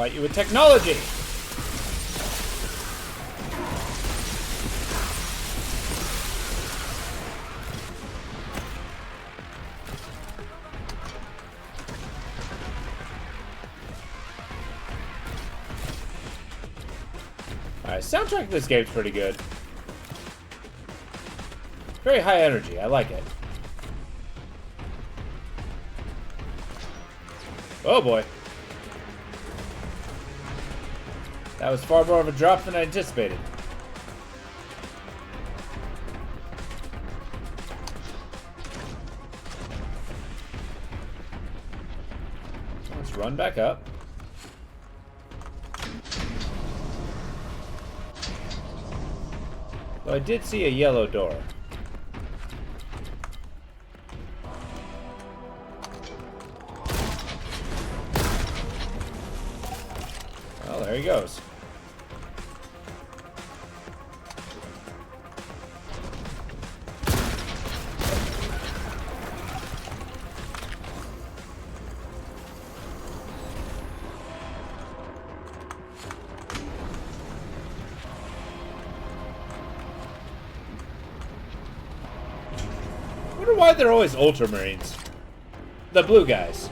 fight you with technology. Alright, soundtrack of this game's pretty good. Very high energy, I like it. Oh boy. That was far more of a drop than I anticipated. Let's run back up. Though I did see a yellow door. Well, there he goes. I wonder why they're always Ultramarines. The blue guys.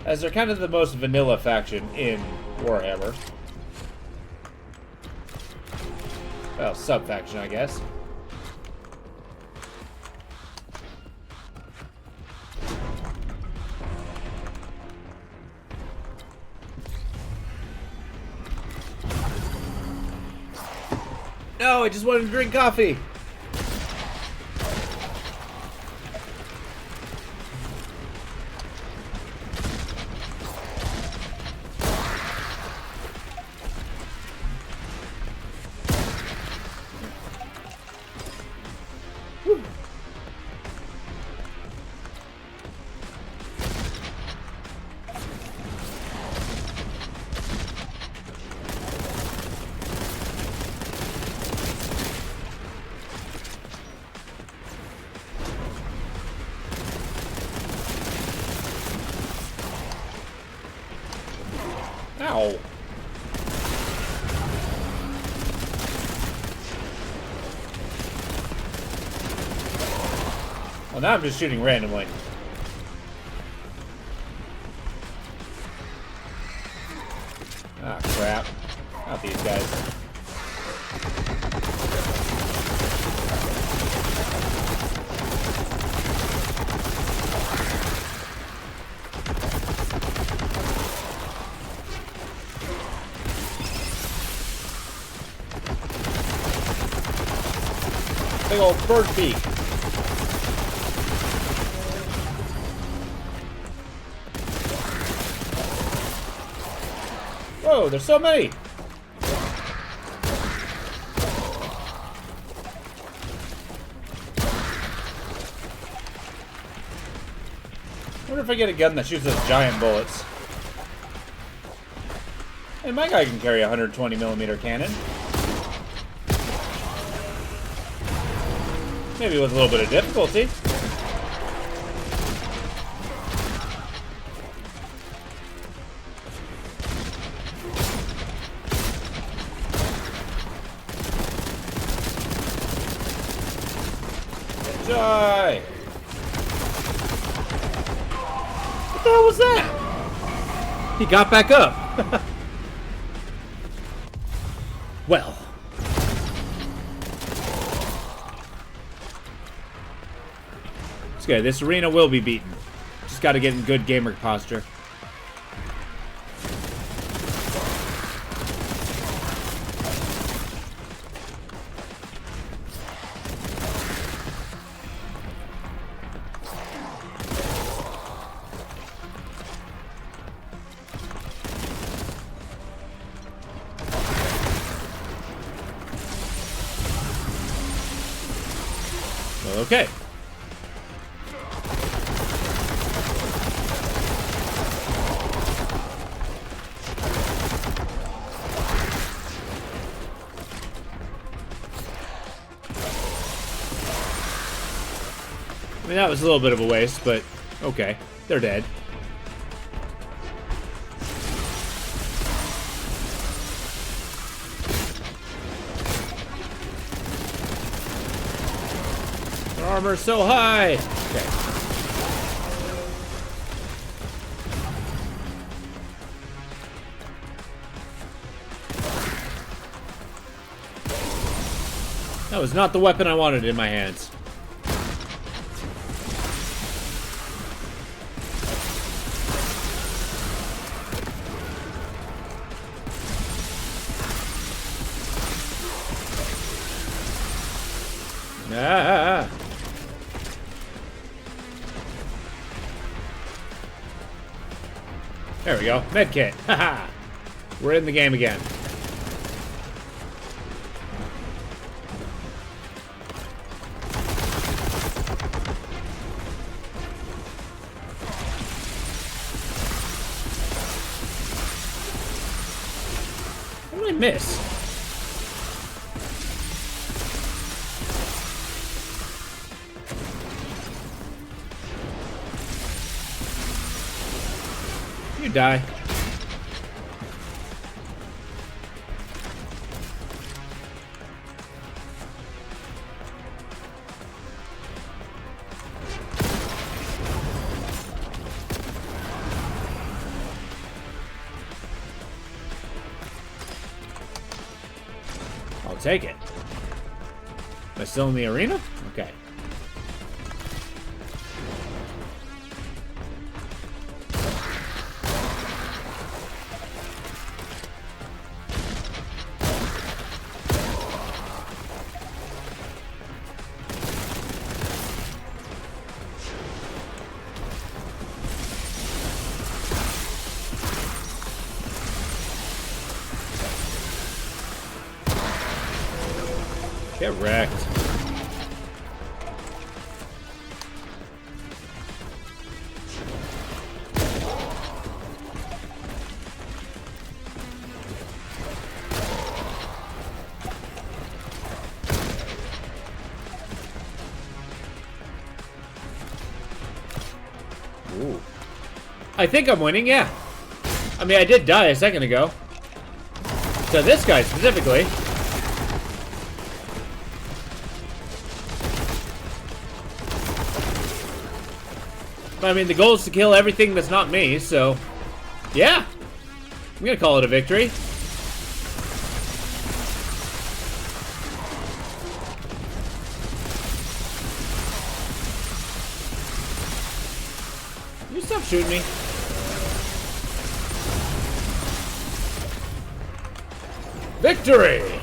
As they're kind of the most vanilla faction in Warhammer. Well, sub-faction, I guess. No, I just wanted to drink coffee. Ow. Well, now I'm just shooting randomly. Ah, crap. Not these guys. Big old bird beak. Whoa, there's so many! I wonder if I get a gun that shoots those giant bullets. Hey, my guy can carry a 120mm cannon. Maybe with a little bit of difficulty. Die! What the hell was that? He got back up. Well. It's good. This arena will be beaten. Just gotta get in good gamer posture. Okay. I mean, that was a little bit of a waste, but okay. They're dead. armor's so high. Okay. That was not the weapon I wanted in my hands. Ah. There we go. Medkit. Haha. We're in the game again. What did I miss? You die. I'll take it. Am I still in the arena? Okay. Get wrecked. Ooh. I think I'm winning, yeah. I mean, I did die a second ago. So this guy specifically. I mean, the goal is to kill everything that's not me, so... yeah! I'm gonna call it a victory. You stop shooting me. Victory!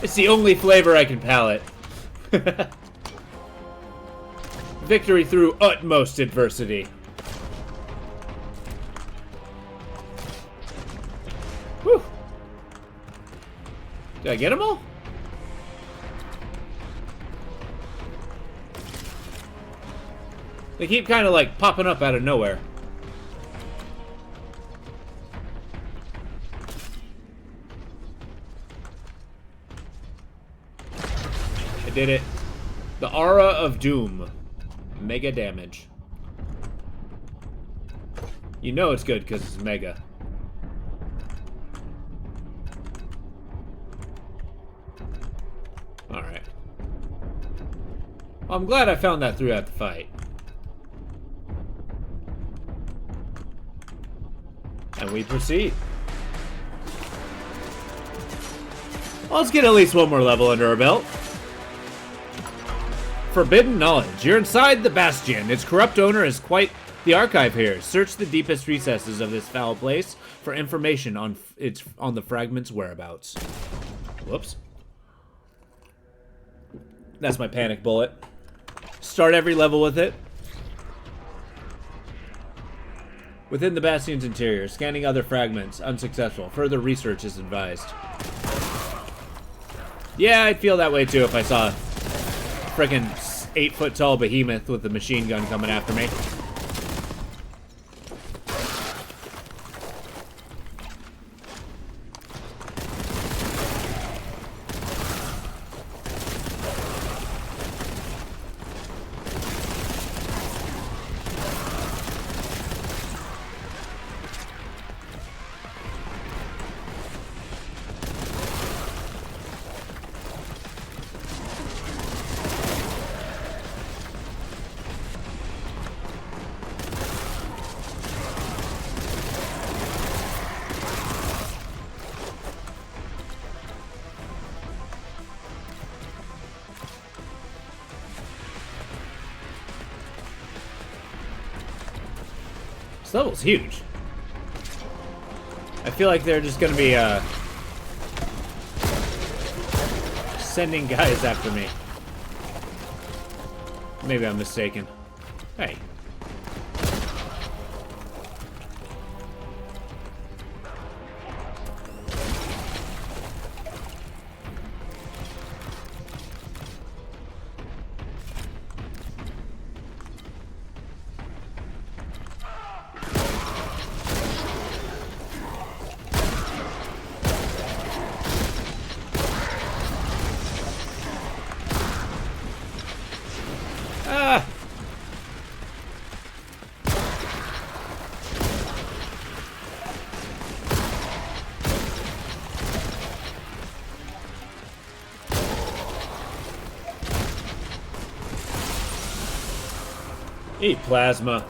It's the only flavor I can palate. Victory through utmost adversity. Whew. Did I get them all? They keep kind of like popping up out of nowhere. Did it. The Aura of Doom. Mega damage. You know it's good because it's mega. Alright. Well, I'm glad I found that throughout the fight. And we proceed. Well, let's get at least one more level under our belt. Forbidden knowledge. You're inside the Bastion. Its corrupt owner is quite the archive here. Search the deepest recesses of this foul place for information on the fragment's whereabouts. Whoops. That's my panic bullet. Start every level with it. Within the Bastion's interior, scanning other fragments. Unsuccessful. Further research is advised. Yeah, I'd feel that way too if I saw frickin' 8-foot-tall behemoth with a machine gun coming after me. This level's huge. I feel like they're just gonna be sending guys after me. Maybe I'm mistaken. Hey. Ah! Eat plasma.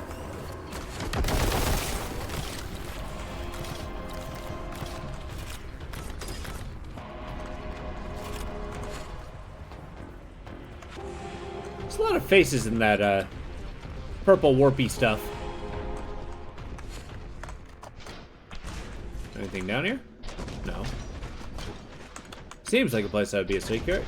There's a lot of faces in that purple warpy stuff. Anything down here? No. Seems like a place that would be a secret.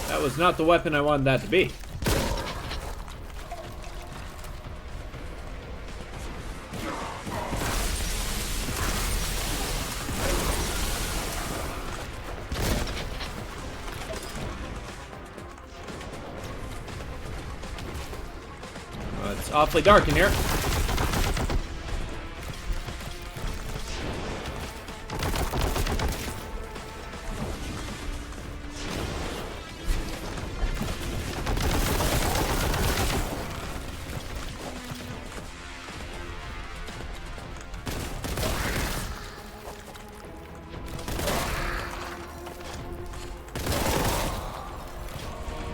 That was not the weapon I wanted that to be. It's awfully dark in here.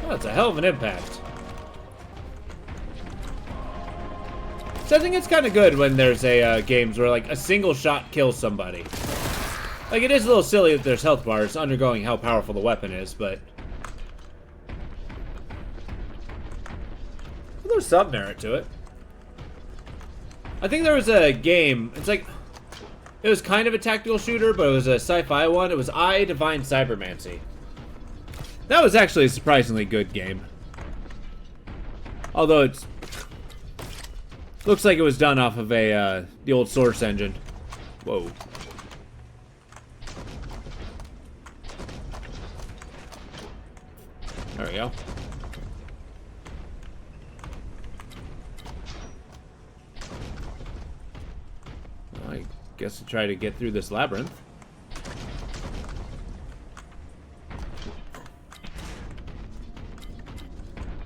That's a hell of an impact. So I think it's kind of good when there's a games where like a single shot kills somebody. Like it is a little silly that there's health bars undergoing how powerful the weapon is, but there's some merit to it. I think there was a game. It's like it was kind of a tactical shooter, but it was a sci-fi one. It was I Divine Cybermancy. That was actually a surprisingly good game. Although it's looks like it was done off of a the old Source engine. Whoa. There we go. Well, I guess I'll try to get through this labyrinth.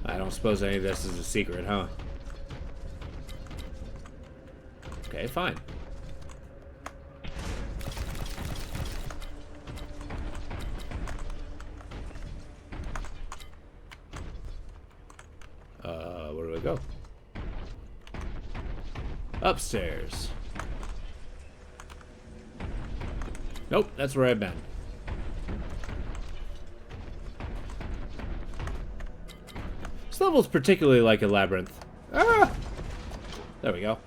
I don't suppose any of this is a secret, huh? Okay, fine. Where do I go? Upstairs. Nope, that's where I've been. This level's particularly like a labyrinth. Ah! There we go.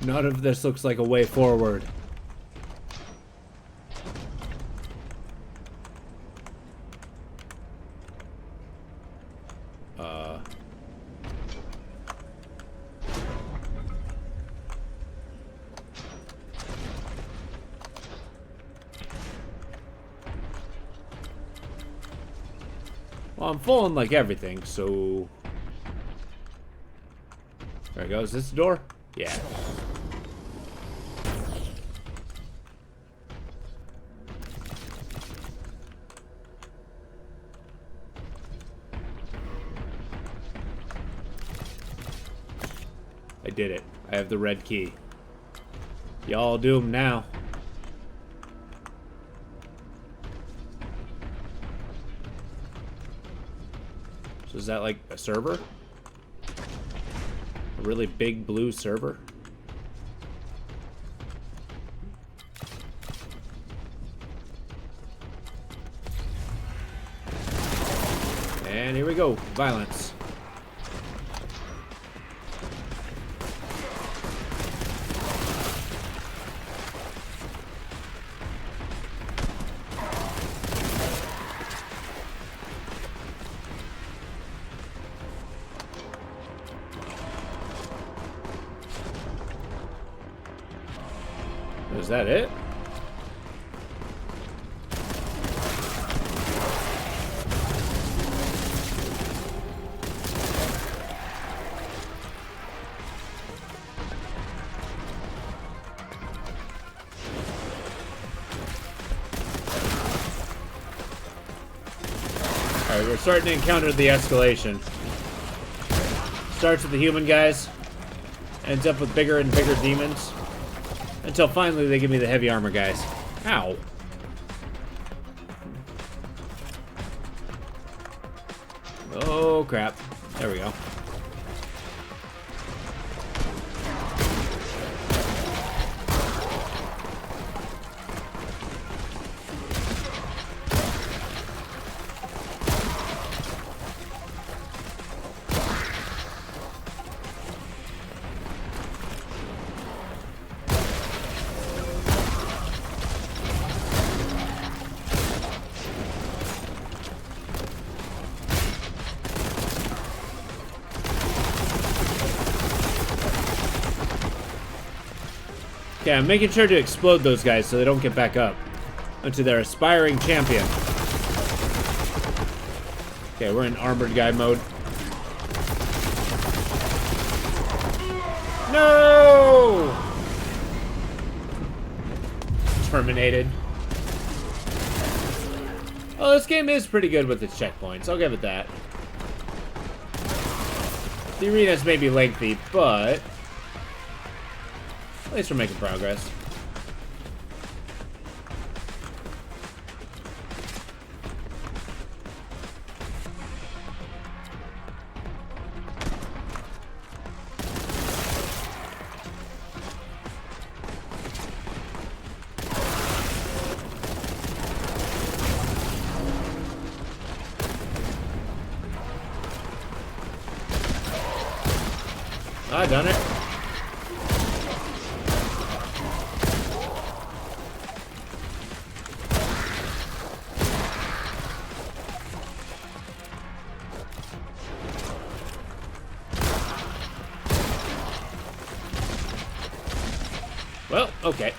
None of this looks like a way forward. Well, I'm full in like everything, so... There it goes. Is this the door? Yeah. I did it. I have the red key. Y'all doomed now. So is that like a server? A really big blue server? And here we go. Violence. Is that it? Alright, we're starting to encounter the escalation. Starts with the human guys, ends up with bigger and bigger demons. Until finally they give me the heavy armor guys. Ow. Oh crap. There we go. Yeah, I'm making sure to explode those guys so they don't get back up onto their aspiring champion. Okay, we're in armored guy mode. No! Terminated. Oh, this game is pretty good with its checkpoints. I'll give it that. The arenas may be lengthy, but... at least we're making progress. I done it. Well, okay.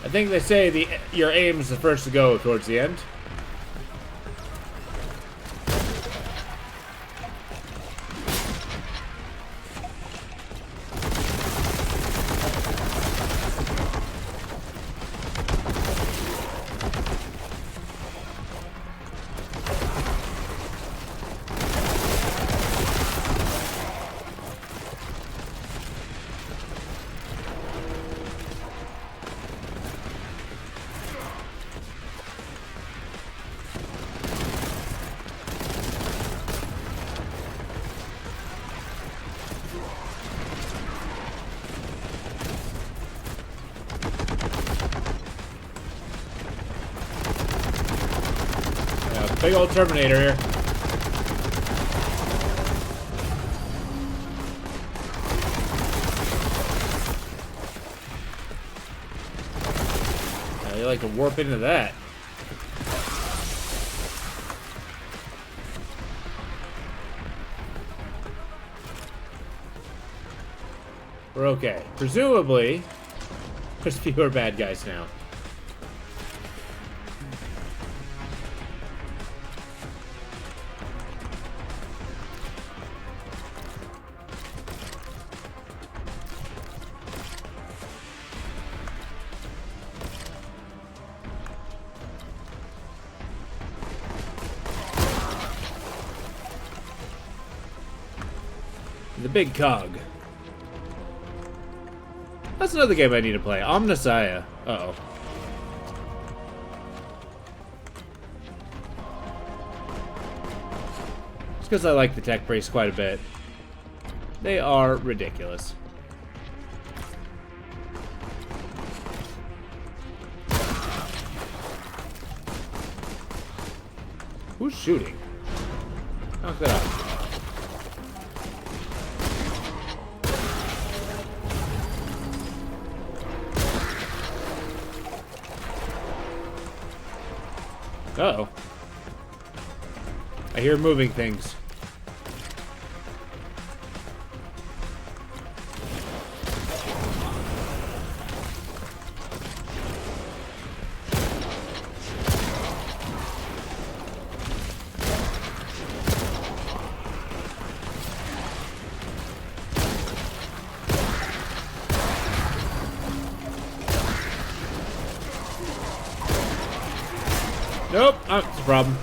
I think they say your aim is the first to go towards the end. Big old Terminator here. You like to warp into that. We're okay. Presumably, there's fewer bad guys now. the big cog. That's another game I need to play. Omnissiah. Uh-oh. It's because I like the tech brace quite a bit. They are ridiculous. Who's shooting? Knock that out. Uh-oh. I hear moving things. Nope, that's a problem.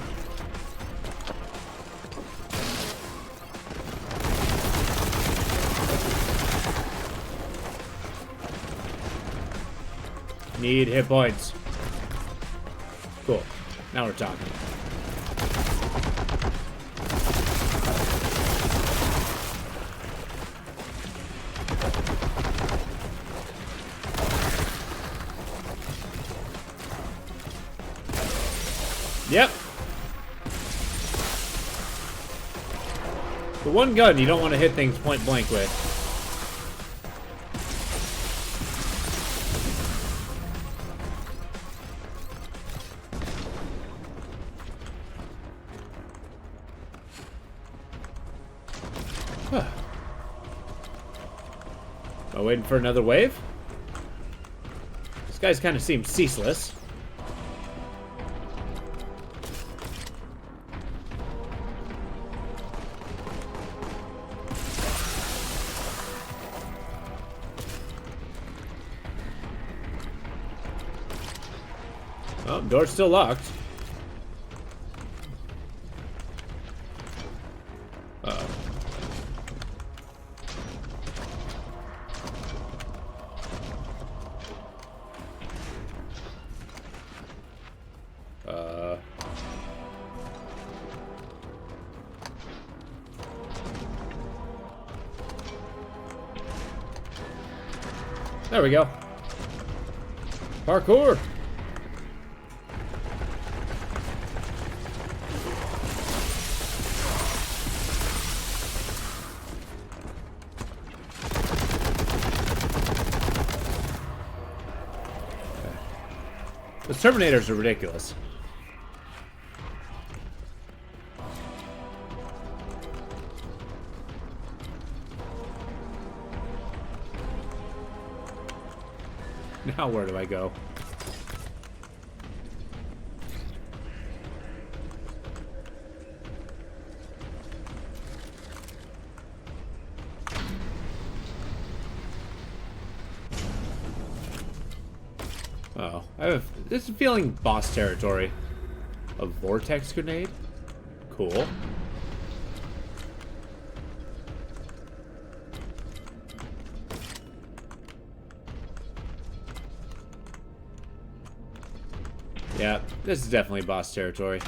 Need hit points. Cool. Now we're talking. Yep. The one gun you don't want to hit things point blank with. Am I waiting for another wave? These guys kind of seem ceaseless. Oh, door's still locked. Uh-oh. There we go. Parkour. The Terminators are ridiculous. Now where do I go? Oh, I have this is feeling boss territory. A vortex grenade? Cool. Yeah, this is definitely boss territory.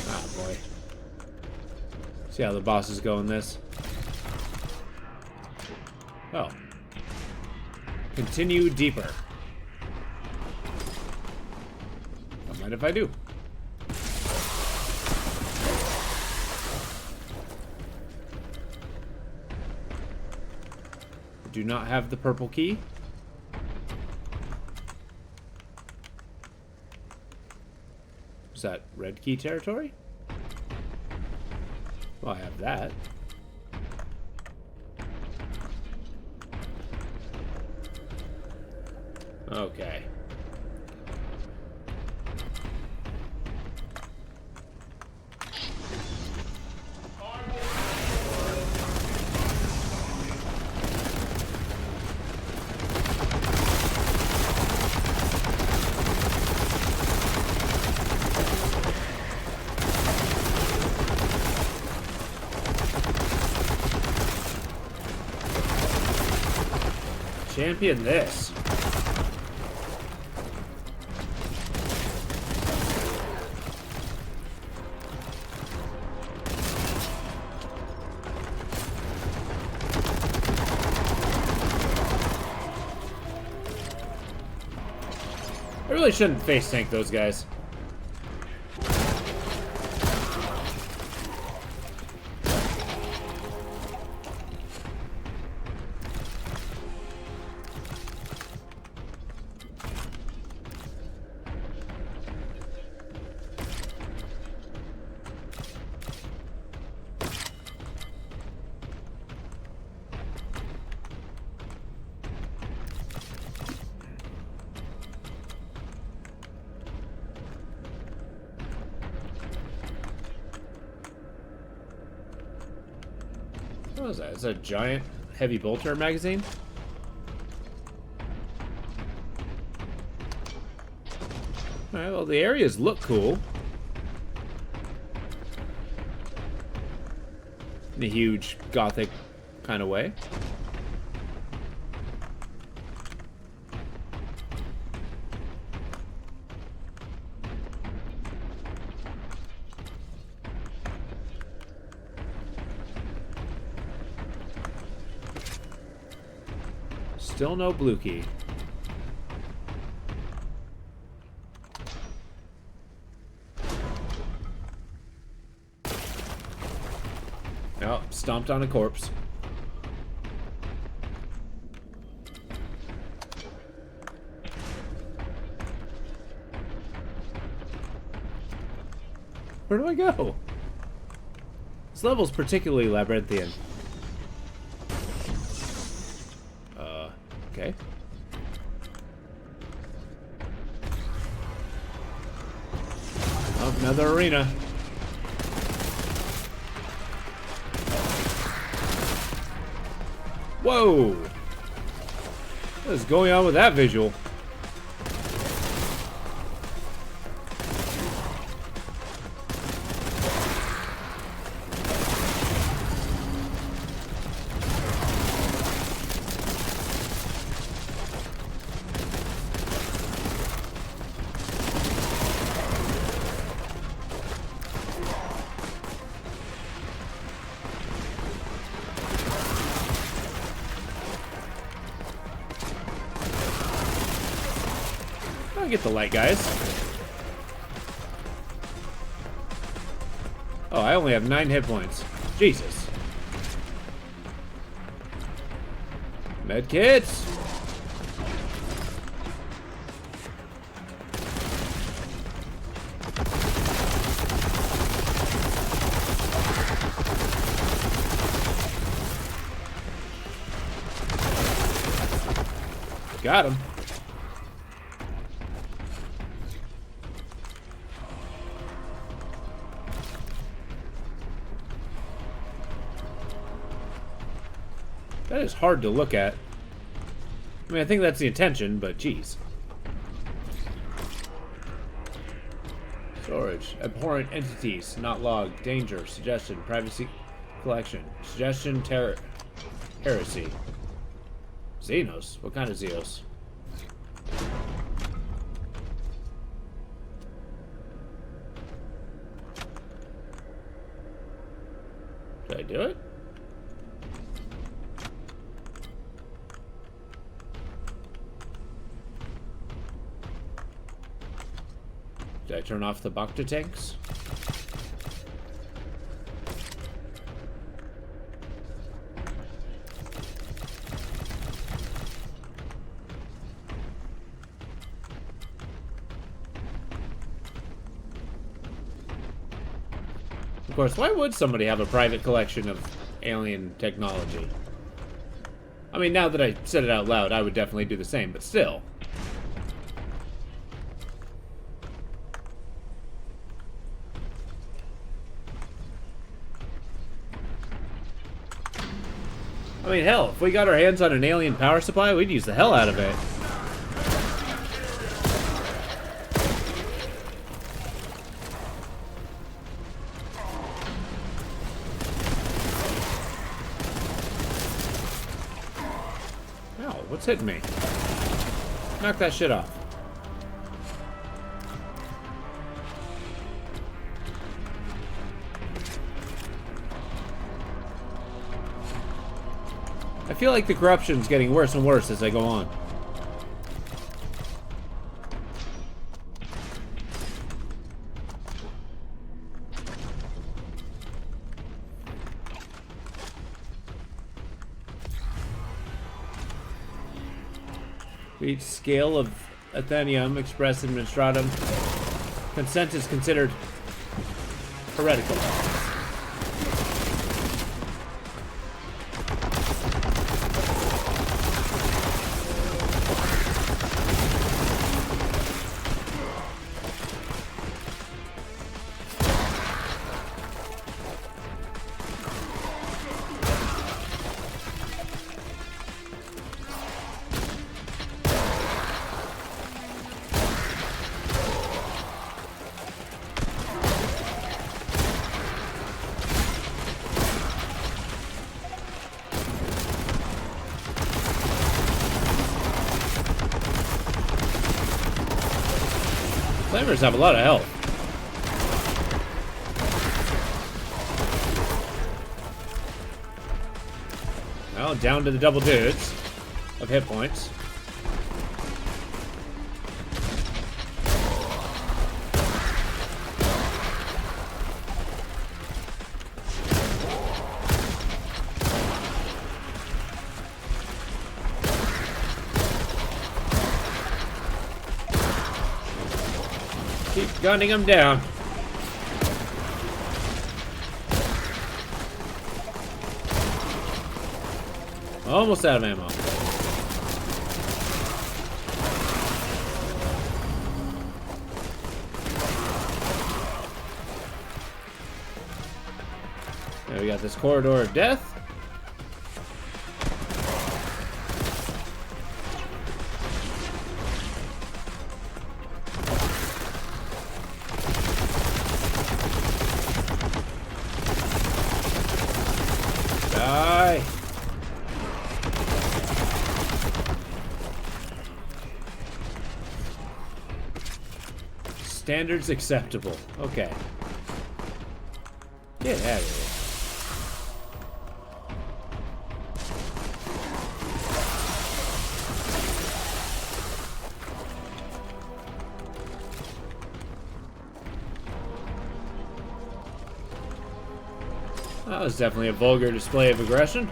Ah, boy. See how the bosses go in this? Oh. Continue deeper. Don't mind if I do. Do not have the purple key. Is that red key territory? Well, I have that. Okay. Champion this. I really shouldn't face tank those guys. What is that? Is that a giant heavy bolter magazine? Alright, well, the areas look cool. In a huge gothic kind of way. Still no blue key. Oh, stomped on a corpse. Where do I go? This level's particularly labyrinthian. Okay. Oh, another arena. Whoa! What is going on with that visual? I'll get the light guys. Oh, I only have 9 hit points. Jesus. Med kits. Got him. That is hard to look at. I mean, I think that's the intention, but geez. Storage. Abhorrent entities. Not logged. Danger. Suggestion. Privacy. Collection. Suggestion. Terror. Heresy. Xenos? What kind of Xenos? Did I do it? Did I turn off the Bacta tanks? Of course, why would somebody have a private collection of alien technology? I mean, now that I said it out loud, I would definitely do the same, but still. I mean, hell, if we got our hands on an alien power supply, we'd use the hell out of it. Ow. What's hitting me? Knock that shit off. I feel like the corruption's getting worse and worse as I go on. Each scale of Athenium expressed in Minstratum, consent is considered heretical. Flamers have a lot of health. Well, down to the double digits of hit points. Keep gunning him down. Almost out of ammo. There we got this corridor of death. Die. Standards acceptable. Okay. Get out of here. That was definitely a vulgar display of aggression.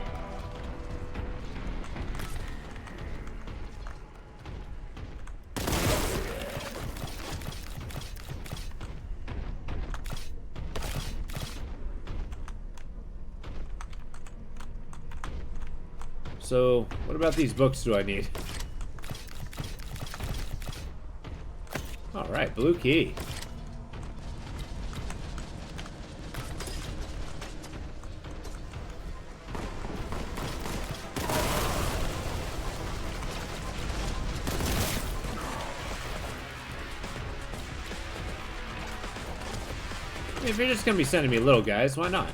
So, what about these books do I need? Alright, blue key. If you're just gonna be sending me little guys, why not?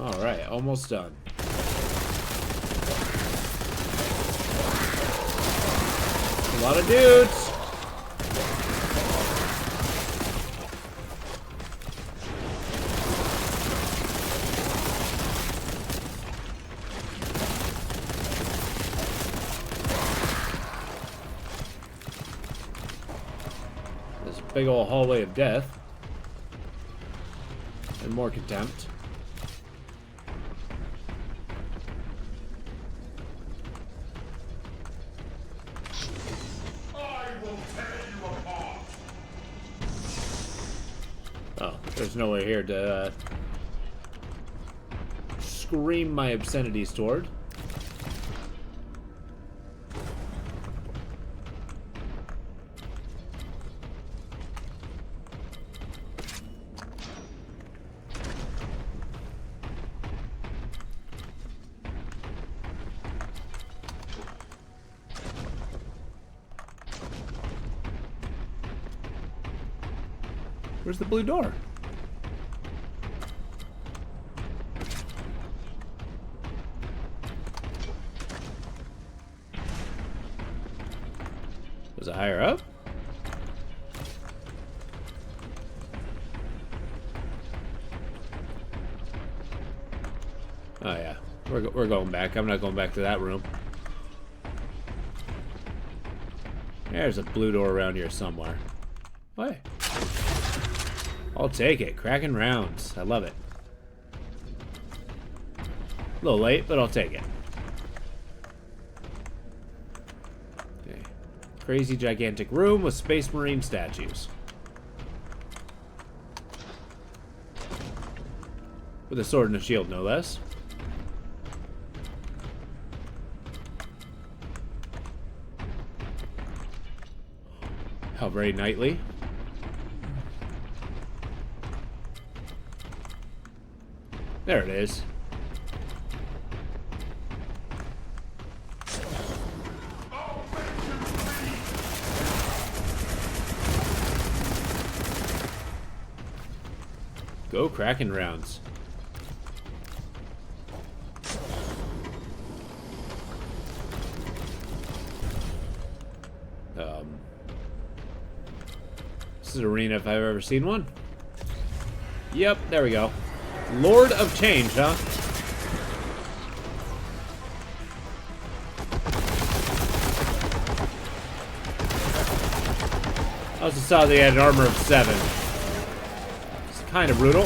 Alright, almost done. A lot of dudes! This big old hallway of death. And more contempt. Oh, there's nowhere here to scream my obscenities toward. Where's the blue door? Was it higher up? Oh yeah, we're going back. I'm not going back to that room. There's a blue door around here somewhere. Hey. I'll take it. Cracking rounds. I love it. A little late, but I'll take it. Okay. Crazy gigantic room with Space Marine statues. With a sword and a shield, no less. How very knightly. There it is. Go cracking rounds. This is an arena if I've ever seen one. Yep, there we go. Lord of Change, huh? I also saw they had an armor of 7. It's kind of brutal.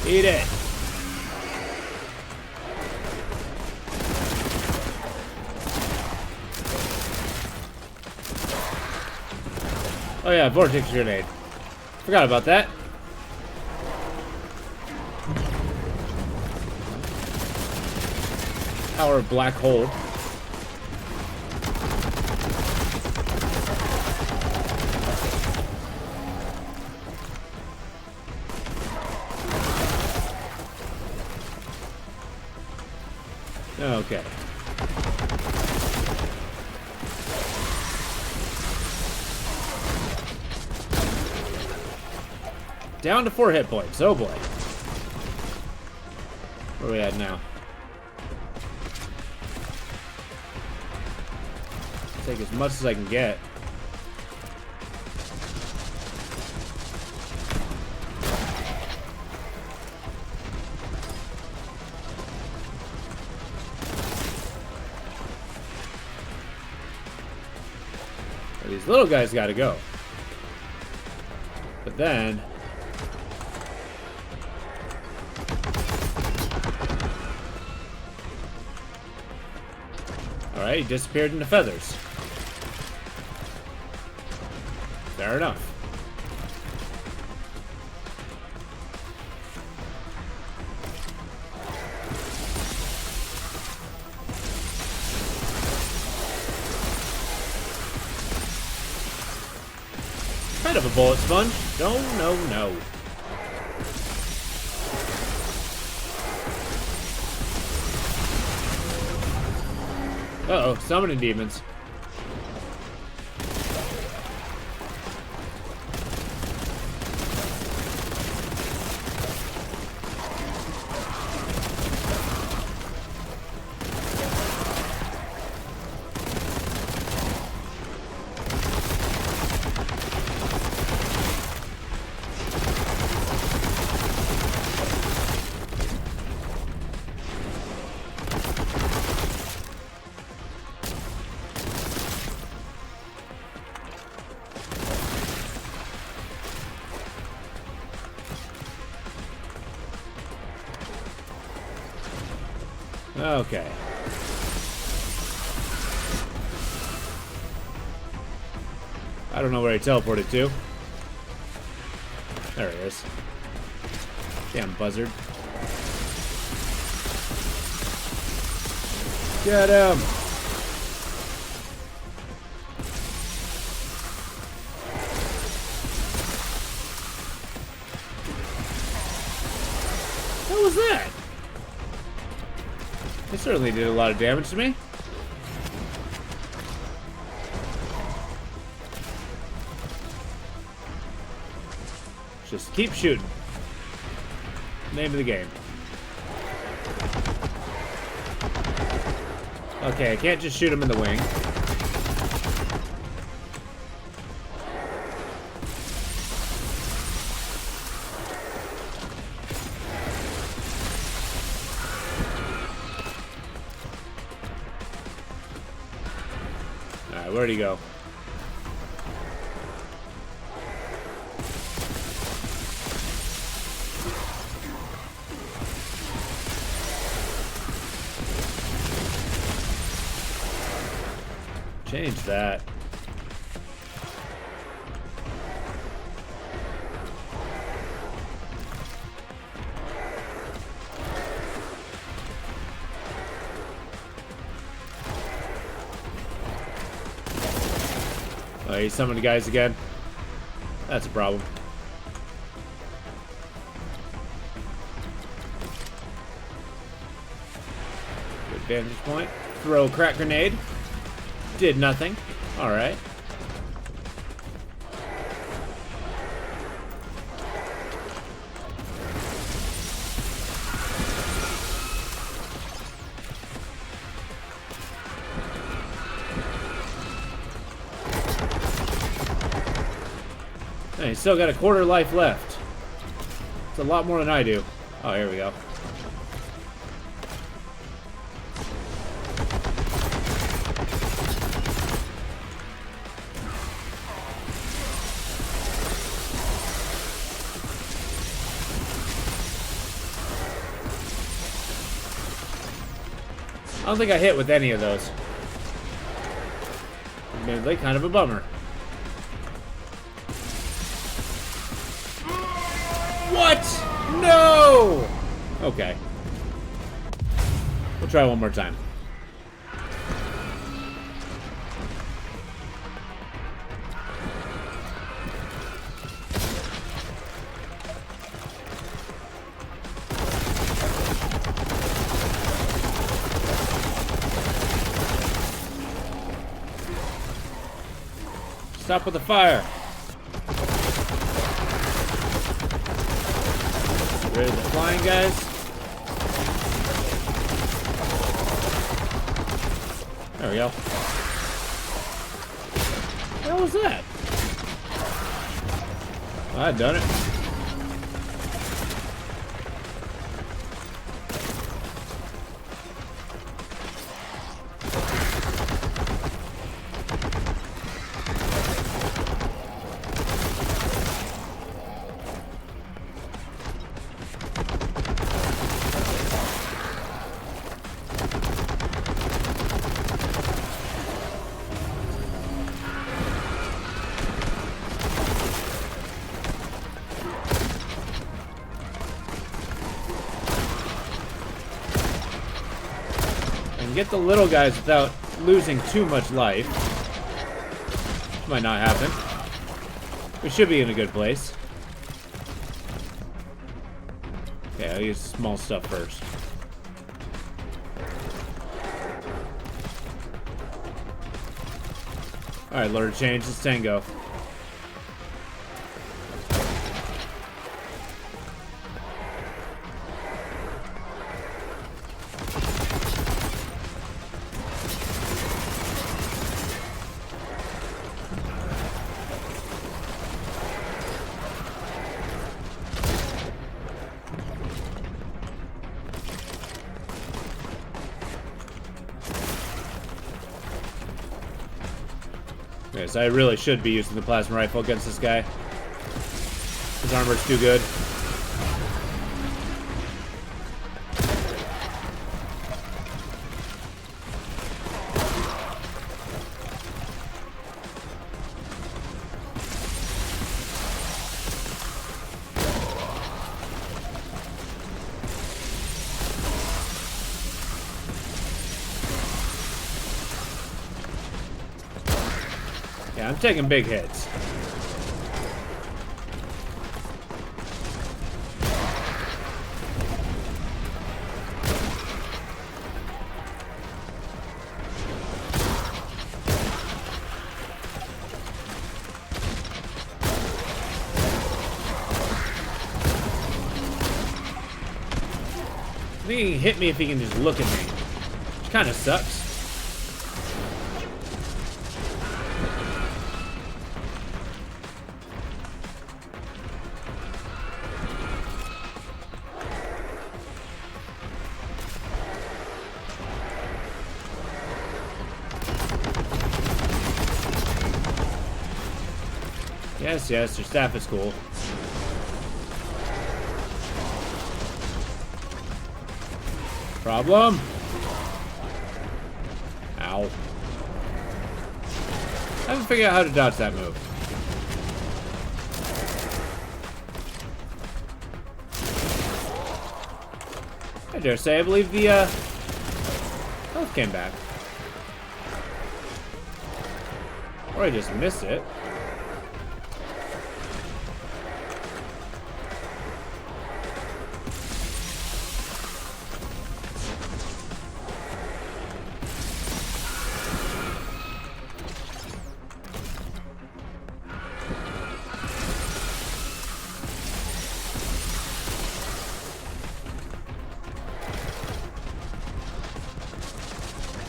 Eat it. Oh yeah, vortex grenade. Forgot about that. Power of black hole. Okay. Down to 4 hit points. Oh boy. Where are we at now? Take as much as I can get. These little guys gotta go. But then... Alright, he disappeared into feathers. Fair enough. Kind of a bullet sponge. No, no, no. Uh-oh, summoning demons. Okay. I don't know where he teleported to. There he is. Damn buzzard. Get him! What was that? It certainly did a lot of damage to me. Just keep shooting. Name of the game. Okay, I can't just shoot him in the wing. Alright, where'd he go? Change that. Oh, he summoned the guys again. That's a problem. Good vantage point. Throw a crack grenade. Did nothing. Alright. Hey, still got a quarter life left. It's a lot more than I do. Oh, here we go. I don't think I hit with any of those. Admittedly, kind of a bummer. What? No! Okay. We'll try one more time. Stop with the fire. Get rid of the flying guys. There we go. What the hell was that? Well, I've done it. Get the little guys without losing too much life. Might not happen. We should be in a good place. Okay, I'll use small stuff first. Alright, Lord of Change, it's Tango. Okay, so I really should be using the plasma rifle against this guy. His armor's too good. Yeah, I'm taking big hits. I think he can hit me if he can just look at me. Which kind of sucks. Yes, yes, your staff is cool. Problem? Ow. I haven't figured out how to dodge that move. I dare say, I believe the health came back. Or I just missed it.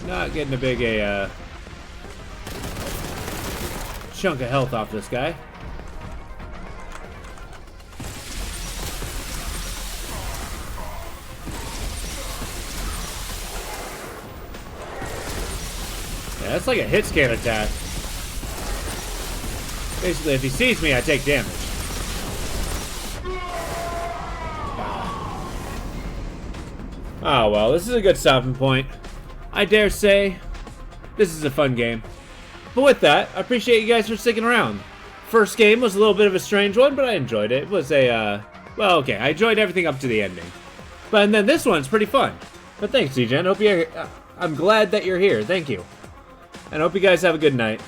Not getting a big chunk of health off this guy. Yeah, that's like a hit scan attack. Basically, if he sees me, I take damage. Oh well, this is a good stopping point. I dare say, this is a fun game. But with that, I appreciate you guys for sticking around. First game was a little bit of a strange one, but I enjoyed it. It was a, well, okay, I enjoyed everything up to the ending. And then this one's pretty fun. But thanks, DJen. I'm glad that you're here. Thank you. And I hope you guys have a good night.